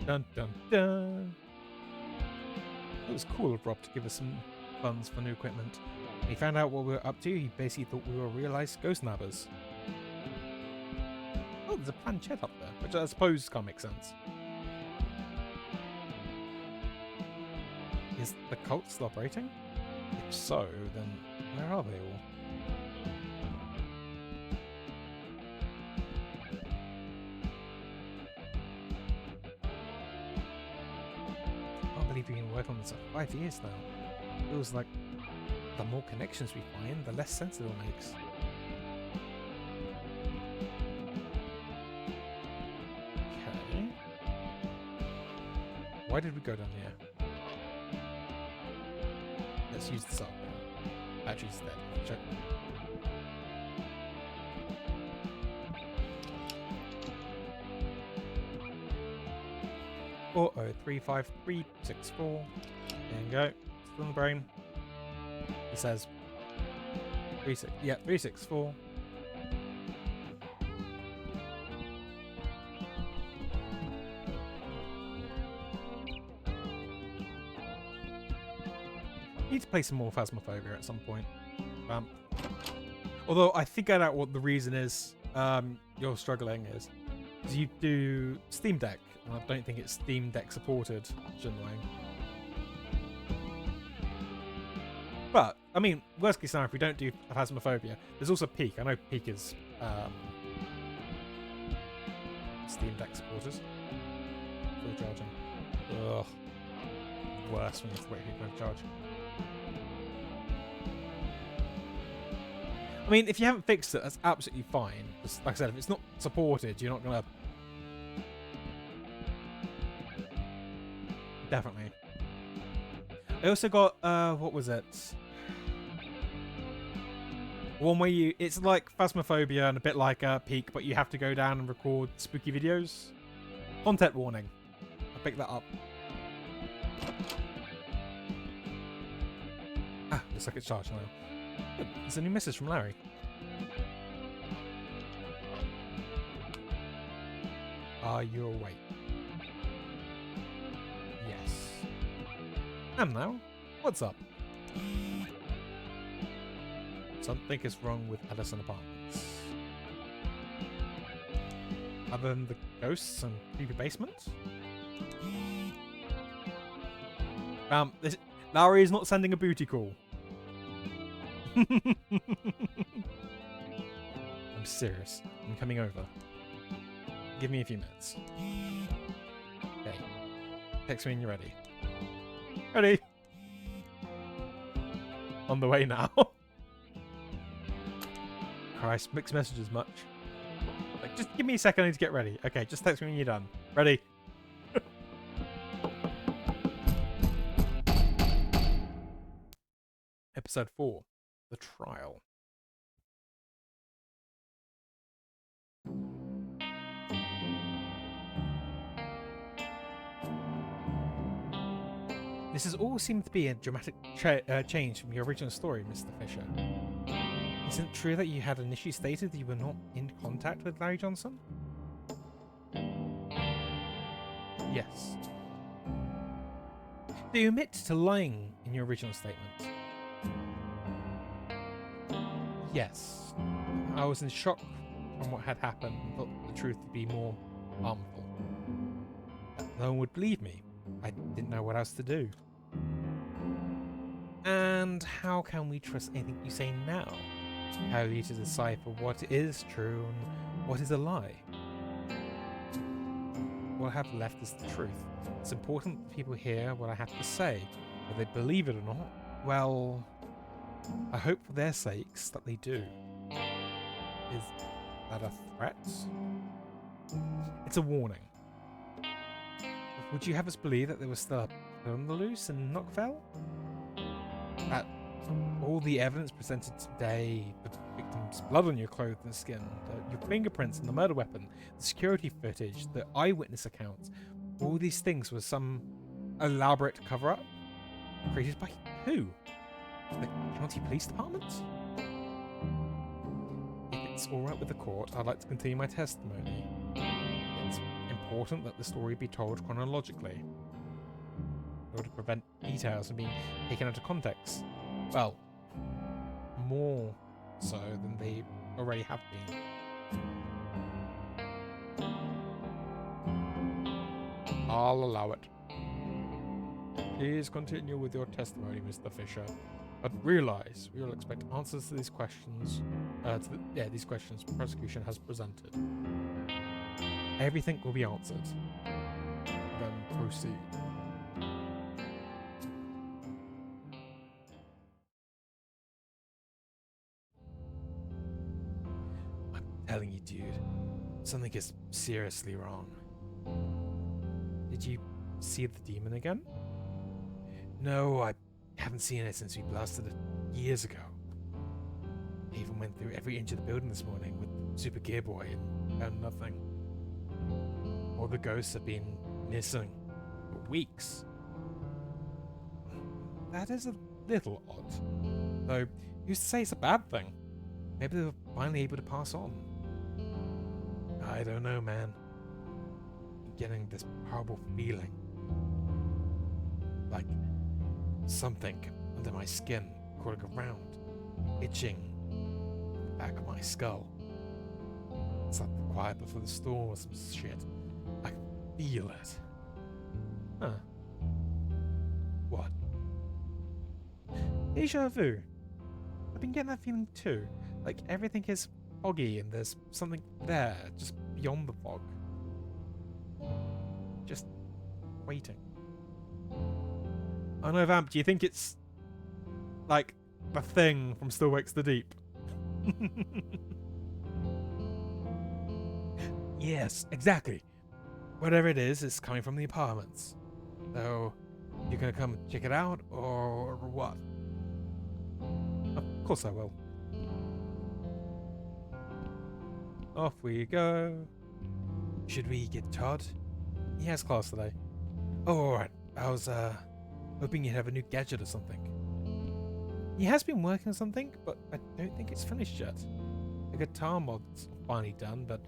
Dun dun dun. It was cool of Rob to give us some funds for new equipment. When he found out what we were up to, he basically thought we were realised ghost nabbers. Oh, there's a planchette up there, which I suppose can't make sense. Is the cult still operating? If so, then where are they all? I can't believe we've been working on this for 5 years now. It feels like the more connections we find, the less sense it all makes. Okay. Why did we go down here? Let's use this up. Battery's dead. Check. Oh, 35364. There you go. Still in the brain. It says 364. Need to play some more Phasmophobia at some point. Although I figured out what the reason is you're struggling is you do Steam Deck, and I don't think it's Steam Deck supported, which is annoying. But, I mean, worst case scenario, if we don't do Phasmophobia, there's also Peak. I know Peak is Steam Deck supported. Full charging. Ugh. Worse when you have to wait for people to charge. I mean, if you haven't fixed it, that's absolutely fine. Just, like I said, if it's not supported, you're not going to... Definitely. I also got, what was it? One where you... It's like Phasmophobia and a bit like Peak, but you have to go down and record spooky videos. Content warning. I picked that up. Ah, looks like it's charged now. Good. There's a new message from Larry. Are you awake? Yes. And now, what's up? Something is wrong with Addison Apartments. Other than the ghosts and creepy basement? Larry is not sending a booty call. I'm serious. I'm coming over. Give me a few minutes. Okay. Text me when you're ready. Ready? on the way now. Christ, mixed messages much. Like, just give me a second, I need to get ready. Okay, just text me when you're done. Ready? Episode 4, The Trial. This has all seemed to be a dramatic change from your original story, Mr. Fisher. Isn't it true that you had initially stated that you were not in contact with Larry Johnson? Yes. Do you admit to lying in your original statement? Yes. I was in shock from what had happened and thought the truth would be more harmful. No one would believe me. I didn't know what else to do. And how can we trust anything you say now? How are you to decipher what is true and what is a lie? What I have left is the truth. It's important that people hear what I have to say. Whether they believe it or not, well, I hope for their sakes that they do. Is that a threat? It's a warning. Would you have us believe that there was still a pit on the loose in Knockfell? That all the evidence presented today, the victim's blood on your clothes and skin, your fingerprints on the murder weapon, the security footage, the eyewitness accounts, all these things were some elaborate cover-up? Created by who? The county police department? If it's alright with the court, I'd like to continue my testimony. It's important that the story be told chronologically, in order to prevent details from being taken out of context. Well, more so than they already have been. I'll allow it. Please continue with your testimony, Mr. Fisher. But realize we will expect answers to these questions. These questions the prosecution has presented. Everything will be answered. Then proceed. I'm telling you, dude, something is seriously wrong. Did you see the demon again? No, I haven't seen it since we blasted it years ago. I even went through every inch of the building this morning with Super Gear Boy and found nothing. All the ghosts have been missing for weeks. That is a little odd. Though, who's to say it's a bad thing? Maybe they were finally able to pass on. I don't know, man. I'm getting this horrible feeling. Like something under my skin crawling around, itching in the back of my skull. It's like the quiet before the storm or some shit. I can feel it. Huh. What? Deja vu. I've been getting that feeling too. Like everything is foggy and there's something there, just beyond the fog. Just waiting. I know, Vamp, do you think it's like the thing from Still Wakes the Deep? Yes, exactly. Whatever it is, it's coming from the apartments. So, you gonna come check it out, or what? Of course I will. Off we go. Should we get Todd? He has class today. Oh, alright. I was, hoping you'd have a new gadget or something. He has been working on something, but I don't think it's finished yet. The guitar mod's finally done, but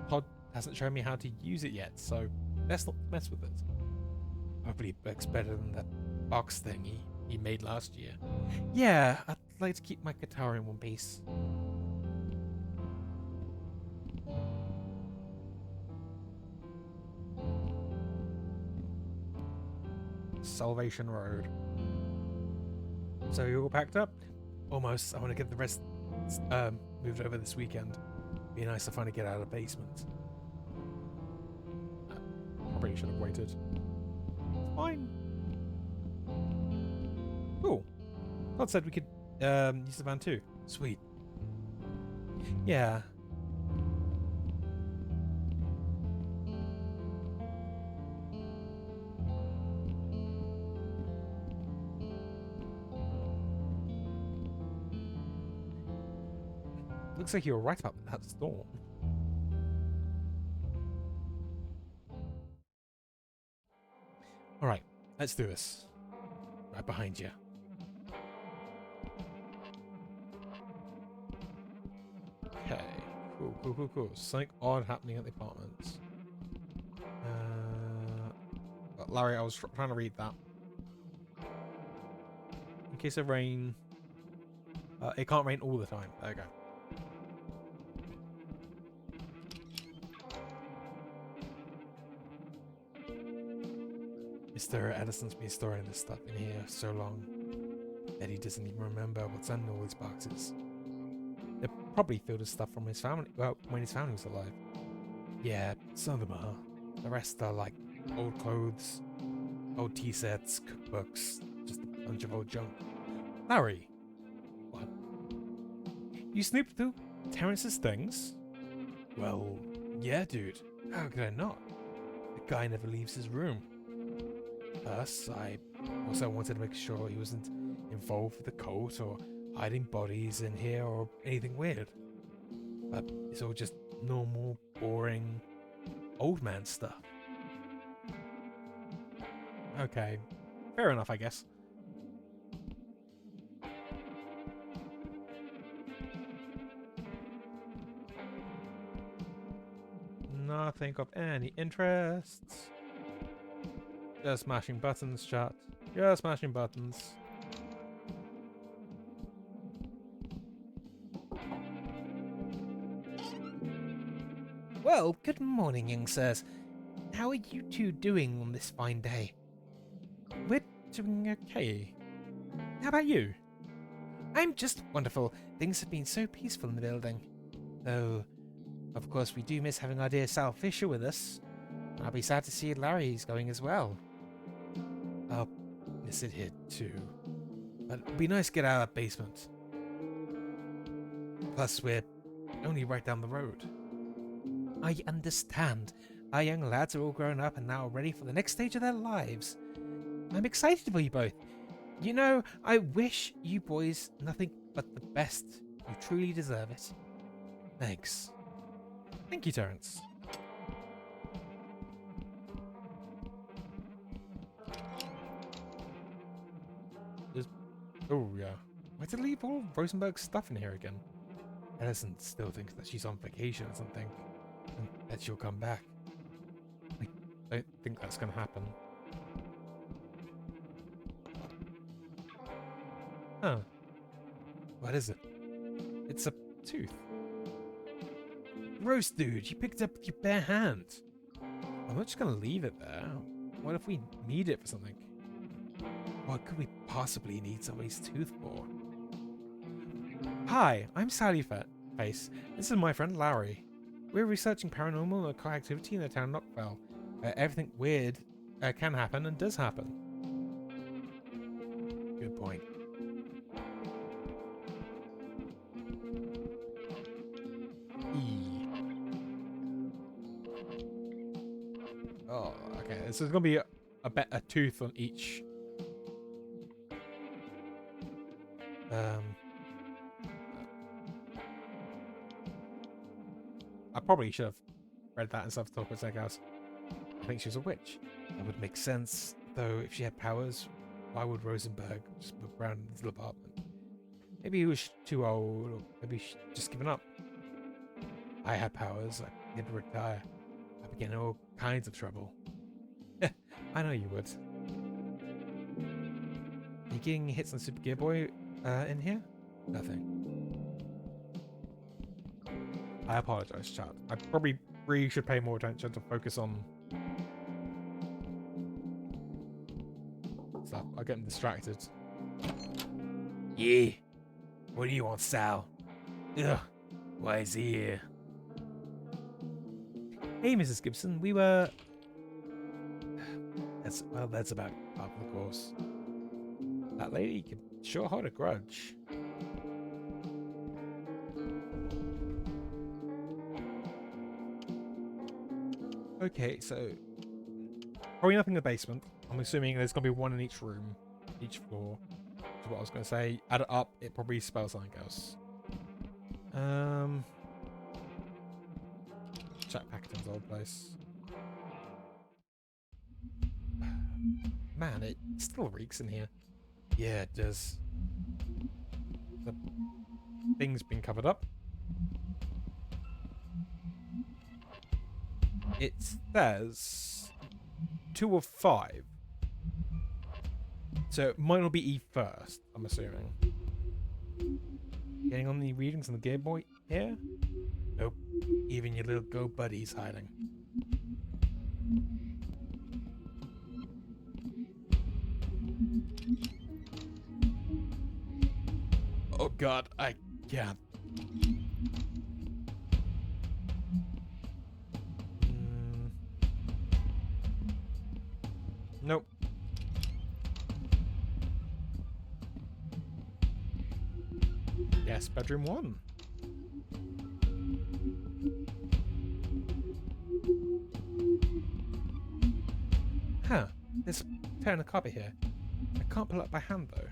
Todd hasn't shown me how to use it yet, so let's not mess with it. Hopefully it works better than that box thing he made last year. Yeah, I'd like to keep my guitar in one piece. Salvation Road. So you all packed up? Almost. I want to get the rest moved over this weekend. Be nice to finally get out of the basement. Probably should have waited. Fine. Cool. God said we could Use the van too. Sweet. Yeah. Looks like you were right about that storm. Alright, let's do this. Right behind you. Okay. Cool. Something odd happening at the apartments. Larry, I was trying to read that. In case of rain. It can't rain all the time. There we go. Mr. Addison's been storing this stuff in here so long that he doesn't even remember what's in all these boxes. They're probably filled with stuff from his family, well, when his family was alive. Yeah, some of them are. The rest are like old clothes, old tea sets, cookbooks, just a bunch of old junk. Larry! What? You snooped through Terrence's things? Well, yeah, dude. How could I not? The guy never leaves his room. Plus, I also wanted to make sure he wasn't involved with the cult or hiding bodies in here or anything weird. But it's all just normal, boring, old man stuff. Okay, fair enough, I guess. Nothing of any interest. Just smashing buttons, chat. Just smashing buttons. Well, good morning, young sirs. How are you two doing on this fine day? We're doing okay. How about you? I'm just wonderful. Things have been so peaceful in the building. Though, of course, we do miss having our dear Sal Fisher with us. I'll be sad to see Larry's going as well. I'll miss it here too. But it'd be nice to get out of that basement. Plus, we're only right down the road. I understand. Our young lads are all grown up and now ready for the next stage of their lives. I'm excited for you both. You know, I wish you boys nothing but the best. You truly deserve it. Thanks. Thank you, Terrence. Oh, yeah. Why did I leave all Rosenberg's stuff in here again? Addison still thinks that she's on vacation or something, and that she'll come back. I don't think that's going to happen. Huh. What is it? It's a tooth. Gross, dude. You picked it up with your bare hand. I'm not just going to leave it there. What if we need it for something? What could we possibly need somebody's tooth for? Hi, I'm Sally Face. This is my friend Larry. We're researching paranormal and occult activity in the town of Knockville. Everything weird can happen and does happen. Good point. Oh, okay. This is going to be a tooth on each. I probably should have read that instead of talking with something else. I think she was a witch. That would make sense, though. If she had powers, why would Rosenberg just move around in his little apartment? Maybe he was too old, or maybe she'd just given up. I had powers. I needed to retire. I'd be getting all kinds of trouble. I know you would. Are you getting hits on Super Gear Boy in here? Nothing. I apologize, chat. I probably really should pay more attention to focus on stuff. I get distracted. Yeah. What do you want, Sal? Ugh. Why is he here? Hey, Mrs. Gibson. We were... That's about half the course. That lady could sure hold a grudge. Okay, so probably nothing in the basement. I'm assuming there's gonna be one in each room, each floor. That's what I was gonna say. Add it up, it probably spells something else. Check Packerton's old place. Man, it still reeks in here. Yeah, it does. The thing's been covered up. It says 2 of 5. So it might not be E first, I'm assuming. Getting on the readings on the Game Boy here? Nope. Even your little go buddy's hiding. Oh god, I can't. Nope. Yes, bedroom 1. Huh. There's a tear in the carpet here. I can't pull it up by hand though.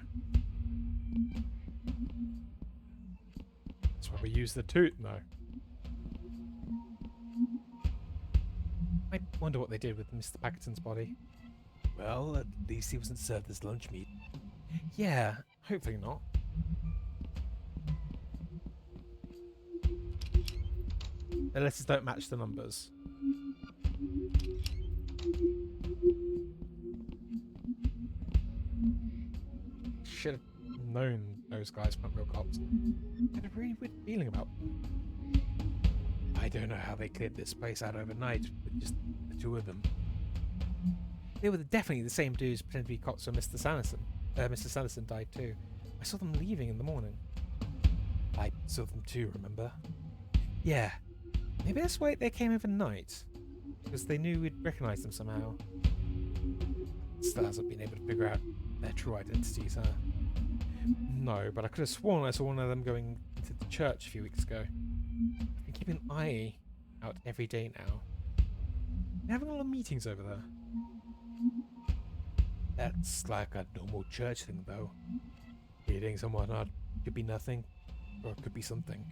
That's why we use the toot now. I wonder what they did with Mr. Packerton's body. Well, at least he wasn't served as lunch meat. Yeah, hopefully not. The letters don't match the numbers. Should have known those guys weren't real cops. I had a really weird feeling about them. I don't know how they cleared this place out overnight with just the 2 of them. They were definitely the same dudes pretending to be cops when Mr. Sanderson. Mr. Sanderson died too. I saw them leaving in the morning. I saw them too, remember? Yeah. Maybe that's why they came overnight. Because they knew we'd recognise them somehow. Still hasn't been able to figure out their true identities, huh? No, but I could have sworn I saw one of them going into the church a few weeks ago. I've been keeping an eye out every day now. They're having a lot of meetings over there. That's like a normal church thing, though. Meetings and whatnot. Could be nothing, or it could be something.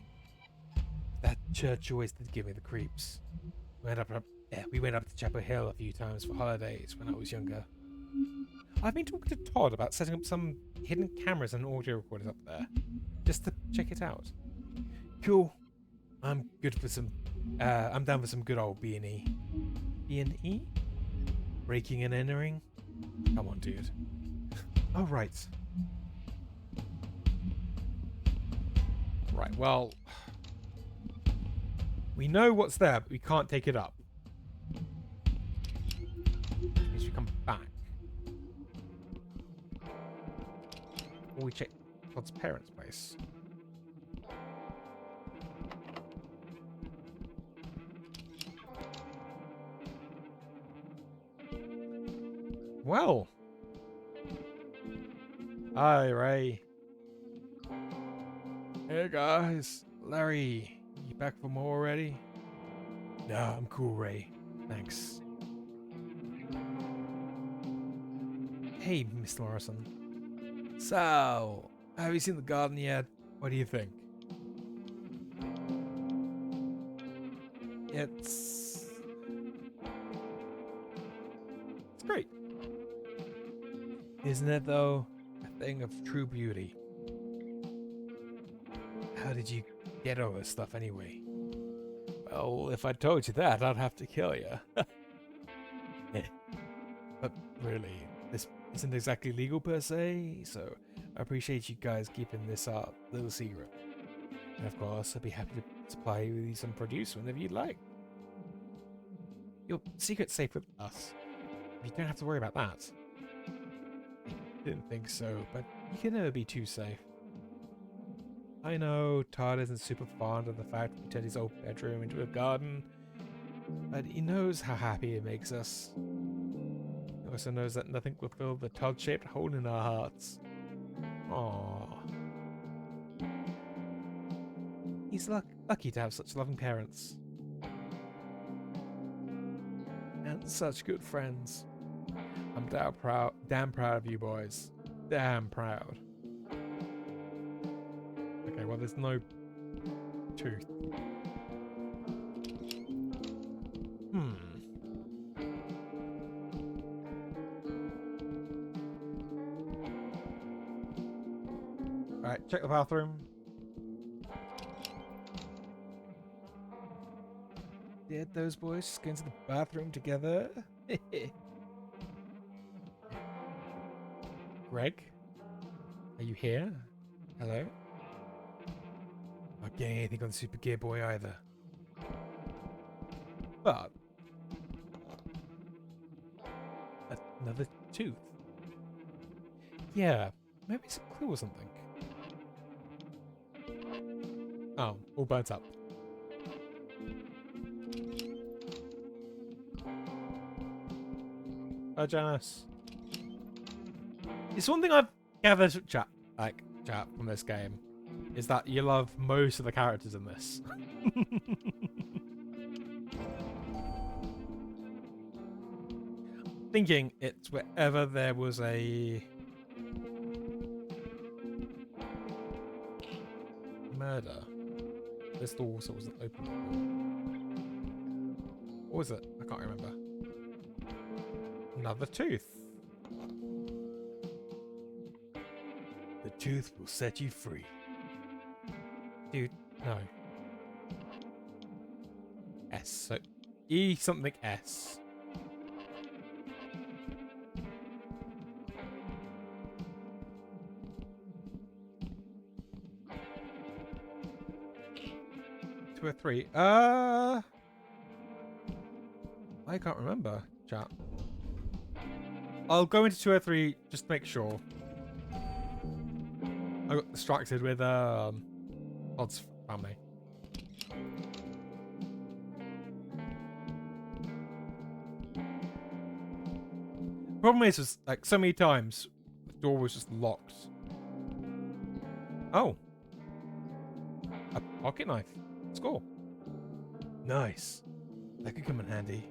That church always did give me the creeps. We went up to Chapel Hill a few times for holidays when I was younger. I've been talking to Todd about setting up some hidden cameras and audio recorders up there, just to check it out. Cool. I'm good for some. I'm down for some good old B&E. B&E? Breaking and entering. Come on, dude. Oh, right. Right, well... We know what's there, but we can't take it up. Which means we come back. Or we check Todd's parents' place. Well. Hi, Ray. Hey guys, Larry, you back for more already? Nah, I'm cool, Ray. Thanks. Hey, Mr. Morrison. So, have you seen the garden yet? What do you think? It's great. Isn't it, though? A thing of true beauty. How did you get all this stuff anyway? Well, if I told you that, I'd have to kill you. But really, this isn't exactly legal per se, so I appreciate you guys keeping this little secret. And of course, I'd be happy to supply you with some produce whenever you'd like. Your secret's safe with us. You don't have to worry about that. Didn't think so, but you can never be too safe. I know Todd isn't super fond of the fact that we turned his old bedroom into a garden, but he knows how happy it makes us. He also knows that nothing will fill the Todd-shaped hole in our hearts. Aww. He's lucky to have such loving parents. Such good friends. I'm damn proud of you boys. Damn proud. Okay, well, there's no tooth. Right, check the bathroom. Did those boys just go into the bathroom together? Greg? Are you here? Hello? Not getting anything on Super Gear Boy either. But another tooth. Yeah, maybe it's a clue or something. Oh, all burnt up. Oh, Janice. It's one thing I've gathered, chat from this game, is that you love most of the characters in this. Thinking it's wherever there was a murder. This door also wasn't open before. What was it? I can't remember. Another tooth. The tooth will set you free. Dude, no. S. So E something S. Two or three. I can't remember, chat. I'll go into 203 just to make sure. I got distracted with Todd's family. Problem is like so many times the door was just locked. Oh. A pocket knife. Score. Nice. That could come in handy.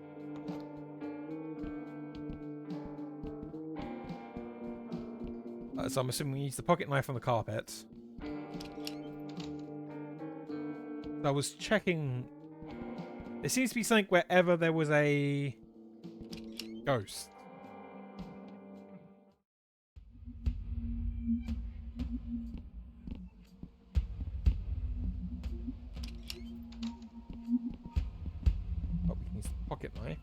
So I'm assuming we use the pocket knife on the carpet. I was checking. There seems to be something wherever there was a ghost. Oh, we can use the pocket knife.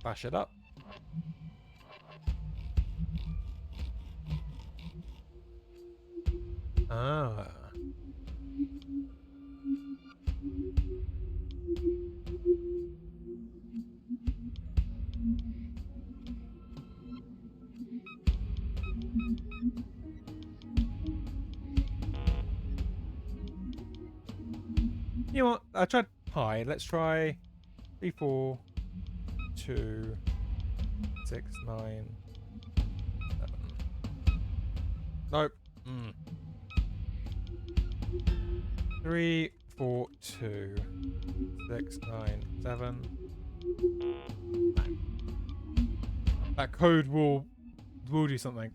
Slash it up. Ah. You know what? I tried pi. Let's try 3, 4, 2, 6, 9, 7. Nope. 3, 4, 2, 6, 9, 7. That code will do something.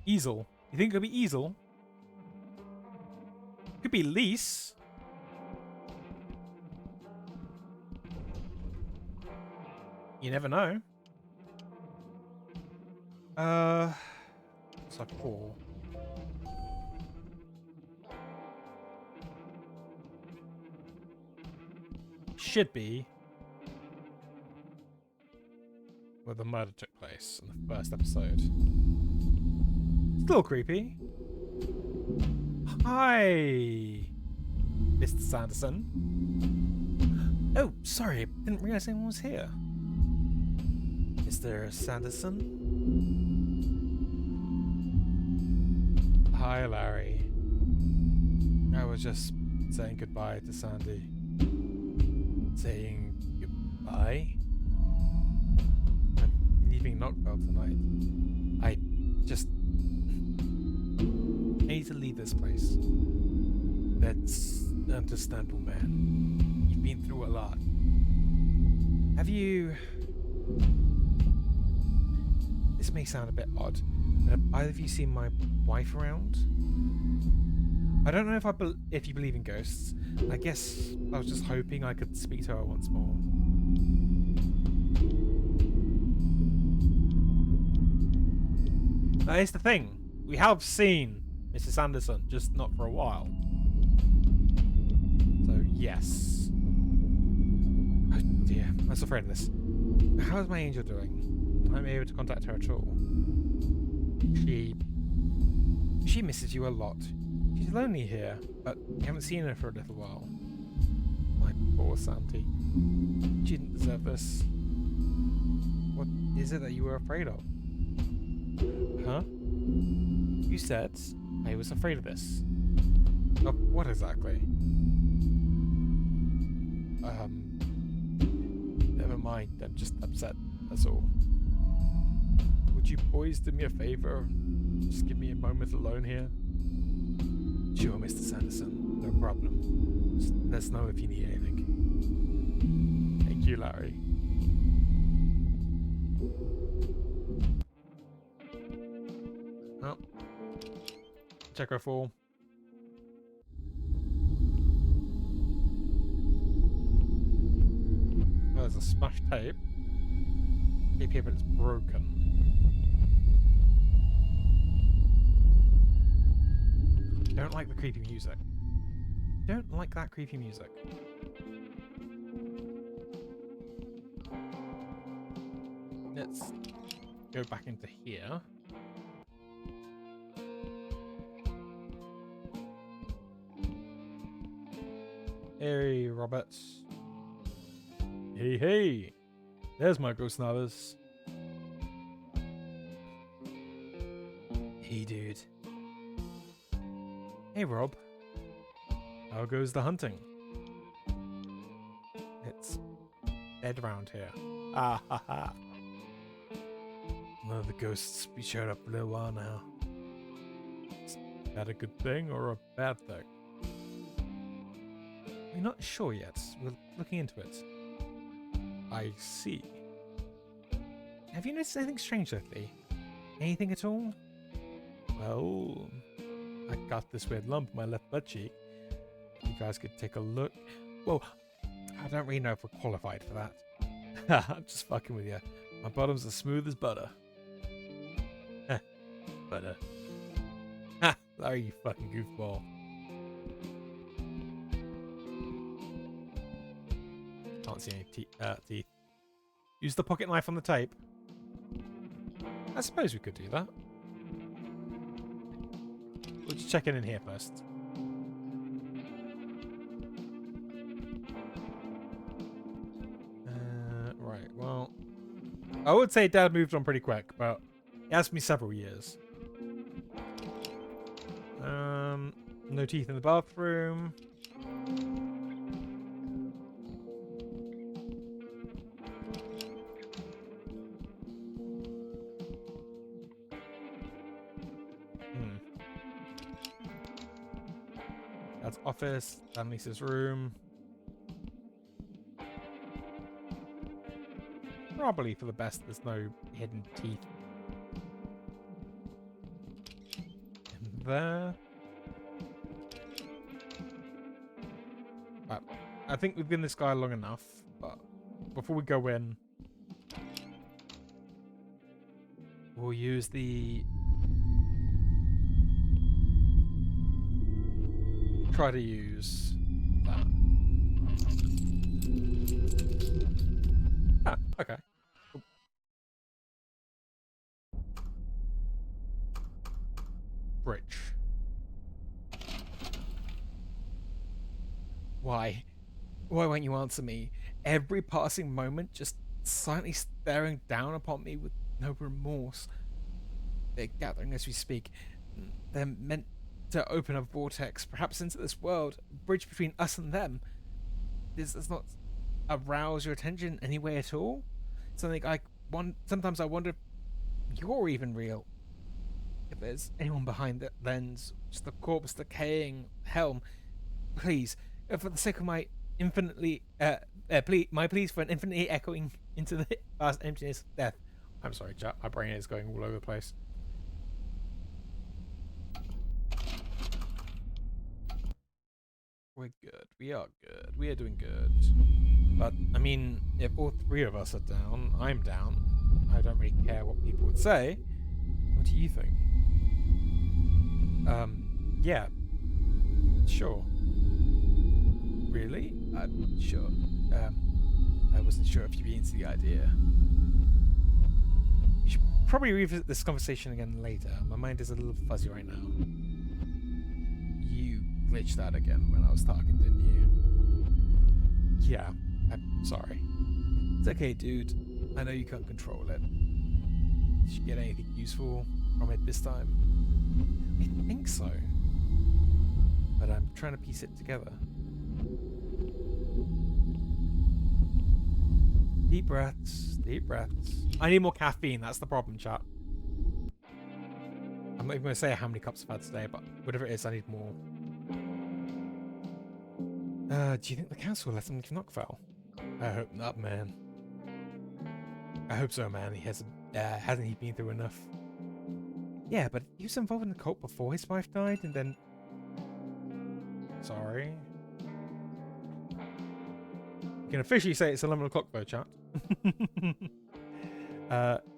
Easel. You think it could be easel? Could be lease. You never know. It's like 4. Should be where the murder took place in the first episode. Still creepy. Hi, Mr. Sanderson. Oh, sorry, didn't realize anyone was here. Mr. Sanderson? Hi, Larry. I was just saying goodbye to Sandy. Saying goodbye? I'm leaving Knockville tonight. I just need to leave this place. That's understandable, man. You've been through a lot. Have you... This may sound a bit odd, but have either of you seen my wife around? I don't know if you believe in ghosts. I guess I was just hoping I could speak to her once more. Now, here's the thing. We have seen Mrs. Anderson, just not for a while. So, yes. Oh dear, I'm so afraid of this. How's my angel doing? I'm able to contact her at all. She misses you a lot. She's lonely here, but you haven't seen her for a little while. My poor Santi. She didn't deserve this. What is it that you were afraid of? Huh? You said I was afraid of this. Of what exactly? Never mind, I'm just upset, that's all. Would you boys do me a favor and just give me a moment alone here? Sure, Mr. Sanderson, no problem. Just let us know if you need anything. Thank you, Larry. Oh. Check her full. Oh, there's a smashed tape. Tape here, but it's broken. Don't like the creepy music. Don't like that creepy music. Let's go back into here. Hey, Roberts. Hey, hey. There's my ghost snubbers. Hey, dude. Hey, Rob. How goes the hunting? It's dead around here. Ah ha ha. None of the ghosts be showed up for a little while now. Is that a good thing or a bad thing? We're not sure yet. We're looking into it. I see. Have you noticed anything strange lately? Anything at all? Well, I got this weird lump in my left butt cheek. You guys could take a look. Well, I don't really know if we're qualified for that. I'm just fucking with you. My bottom's as smooth as butter. Butter. Ha! Larry, you fucking goofball. Can't see any teeth. Use the pocket knife on the tape. I suppose we could do that. We'll just check in here first. Right, well... I would say Dad moved on pretty quick, but it asked me several years. No teeth in the bathroom. That's office, Lisa's room. Probably for the best there's no hidden teeth in there. But I think we've been this guy long enough, but before we go in, we'll use the... Try to use that. Ah, okay. Cool. Bridge. Why? Why won't you answer me? Every passing moment just silently staring down upon me with no remorse. They're gathering as we speak. They're meant to open a vortex, perhaps into this world, a bridge between us and them. This is not... arouse your attention in any way at all? Something I want. Sometimes I wonder if you're even real. If there's anyone behind that lens, just the corpse decaying helm. Please, for the sake of my infinitely, my pleas for an infinitely echoing into the vast emptiness of death. I'm sorry, chat. My brain is going all over the place. We're good. We are good. We are doing good. But, I mean, if all three of us are down, I'm down. I don't really care what people would say. What do you think? Yeah. Sure. Really? Sure. I wasn't sure if you'd be into the idea. We should probably revisit this conversation again later. My mind is a little fuzzy right now. You glitched out again when I was talking, didn't you? Yeah, I'm sorry. It's okay, dude. I know you can't control it. Did you get anything useful from it this time? I think so. But I'm trying to piece it together. Deep breaths, deep breaths. I need more caffeine, that's the problem, chat. I'm not even going to say how many cups I've had today, but whatever it is, I need more. Do you think the council will let him leave Knockfell? I hope not, man. I hope so, man. Hasn't he been through enough? Yeah, but he was involved in the cult before his wife died, and then... Sorry. You can officially say it's 11 o'clock though, chat.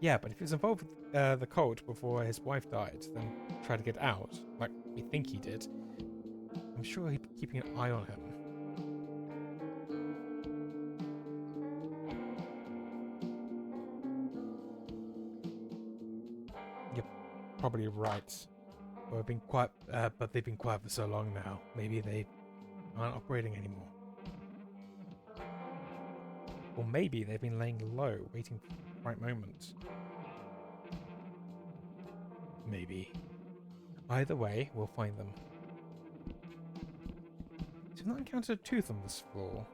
Yeah, but if he was involved with the cult before his wife died, then tried to get out, like we think he did, I'm sure he'd be keeping an eye on him. You're probably right. But they've been quiet for so long now. Maybe they aren't operating anymore. Or maybe they've been laying low, waiting for the right moment. Maybe. Either way, we'll find them. We've not encountered a tooth on this floor.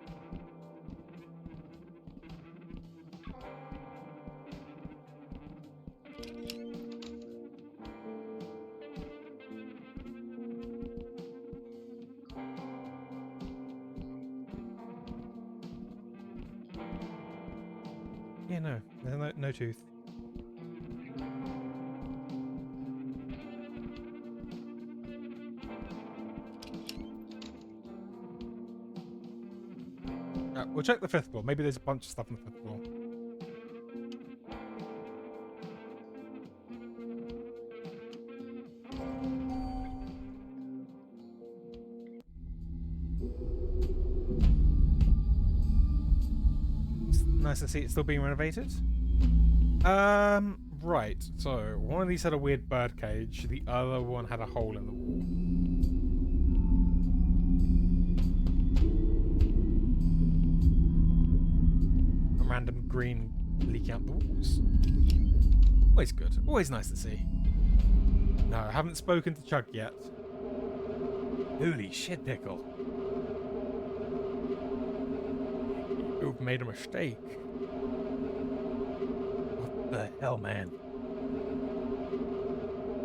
Yeah, no. There's no tooth. We'll check the 5th floor. Maybe there's a bunch of stuff on the 5th floor. It's nice to see it still being renovated. Right. So, one of these had a weird bird cage. The other one had a hole in the wall. Random green leaking out the walls. Always good. Always nice to see. No, I haven't spoken to Chug yet. Holy shit, Pickle. You've made a mistake. What the hell, man?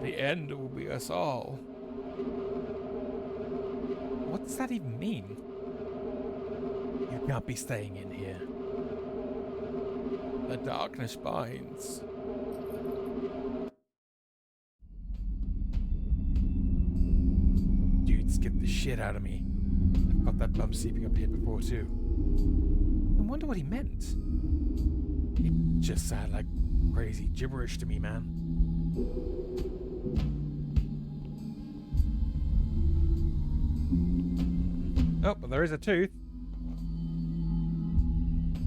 The end will be us all. What does that even mean? You can't be staying in here. The darkness binds. Dude, scared the shit out of me. I've got that bum sleeping up here before too. I wonder what he meant. It just sounded like crazy gibberish to me, man. Oh, but there is a tooth.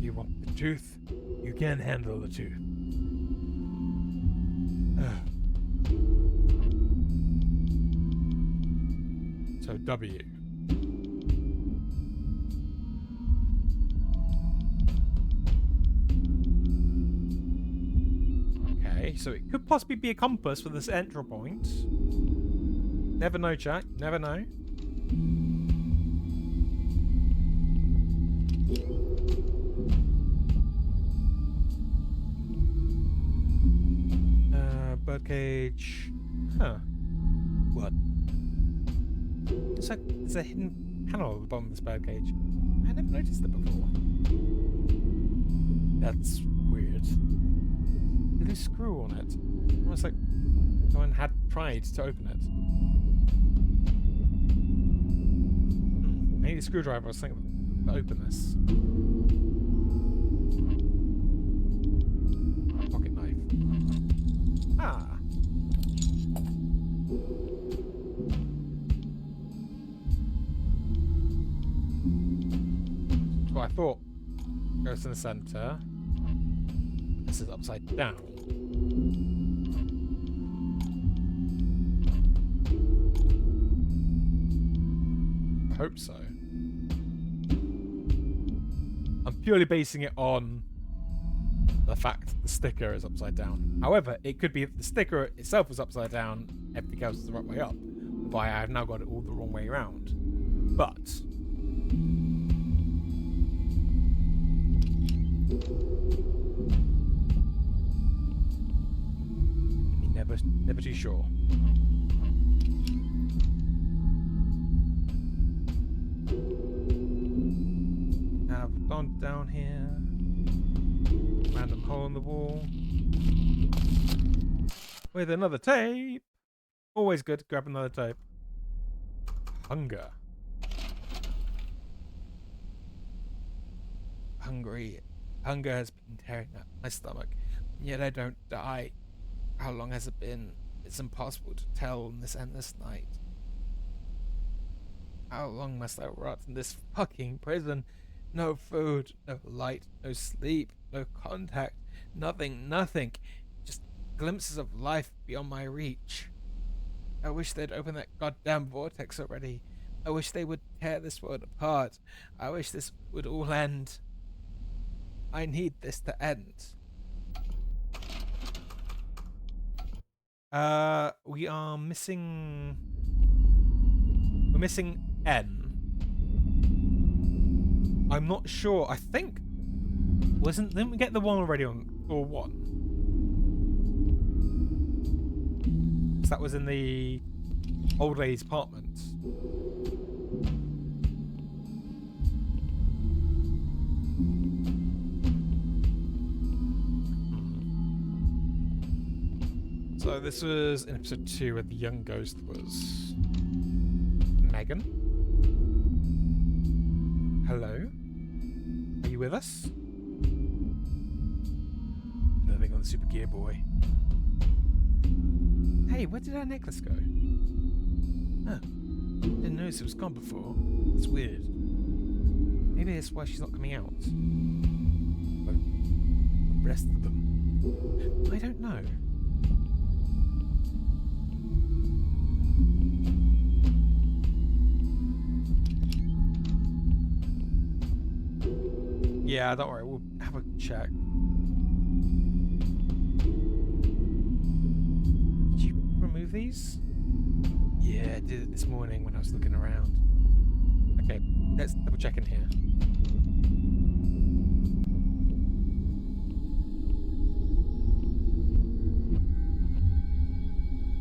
You want the tooth? You can handle the tooth. So W. Okay, so it could possibly be a compass for this entry point. Never know, chat. Never know. Birdcage. Huh. What? It's like there's a hidden panel at the bottom of this birdcage. I never noticed it before. That's weird. There's a screw on it. Almost like someone had tried to open it. I need a screwdriver or something to open this. Pocket knife. Ah! That's what I thought. Goes in the center. This is upside down. I hope so. I'm purely basing it on the fact the sticker is upside down. However, it could be that the sticker itself is upside down, everything else is the right way up. Why I have now got it all the wrong way around. But never too sure. I've gone down here. Random hole in the wall. With another tape. Always good to grab another tape. Hunger. Hungry. Hunger has been tearing at my stomach, yet I don't die. How long has it been? It's impossible to tell in this endless night. How long must I rot in this fucking prison? No food, no light, no sleep, no contact, nothing. Just glimpses of life beyond my reach. I wish they'd open that goddamn vortex already. I wish they would tear this world apart. I wish this would all end. I need this to end. We are missing... We're missing N. I'm not sure. I think... Didn't we get the one already on floor 1? So that was in the old lady's apartment. So this was in episode 2 where the young ghost was Megan. Hello? Are you with us? Nothing on the Super Gear Boy. Hey, where did our necklace go? Huh. Didn't notice it was gone before. That's weird. Maybe that's why she's not coming out. But the rest of them. I don't know. Yeah, don't worry, we'll have a check. Did you remove these? Yeah, I did it this morning when I was looking around. Okay, let's double check in here.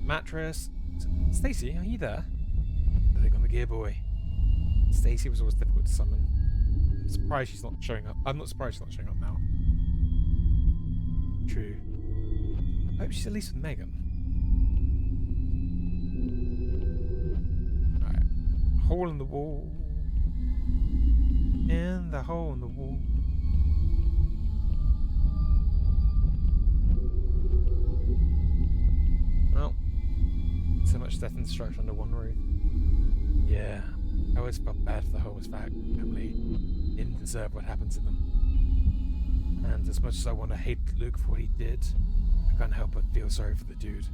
Mattress. Stacy, are you there? Nothing on the Gear Boy. Stacy was always difficult to summon. I'm surprised she's not showing up. I'm not surprised she's not showing up now. True. I hope she's at least with Megan. Alright. Hole in the wall. In the hole in the wall. Well, so much death and destruction under one roof. Yeah, I always felt bad for the Holmes family. Didn't deserve what happened to them. And as much as I want to hate Luke for what he did, I can't help but feel sorry for the dude.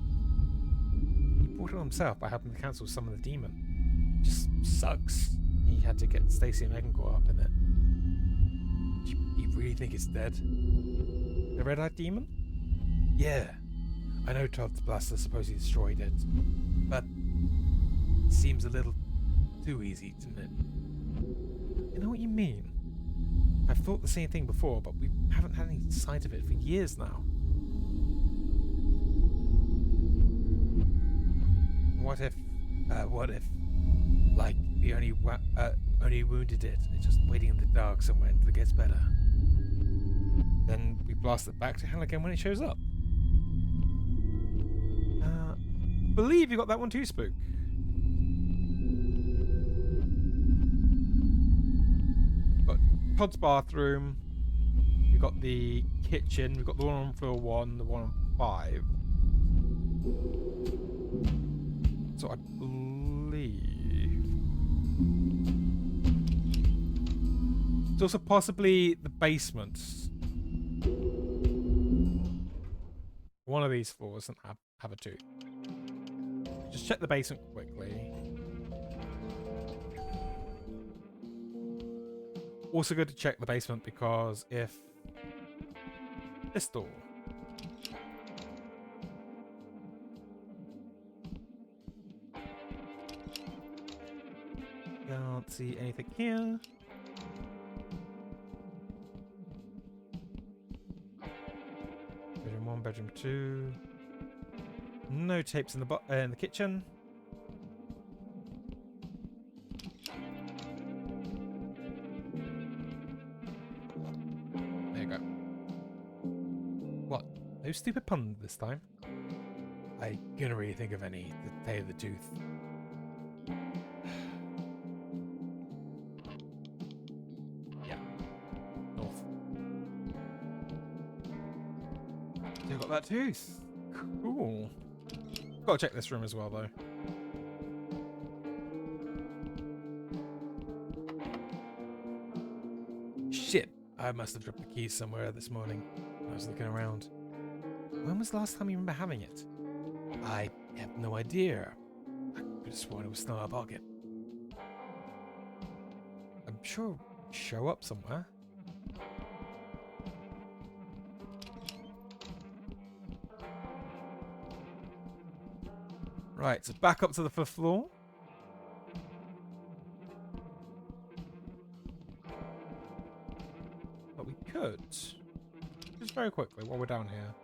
He brought it on himself by helping the council summon the demon. Just sucks. He had to get Stacy and Megan caught up in it. Do you really think it's dead? The red-eyed demon? Yeah. I know Todd's blaster supposedly destroyed it, but it seems a little too easy, doesn't it? You know what you mean? I've thought the same thing before, but we haven't had any sight of it for years now. what if, like, we only wounded it, it's just waiting in the dark somewhere until it gets better. Then we blast it back to hell again when it shows up. Believe you got that one too, Spook. Got Todd's bathroom. We've got the kitchen. We've got the one on floor 1, the one on 5. So I believe it's also possibly the basement. One of these floors doesn't have a tooth. Just check the basement quickly. Also good to check the basement because if this door can't see anything here. Bedroom 1, bedroom 2. No tapes in the kitchen. There you go. What? No stupid pun this time? I couldn't really think of any, to tell you the truth. Yeah. North. Still got that tooth. Cool. Gotta check this room as well, though. Shit! I must have dropped the keys somewhere this morning when I was looking around. When was the last time you remember having it? I have no idea. I could have sworn it was still in our pocket. I'm sure it'll show up somewhere. Right, so back up to the 5th floor. But we could, just very quickly, while we're down here.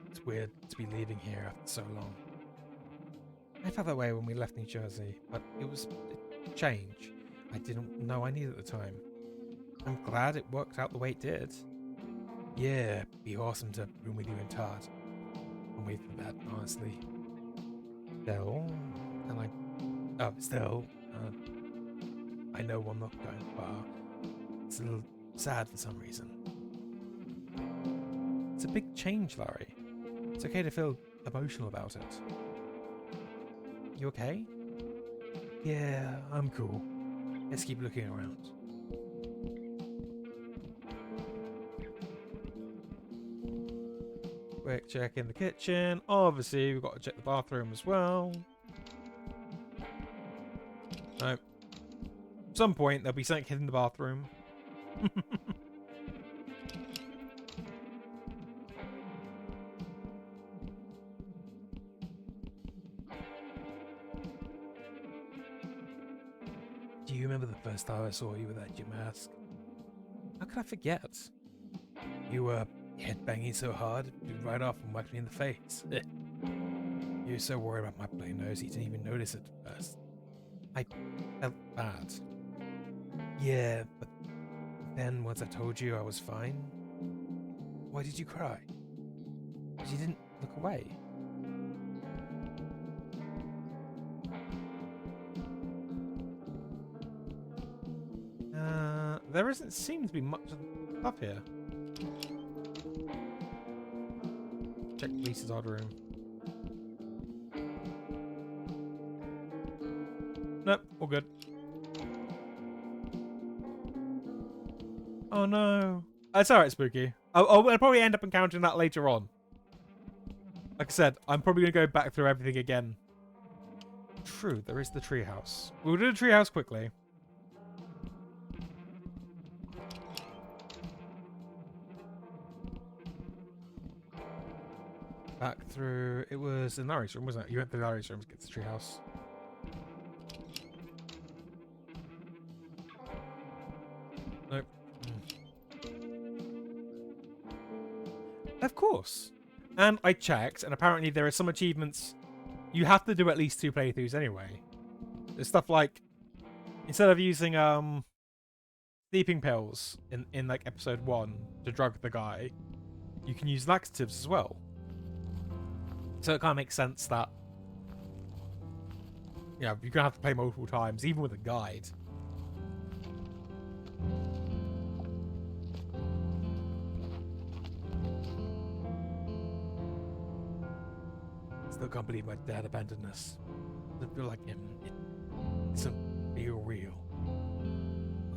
It's weird to be leaving here after so long. I felt that way when we left New Jersey, but it was a change I didn't know I needed at the time. I'm glad it worked out the way it did. Yeah, it'd be awesome to room with you and Todd. I'm waiting for that, honestly. Still, I know I'm not going far. It's a little sad for some reason. It's a big change, Larry. It's okay to feel emotional about it. You okay? Yeah, I'm cool. Let's keep looking around. Quick check in the kitchen. Obviously, we've got to check the bathroom as well. No. At some point, there'll be something hidden in the bathroom. Do you remember the first time I saw you without your mask? How could I forget? You were headbanging so hard, it right off and whacked me in the face. You were so worried about my bloody nose, you didn't even notice it at first. I felt bad. Yeah, but then once I told you I was fine, why did you cry? Because you didn't look away. There doesn't seem to be much stuff here. Check Lisa's odd room. Nope, all good. Oh no. It's alright, Spooky. I'll probably end up encountering that later on. Like I said, I'm probably going to go back through everything again. True, there is the treehouse. We'll do the treehouse quickly. Back through... It was in Larry's room, wasn't it? You went to Larry's room to get to the treehouse. Nope. Of course. And I checked, and apparently there are some achievements you have to do at least 2 playthroughs anyway. There's stuff like, instead of using sleeping pills in like episode 1 to drug the guy, you can use laxatives as well. So it kind of makes sense that, yeah, you're gonna have to play multiple times, even with a guide. Still can't believe my dad abandoned us. Doesn't feel like him. It doesn't feel real.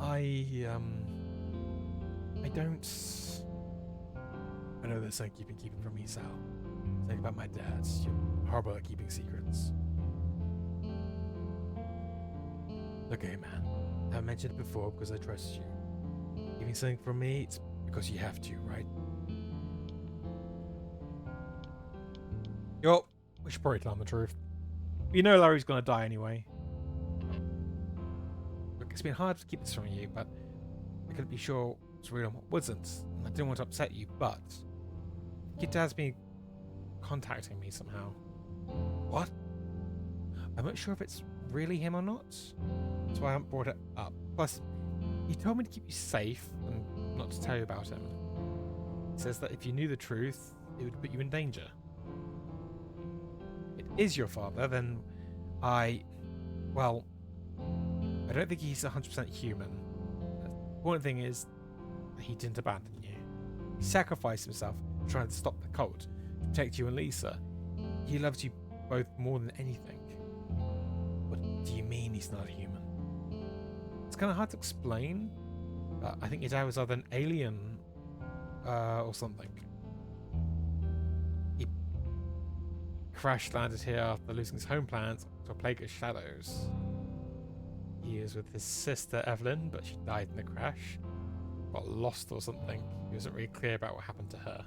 I don't. I know there's something you've been keeping from me, Sal. Something about my dad. You're horrible at keeping secrets. Okay, man. I haven't mentioned it before because I trust you. Keeping something from me, it's because you have to, right? Yo, we should probably tell him the truth. You know Larry's gonna die anyway. Look, it's been hard to keep this from you, but I couldn't be sure what's real and what wasn't. And I didn't want to upset you, but Kid Dad's been contacting me somehow. What? I'm not sure if it's really him or not. That's why I haven't brought it up. Plus, he told me to keep you safe and not to tell you about him. He says that if you knew the truth, it would put you in danger. If it is your father, then well, I don't think he's 100% human. The important thing is that he didn't abandon you. He sacrificed himself trying to stop the cult, to protect you and Lisa. He loves you both more than anything. What do you mean he's not a human? It's kind of hard to explain. I think your dad was either an alien or something. He crash landed here after losing his home planet to a plague of shadows. He was with his sister Evelyn, but she died in the crash. Got lost or something. He wasn't really clear about what happened to her.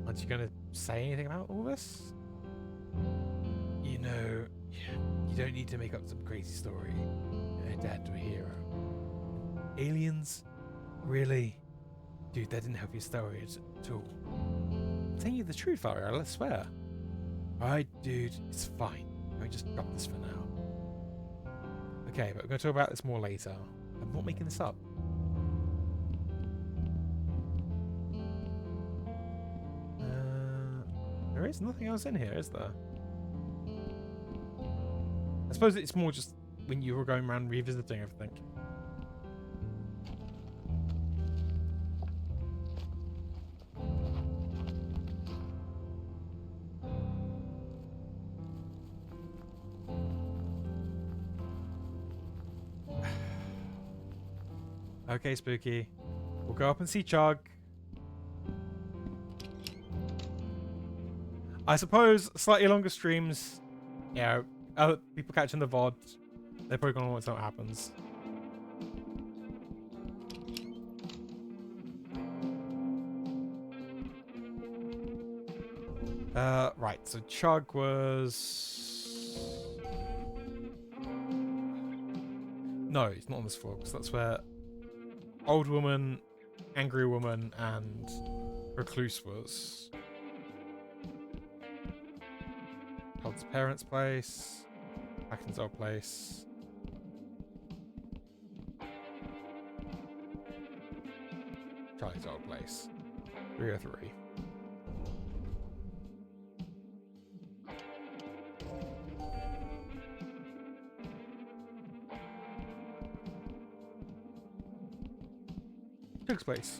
Aren't you going to say anything about all this? You know, you don't need to make up some crazy story. Your dad to a hero. Aliens? Really? Dude, that didn't help your story at all. I'm telling you the truth, Ariel, I swear. Alright, dude, it's fine. Let me just drop this for now. Okay, but we're going to talk about this more later. I'm not making this up. There is nothing else in here, is there? I suppose it's more just when you were going around revisiting everything. Okay, Spooky. We'll go up and see Chug. I suppose slightly longer streams, you know, other people catching the VOD, they're probably going to want to know what happens. Right, so Chug was... No, it's not on this floor, because that's where Old Woman, Angry Woman, and Recluse was. Todd's parents' place, Acton's old place. Charlie's old place. 303. Chug's place.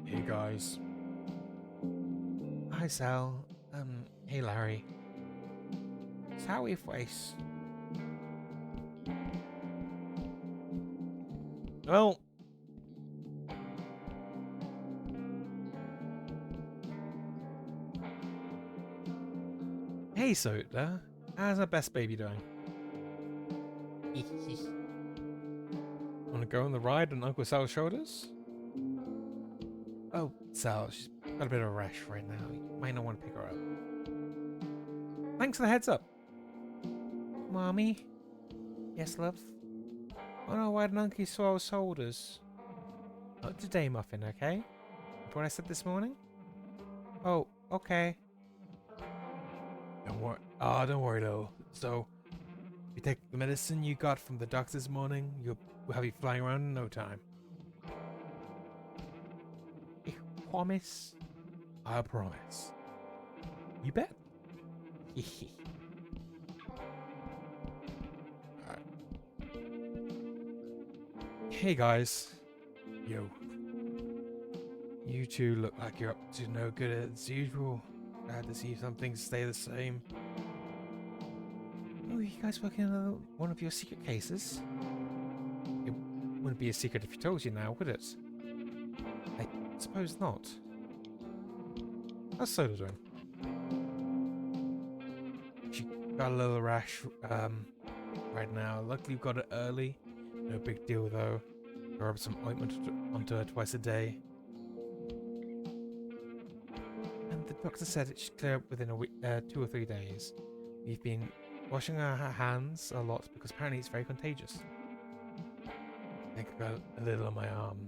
Hey guys. Hi, Sal. Hey, Larry. It's how we face. Well, hey Soda, how's our best baby doing? Wanna go on the ride on Uncle Sal's shoulders? Oh, Sal, she's got a bit of a rash right now. You might not want to pick her up. Thanks for the heads up. Mommy? Yes, love? I want to ride on Uncle Sal's shoulders. Not today, Muffin, okay? What I said this morning? Oh, okay. Don't worry, Lil. So, if you take the medicine you got from the doctor this morning, we'll have you flying around in no time. I promise. I promise. You bet. Hey guys. Yo. You two look like you're up to no good as usual. Glad to see some things stay the same. Oh, you guys working on one of your secret cases? It wouldn't be a secret if you told you now, would it? I suppose not. How's Soda doing? She got a little rash right now. Luckily we got it early. No big deal though. I rub some ointment onto her twice a day. And the doctor said it should clear up within a week, 2 or 3 days. We've been washing our hands a lot because apparently it's very contagious. I think I got a little on my arm.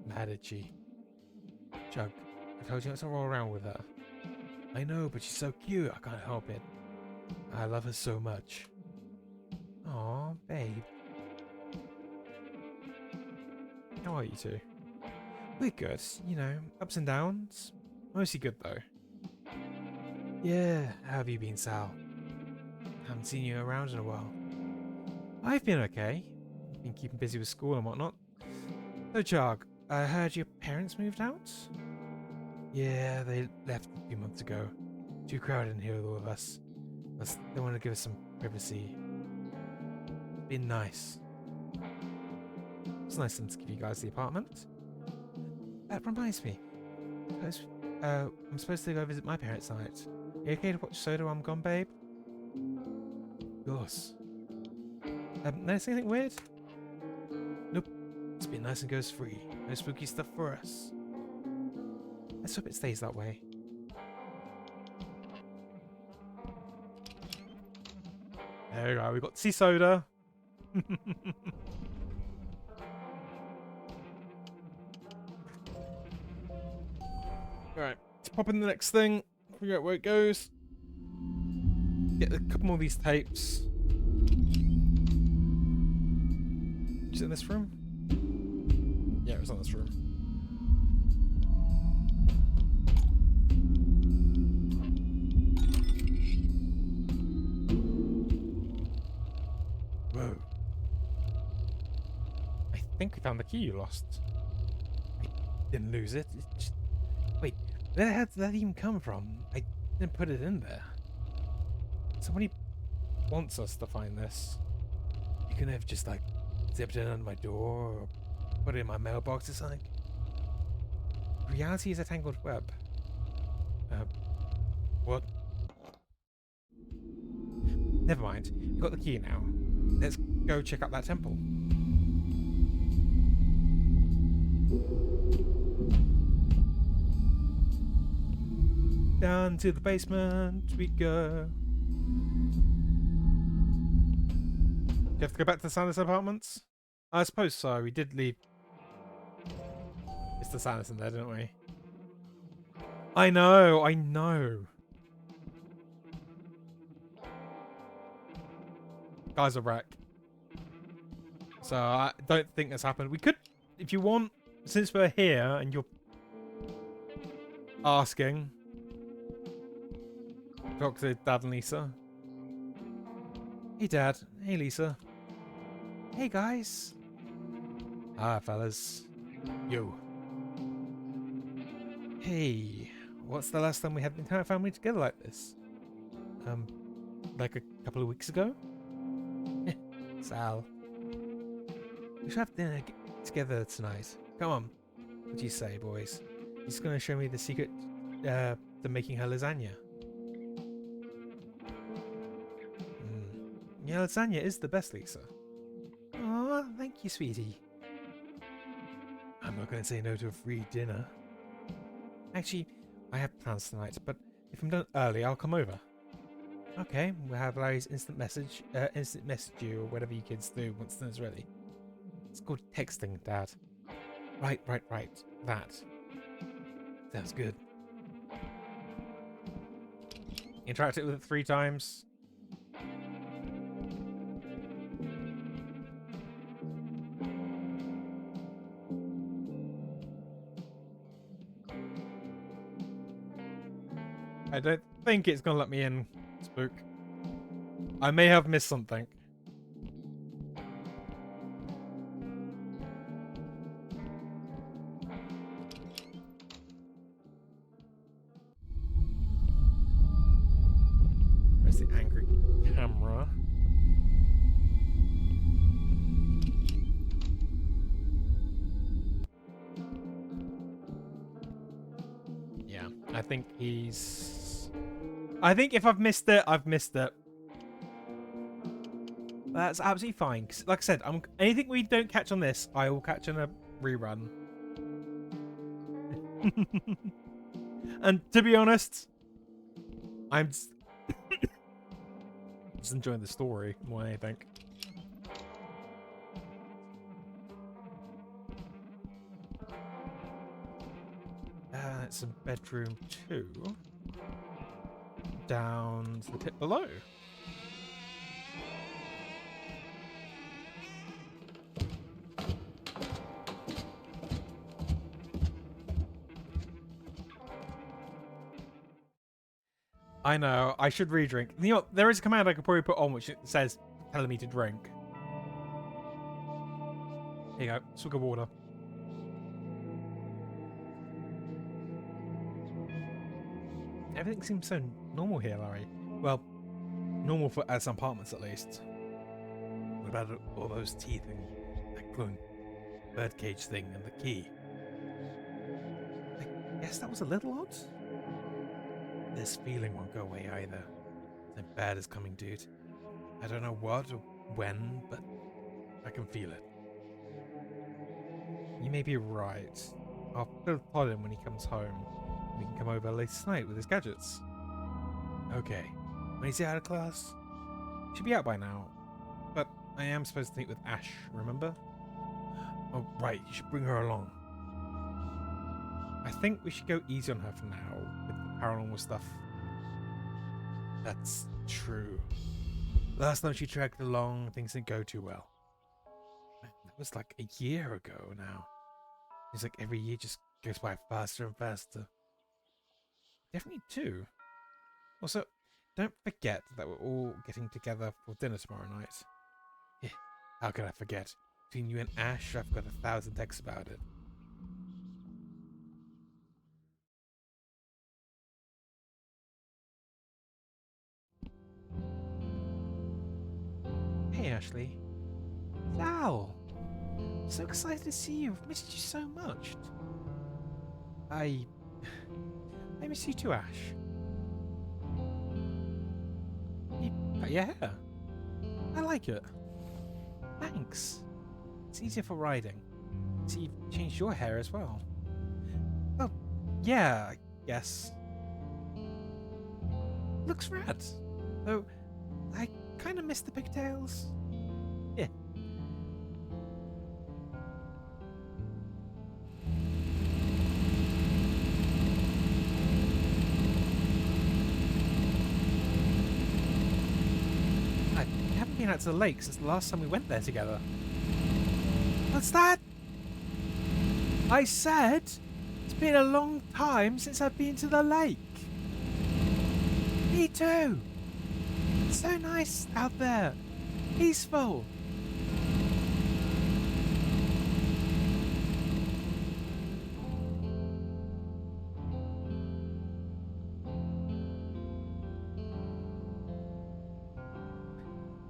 Mad itchy. Chug, I told you not to roll around with her. I know, but she's so cute, I can't help it. I love her so much. Aw, babe. How are you two? We're good, you know, ups and downs. Mostly good though. Yeah, how have you been, Sal? Haven't seen you around in a while. I've been okay. Been keeping busy with school and whatnot. So, Chug, I heard your parents moved out? Yeah, they left a few months ago. Too crowded in here with all of us. Plus, they want to give us some privacy. It's been nice. It's nice of them to give you guys the apartment. That reminds me. I'm supposed to go visit my parents tonight. You okay to watch Soda while I'm gone, babe? Of course. Notice anything weird? Nope. It's been nice and goes free. No spooky stuff for us. Let's hope it stays that way. There we go. We got to see Soda. Alright, let's pop in the next thing. Figure out where it goes. Get a couple more of these tapes. Is it in this room? Yeah, it was in this room. Whoa. I think we found the key you lost. I didn't lose it. Wait, where the hell did that even come from? I didn't put it in there. Somebody wants us to find this. You couldn't have just like zipped it under my door or put it in my mailbox or something. Reality is a tangled web. What? Never mind. You got the key now. Let's go check out that temple. Down to the basement we go. Do you have to go back to the Addison Apartments? I suppose so. We did leave Mr. Sanderson there, didn't we? I know. Guy's a wreck. So I don't think that's happened. We could, if you want, since we're here and you're asking, talk to Dad and Lisa. Hey Dad. Hey Lisa. Hey guys. Ah, fellas. Yo. Hey, what's the last time we had the entire family together like this? Like a couple of weeks ago? Sal. We should have dinner together tonight. Come on. What do you say, boys? He's going to show me the secret to making her lasagna. Yeah, lasagna is the best, Lisa. Aw, thank you, sweetie. I'm not going to say no to a free dinner. Actually, I have plans tonight, but if I'm done early, I'll come over. Okay, we'll have Larry's instant message you, or whatever you kids do once dinner's ready. It's called texting, Dad. Right. That. Sounds good. Interact it with it 3 times. I don't think it's gonna let me in, Spook. I may have missed something. Where's the angry camera? Yeah, I think he's... I think if I've missed it, I've missed it. That's absolutely fine. 'Cause like I said, anything we don't catch on this, I will catch in a rerun. And to be honest, I'm just enjoying the story more than anything. It's a bedroom 2. Down to the pit below. I know, I should re-drink. You know what, there is a command I could probably put on which it says telling me to drink. Here you go, swig of water. Everything seems so normal here, Larry. Well, normal for Addison Apartments at least. What about all those teeth and that glowing birdcage thing and the key? I guess that was a little odd. This feeling won't go away either. Something bad is coming, dude. I don't know what or when, but I can feel it. You may be right. I'll fill Todd in when he comes home. We can come over later tonight with his gadgets. Okay. When is he out of class? Should be out by now. But I am supposed to meet with Ash, remember? Oh, right. You should bring her along. I think we should go easy on her for now with the paranormal stuff. That's true. Last time she dragged along, things didn't go too well. That was like a year ago now. It's like every year just goes by faster and faster. Definitely 2. Also, don't forget that we're all getting together for dinner tomorrow night. Yeah, how could I forget? Between you and Ash, I've got 1,000 texts about it. Hey, Ashley. Sal! So excited to see you. I've missed you so much. I miss you too, Ash. You cut your hair. I like it. Thanks. It's easier for riding. So you've changed your hair as well. Oh, yeah, I guess. Looks rad. Though, I kind of miss the pigtails. Yeah. I haven't been out to the lake since the last time we went there together. What's that? I said it's been a long time since I've been to the lake. Me too. It's so nice out there. Peaceful.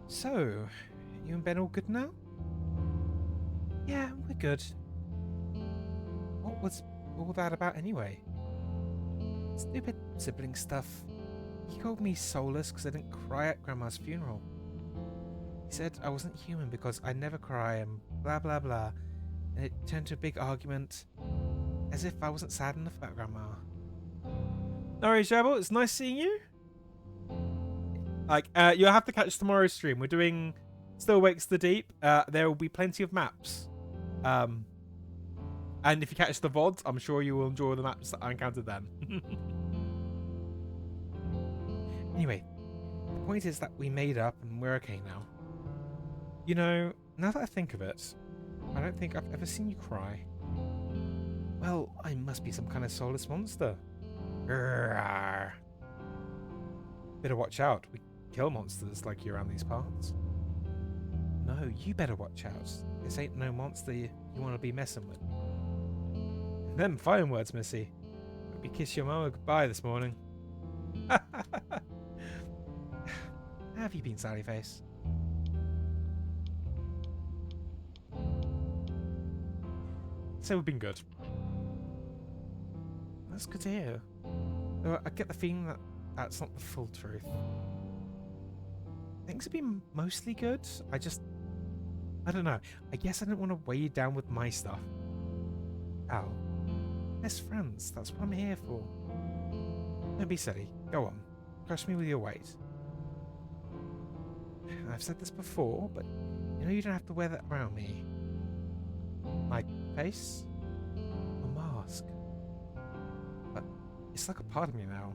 So, you and Ben all good now? Yeah, we're good. What was all that about anyway? Stupid sibling stuff. He called me soulless because I didn't cry at Grandma's funeral. He said I wasn't human because I never cry and blah blah blah. And it turned to a big argument. As if I wasn't sad enough about Grandma. No worries, Jabble. It's nice seeing you. Like, you'll have to catch tomorrow's stream. We're doing Still Wakes the Deep. There will be plenty of maps. And if you catch the VODs, I'm sure you will enjoy the maps that I encountered then. Anyway, the point is that we made up and we're okay now. You know, now that I think of it, I don't think I've ever seen you cry. Well, I must be some kind of soulless monster. Better watch out. We kill monsters like you around these parts. No, you better watch out. This ain't no monster you want to be messing with. Them fine words, Missy. Hope you kiss your mama goodbye this morning. How have you been, Sally Face? So we've been good. That's good to hear. Though I get the feeling that that's not the full truth. Things have been mostly good. I don't know. I guess I didn't want to weigh you down with my stuff. Al, best friends. That's what I'm here for. Don't be silly. Go on. Crush me with your weight. I've said this before, but you know you don't have to wear that around me. My face? A mask. But it's like a part of me now.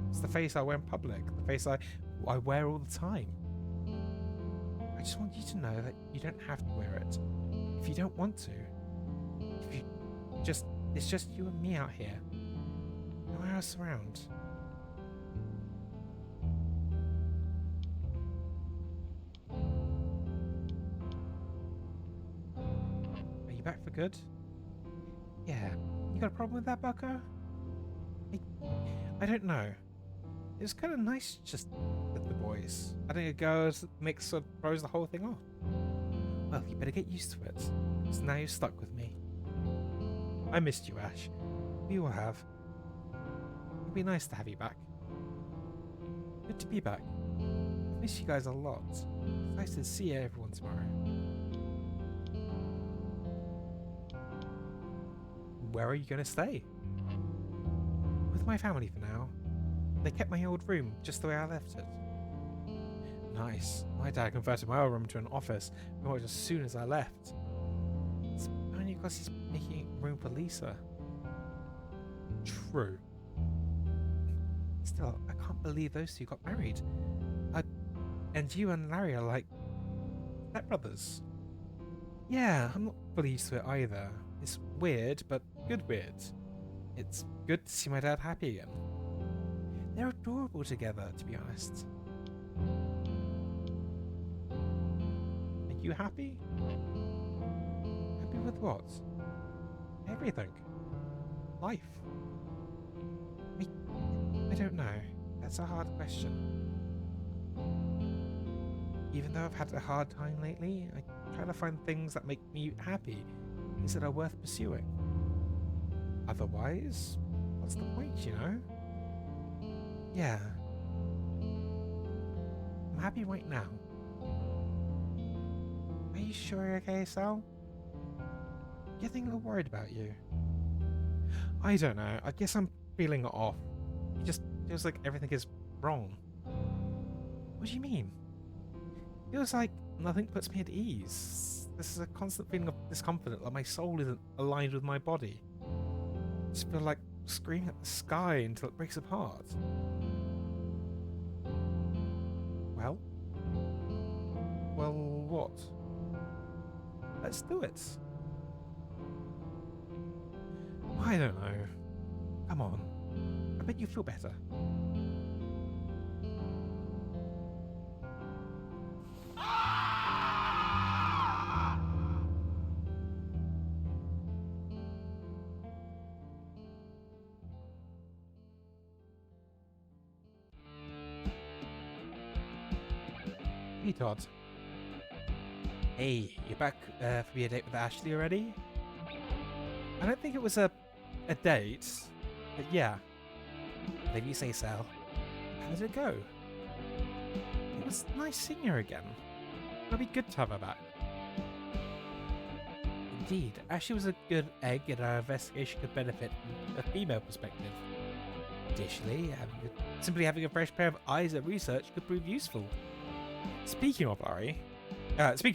It's the face I wear in public. The face I wear all the time. I just want you to know that you don't have to wear it. If you don't want to. It's just you and me out here. Nowhere else around. Are you back for good? Yeah. You got a problem with that, bucko? I don't know. It was kind of nice just with the boys. Adding a girls mix sort of throws the whole thing off. Well, you better get used to it, because now you're stuck with me. I missed you, Ash. We all have. It'd be nice to have you back. Good to be back. I miss you guys a lot. It's nice to see everyone tomorrow. Where are you going to stay? With my family for now. They kept my old room just the way I left it. Nice. My dad converted my old room to an office pretty much as soon as I left. It's only because he's making room for Lisa. True. Still, I can't believe those two got married. And you and Larry are like stepbrothers. Yeah, I'm not fully used to it either. It's weird, but good weird. It's good to see my dad happy again. They're adorable together, to be honest. Are you happy? Happy with what? Everything. Life. I don't know. That's a hard question. Even though I've had a hard time lately, I try to find things that make me happy, things that are worth pursuing. Otherwise, what's the point, you know? Yeah. I'm happy right now. Are you sure you're okay, Sal? Getting a little worried about you. I don't know. I guess I'm feeling off. It just feels like everything is wrong. What do you mean? Feels like nothing puts me at ease. This is a constant feeling of discomfort, like my soul isn't aligned with my body. I just feel like screaming at the sky until it breaks apart. Well? Well, what? Let's do it. I don't know. Come on. I bet you feel better. Hey, Todd. Hey, you back for your date with Ashley already? I don't think it was a date, but yeah. Whatever you say, Sal. How did it go? It was nice seeing her again. It'd be good to have her back. Indeed, Ashley was a good egg and our investigation could benefit from a female perspective. Additionally, simply having a fresh pair of eyes at research could prove useful. Speaking of, Larry, don't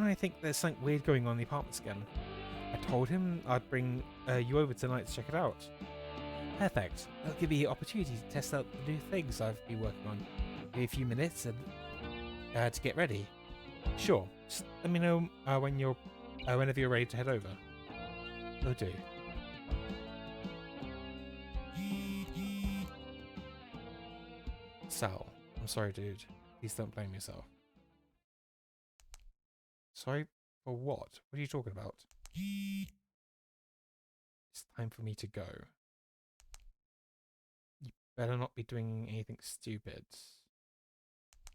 I think there's something weird going on in the apartments again. I told him I'd bring you over tonight to check it out. Perfect. That'll give me the opportunity to test out the new things I've been working on. Give me a few minutes and to get ready. Sure. Just let me know whenever you're ready to head over. Will do. Sal, I'm sorry, dude. Please don't blame yourself. Sorry for what? What are you talking about? It's time for me to go. You better not be doing anything stupid.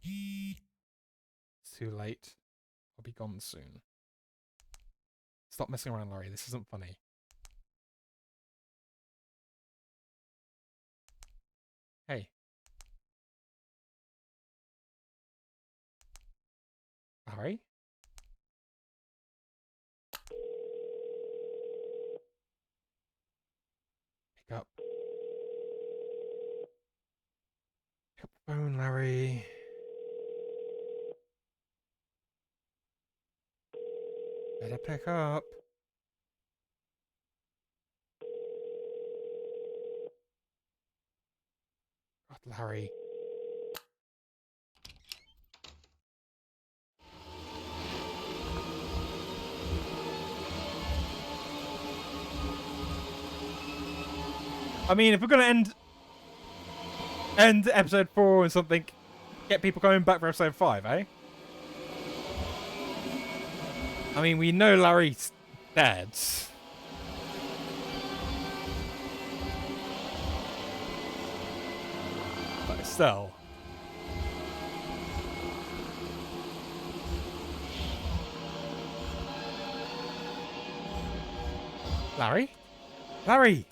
It's too late. I'll be gone soon. Stop messing around, Larry. This isn't funny. Hey. Larry? Pick up. Pick up the phone, Larry. Better pick up. God, Larry. I mean, if we're gonna end episode 4 and something, get people coming back for episode 5, eh? I mean, we know Larry's dead. But still. Larry? Larry!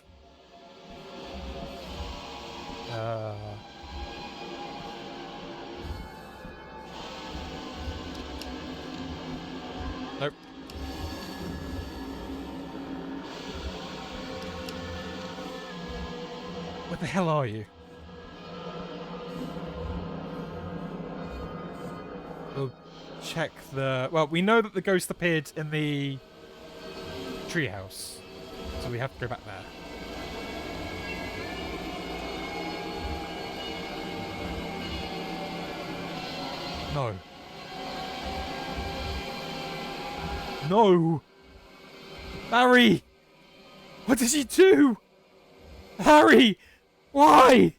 Nope. What the hell are you? We'll check the... Well, we know that the ghost appeared in the treehouse, so we have to go back there. No. No! Larry! What did you do? Larry! Why?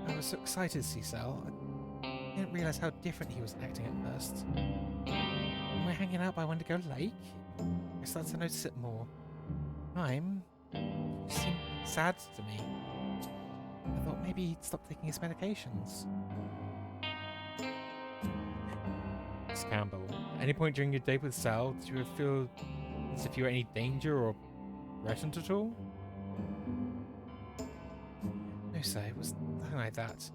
I was so excited to see Sal. I didn't realise how different he was acting at first. When we're hanging out by Wendigo Lake, I started to notice it more. It seemed sad to me. I thought maybe he'd stop taking his medications. Miss Campbell, at any point during your day with Sal, did you ever feel as if you were in any danger or threatened at all? No, sir, it was nothing like that.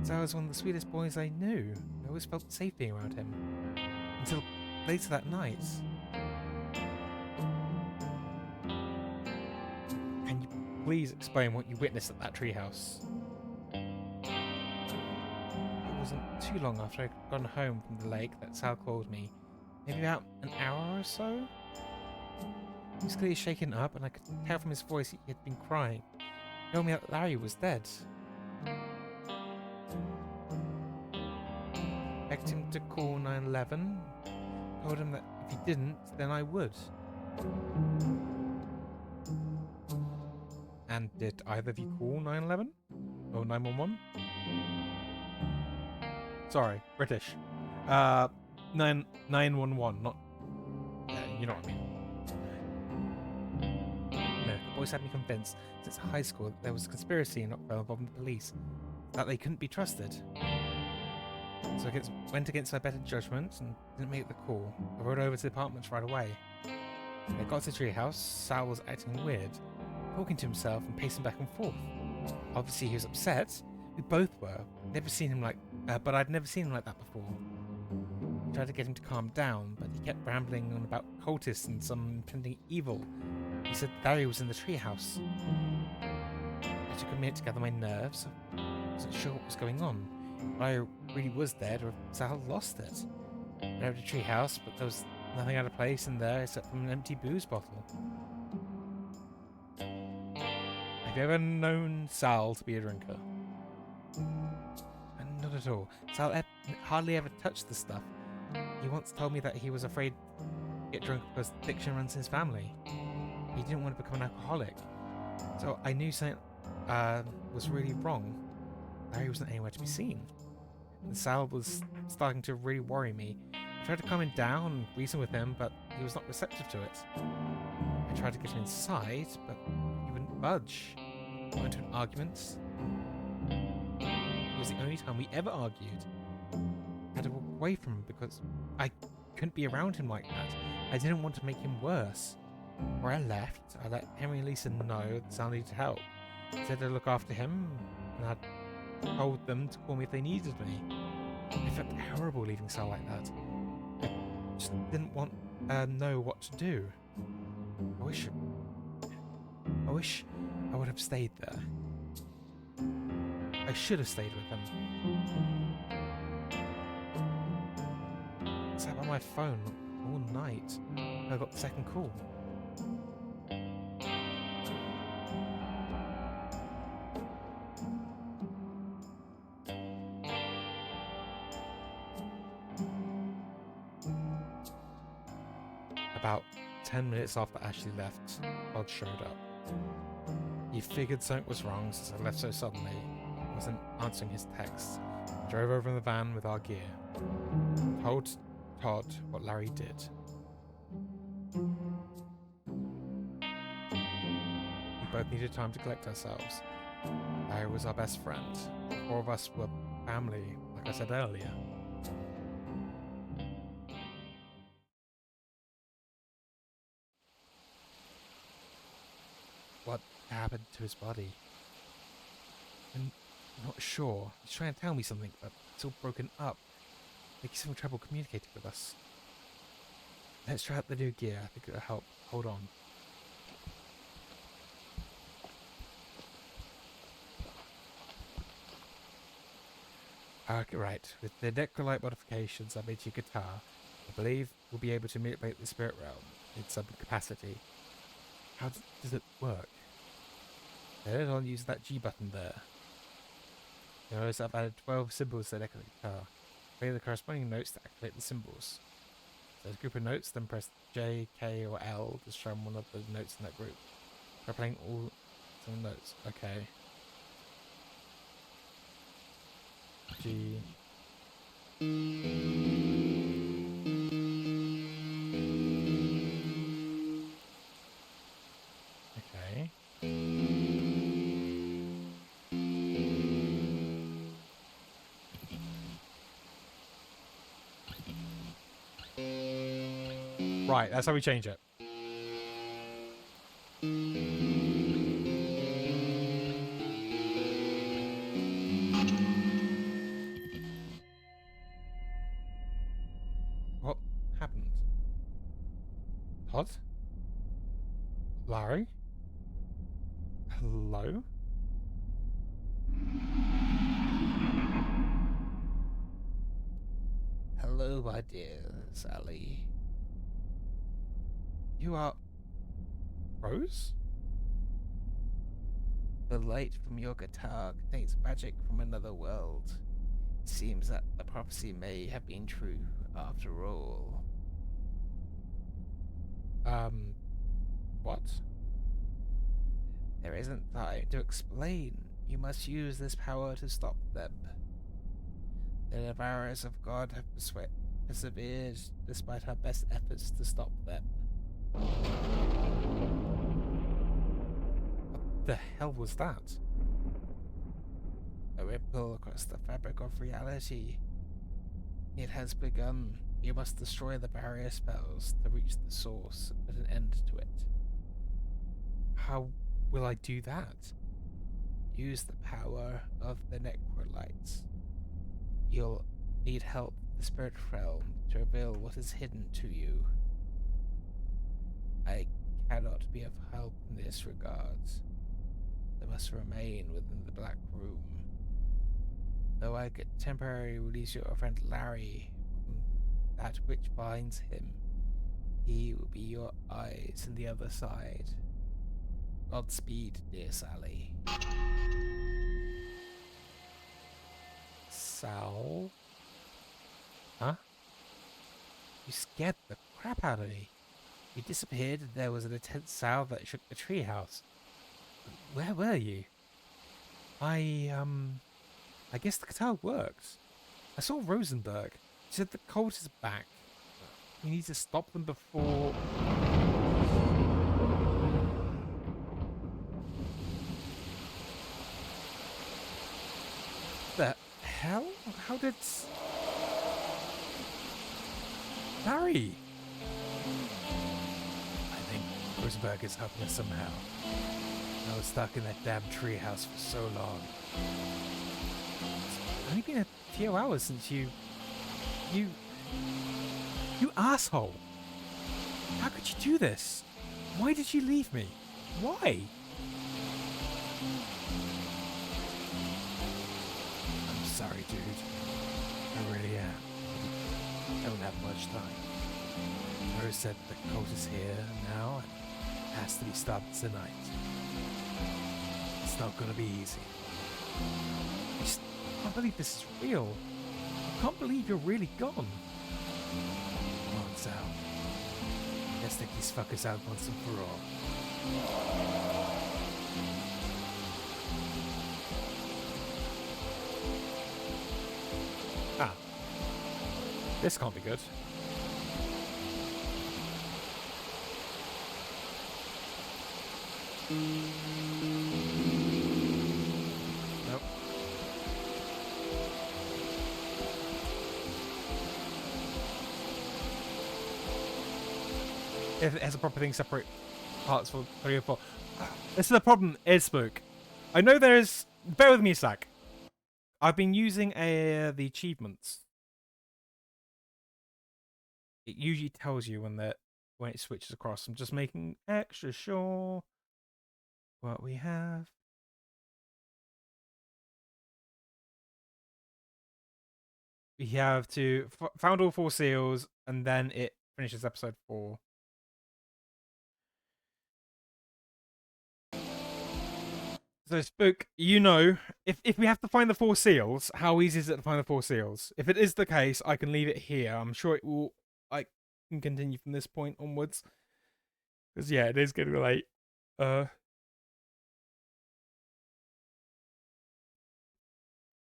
Sal was one of the sweetest boys I knew. I always felt safe being around him. Until later that night. Can you please explain what you witnessed at that treehouse? It wasn't too long after I'd gone home from the lake that Sal called me. Maybe about an hour or so? He was clearly shaken up, and I could tell from his voice he had been crying. He told me that Larry was dead. Begged him to call 911. Told him that if he didn't, then I would. And did either of you call 911? Or 911? Sorry, British. 911, not... you know what I mean. No, the boys had me convinced since high school that there was a conspiracy in Rockville involving the police, that they couldn't be trusted. So I went against my better judgment and didn't make the call. I rode over to the apartments right away. When I got to the treehouse, Sal was acting weird, talking to himself and pacing back and forth. Obviously he was upset, We both were. Never seen him like, but I'd never seen him like that before. I tried to get him to calm down, but he kept rambling on about cultists and some impending evil. He said Larry was in the treehouse. I took a minute to gather my nerves. I wasn't sure what was going on. But I really was there to have Sal lost it. I went over to the treehouse, but there was nothing out of place in there except from an empty booze bottle. Have you ever known Sal to be a drinker? Not at all. Sal hardly ever touched the stuff. He once told me that he was afraid to get drunk because addiction runs in his family. He didn't want to become an alcoholic. So I knew something was really wrong. Larry wasn't anywhere to be seen. And Sal was starting to really worry me. I tried to calm him down and reason with him, but he was not receptive to it. I tried to get him inside, but he wouldn't budge. I went to an argument. It was the only time we ever argued. I had to walk away from him because I couldn't be around him like that. I didn't want to make him worse. Before I left, I let Henry and Lisa know that Sal needed help. I said I'd look after him, and I'd told them to call me if they needed me. I felt horrible leaving Sal like that. I just didn't want know what to do. I wish I would have stayed there. I should have stayed with him. I sat by my phone all night. I got the second call. About 10 minutes after Ashley left, Todd showed up. He figured something was wrong since I left so suddenly. I wasn't answering his texts. I drove over in the van with our gear. I told Todd what Larry did. We both needed time to collect ourselves. Larry was our best friend. The four of us were family, like I said earlier. What happened to his body? I'm not sure. He's trying to tell me something, but it's all broken up. Like he's having trouble communicating with us. Let's try out the new gear. I think it'll help. Hold on. Okay, right. With the necrolite modifications I made to your guitar, I believe we'll be able to manipulate the spirit realm in some capacity. How does it work? I'll use that G button there. Notice I've added 12 symbols to the necrolite guitar. Play the corresponding notes to activate the symbols. So there's a group of notes, then press J, K, or L to strum one of the notes in that group. Try playing all some notes. Okay. G. Okay. Right, that's how we change it. What happened? Todd? Larry? Hello? Hello, my dear Sally. You are... Rose? The light from your guitar contains magic from another world. It seems that the prophecy may have been true after all. What? There isn't time to explain. You must use this power to stop them. The devourers of God have persevered despite our best efforts to stop them. What the hell was that? A ripple across the fabric of reality. It has begun. You must destroy the barrier spells to reach the source and put an end to it. How will I do that? use the power of the necrolytes. You'll need help with the spirit realm to reveal what is hidden to you. I cannot be of help in this regard. They must remain within the Black Room. Though I could temporarily release your friend Larry from that which binds him, he will be your eyes on the other side. Godspeed, dear Sally. Sal? Huh? You scared the crap out of me. You disappeared and there was an intense sound that shook the treehouse. Where were you? I guess the guitar worked. I saw Rosenberg. She said the cult is back. We need to stop them before... The hell? How did... Barry! I think Rosenberg is helping us somehow. I was stuck in that damn treehouse for so long. It's only been a few hours since you asshole! How could you do this? Why did you leave me? Why? I'm sorry, dude. I really am. I don't have much time. Rose said the cult is here now and has to be stopped tonight. It's not gonna be easy. I just can't believe this is real. I can't believe you're really gone. Come on, Sal. Let's take these fuckers out once and for all. Ah. This can't be good. Nope. If it has a proper thing, separate parts for 3 or 4. This is the problem, is Spook. I know there's... Bear with me a sec. I've been using the achievements. It usually tells you when it switches across. I'm just making extra sure what we have. We have to found all 4 seals, and then it finishes episode 4. So Spook, you know, if we have to find the 4 seals, how easy is it to find the 4 seals? If it is the case, I can leave it here. I'm sure it will. I can continue from this point onwards. Because yeah, it is getting late. I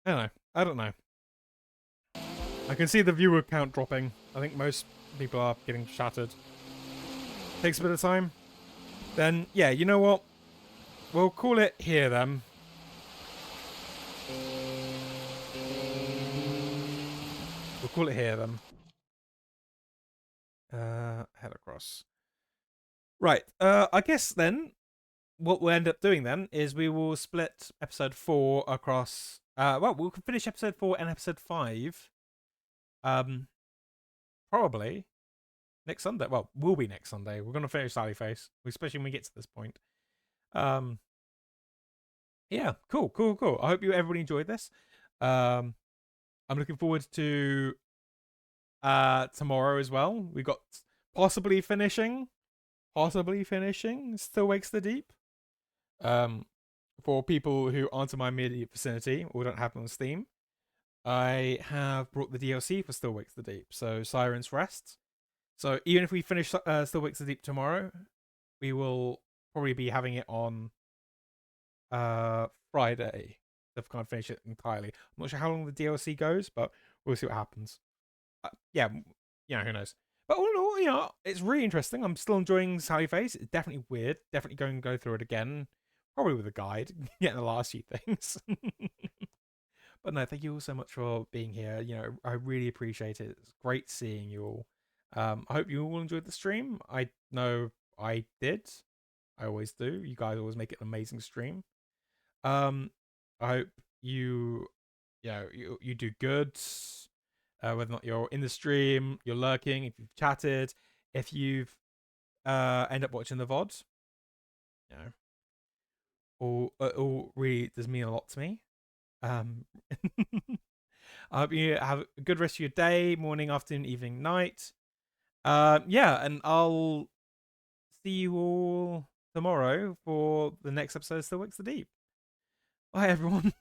don't know. I don't know. I can see the viewer count dropping. I think most people are getting shattered. Takes a bit of time. Then yeah, you know what? We'll call it here then. We'll call it here then. Head across. Right. I guess then what we'll end up doing then is we will split episode 4 across. Well, we'll finish episode 4 and episode 5. Probably next Sunday. Well, will be next Sunday. We're gonna finish Sally Face, especially when we get to this point. Yeah, cool. I hope everybody enjoyed this. I'm looking forward to tomorrow as well. We got possibly finishing Still Wakes the Deep. For people who aren't in my immediate vicinity or don't have it on Steam, I have brought the DLC for Still Wakes the Deep, so Siren's Rest. So even if we finish Still Wakes the Deep tomorrow, we will probably be having it on Friday to kind of finish it entirely. I'm not sure how long the DLC goes, but we'll see what happens. Yeah, who knows. But all in all, it's really interesting. I'm still enjoying Sally Face. It's definitely weird. Definitely going to go through it again. Probably with a guide, getting the last few things. But no, thank you all so much for being here. I really appreciate it. It's great seeing you all. I hope you all enjoyed the stream. I know I did. I always do. You guys always make it an amazing stream. I hope you, you do good. Whether or not you're in the stream, you're lurking, if you've chatted, if you've end up watching the VOD, you know, all really does mean a lot to me. I hope you have a good rest of your day, morning, afternoon, evening, night. Yeah, and I'll see you all tomorrow for the next episode of Still Wakes the Deep. Bye, everyone.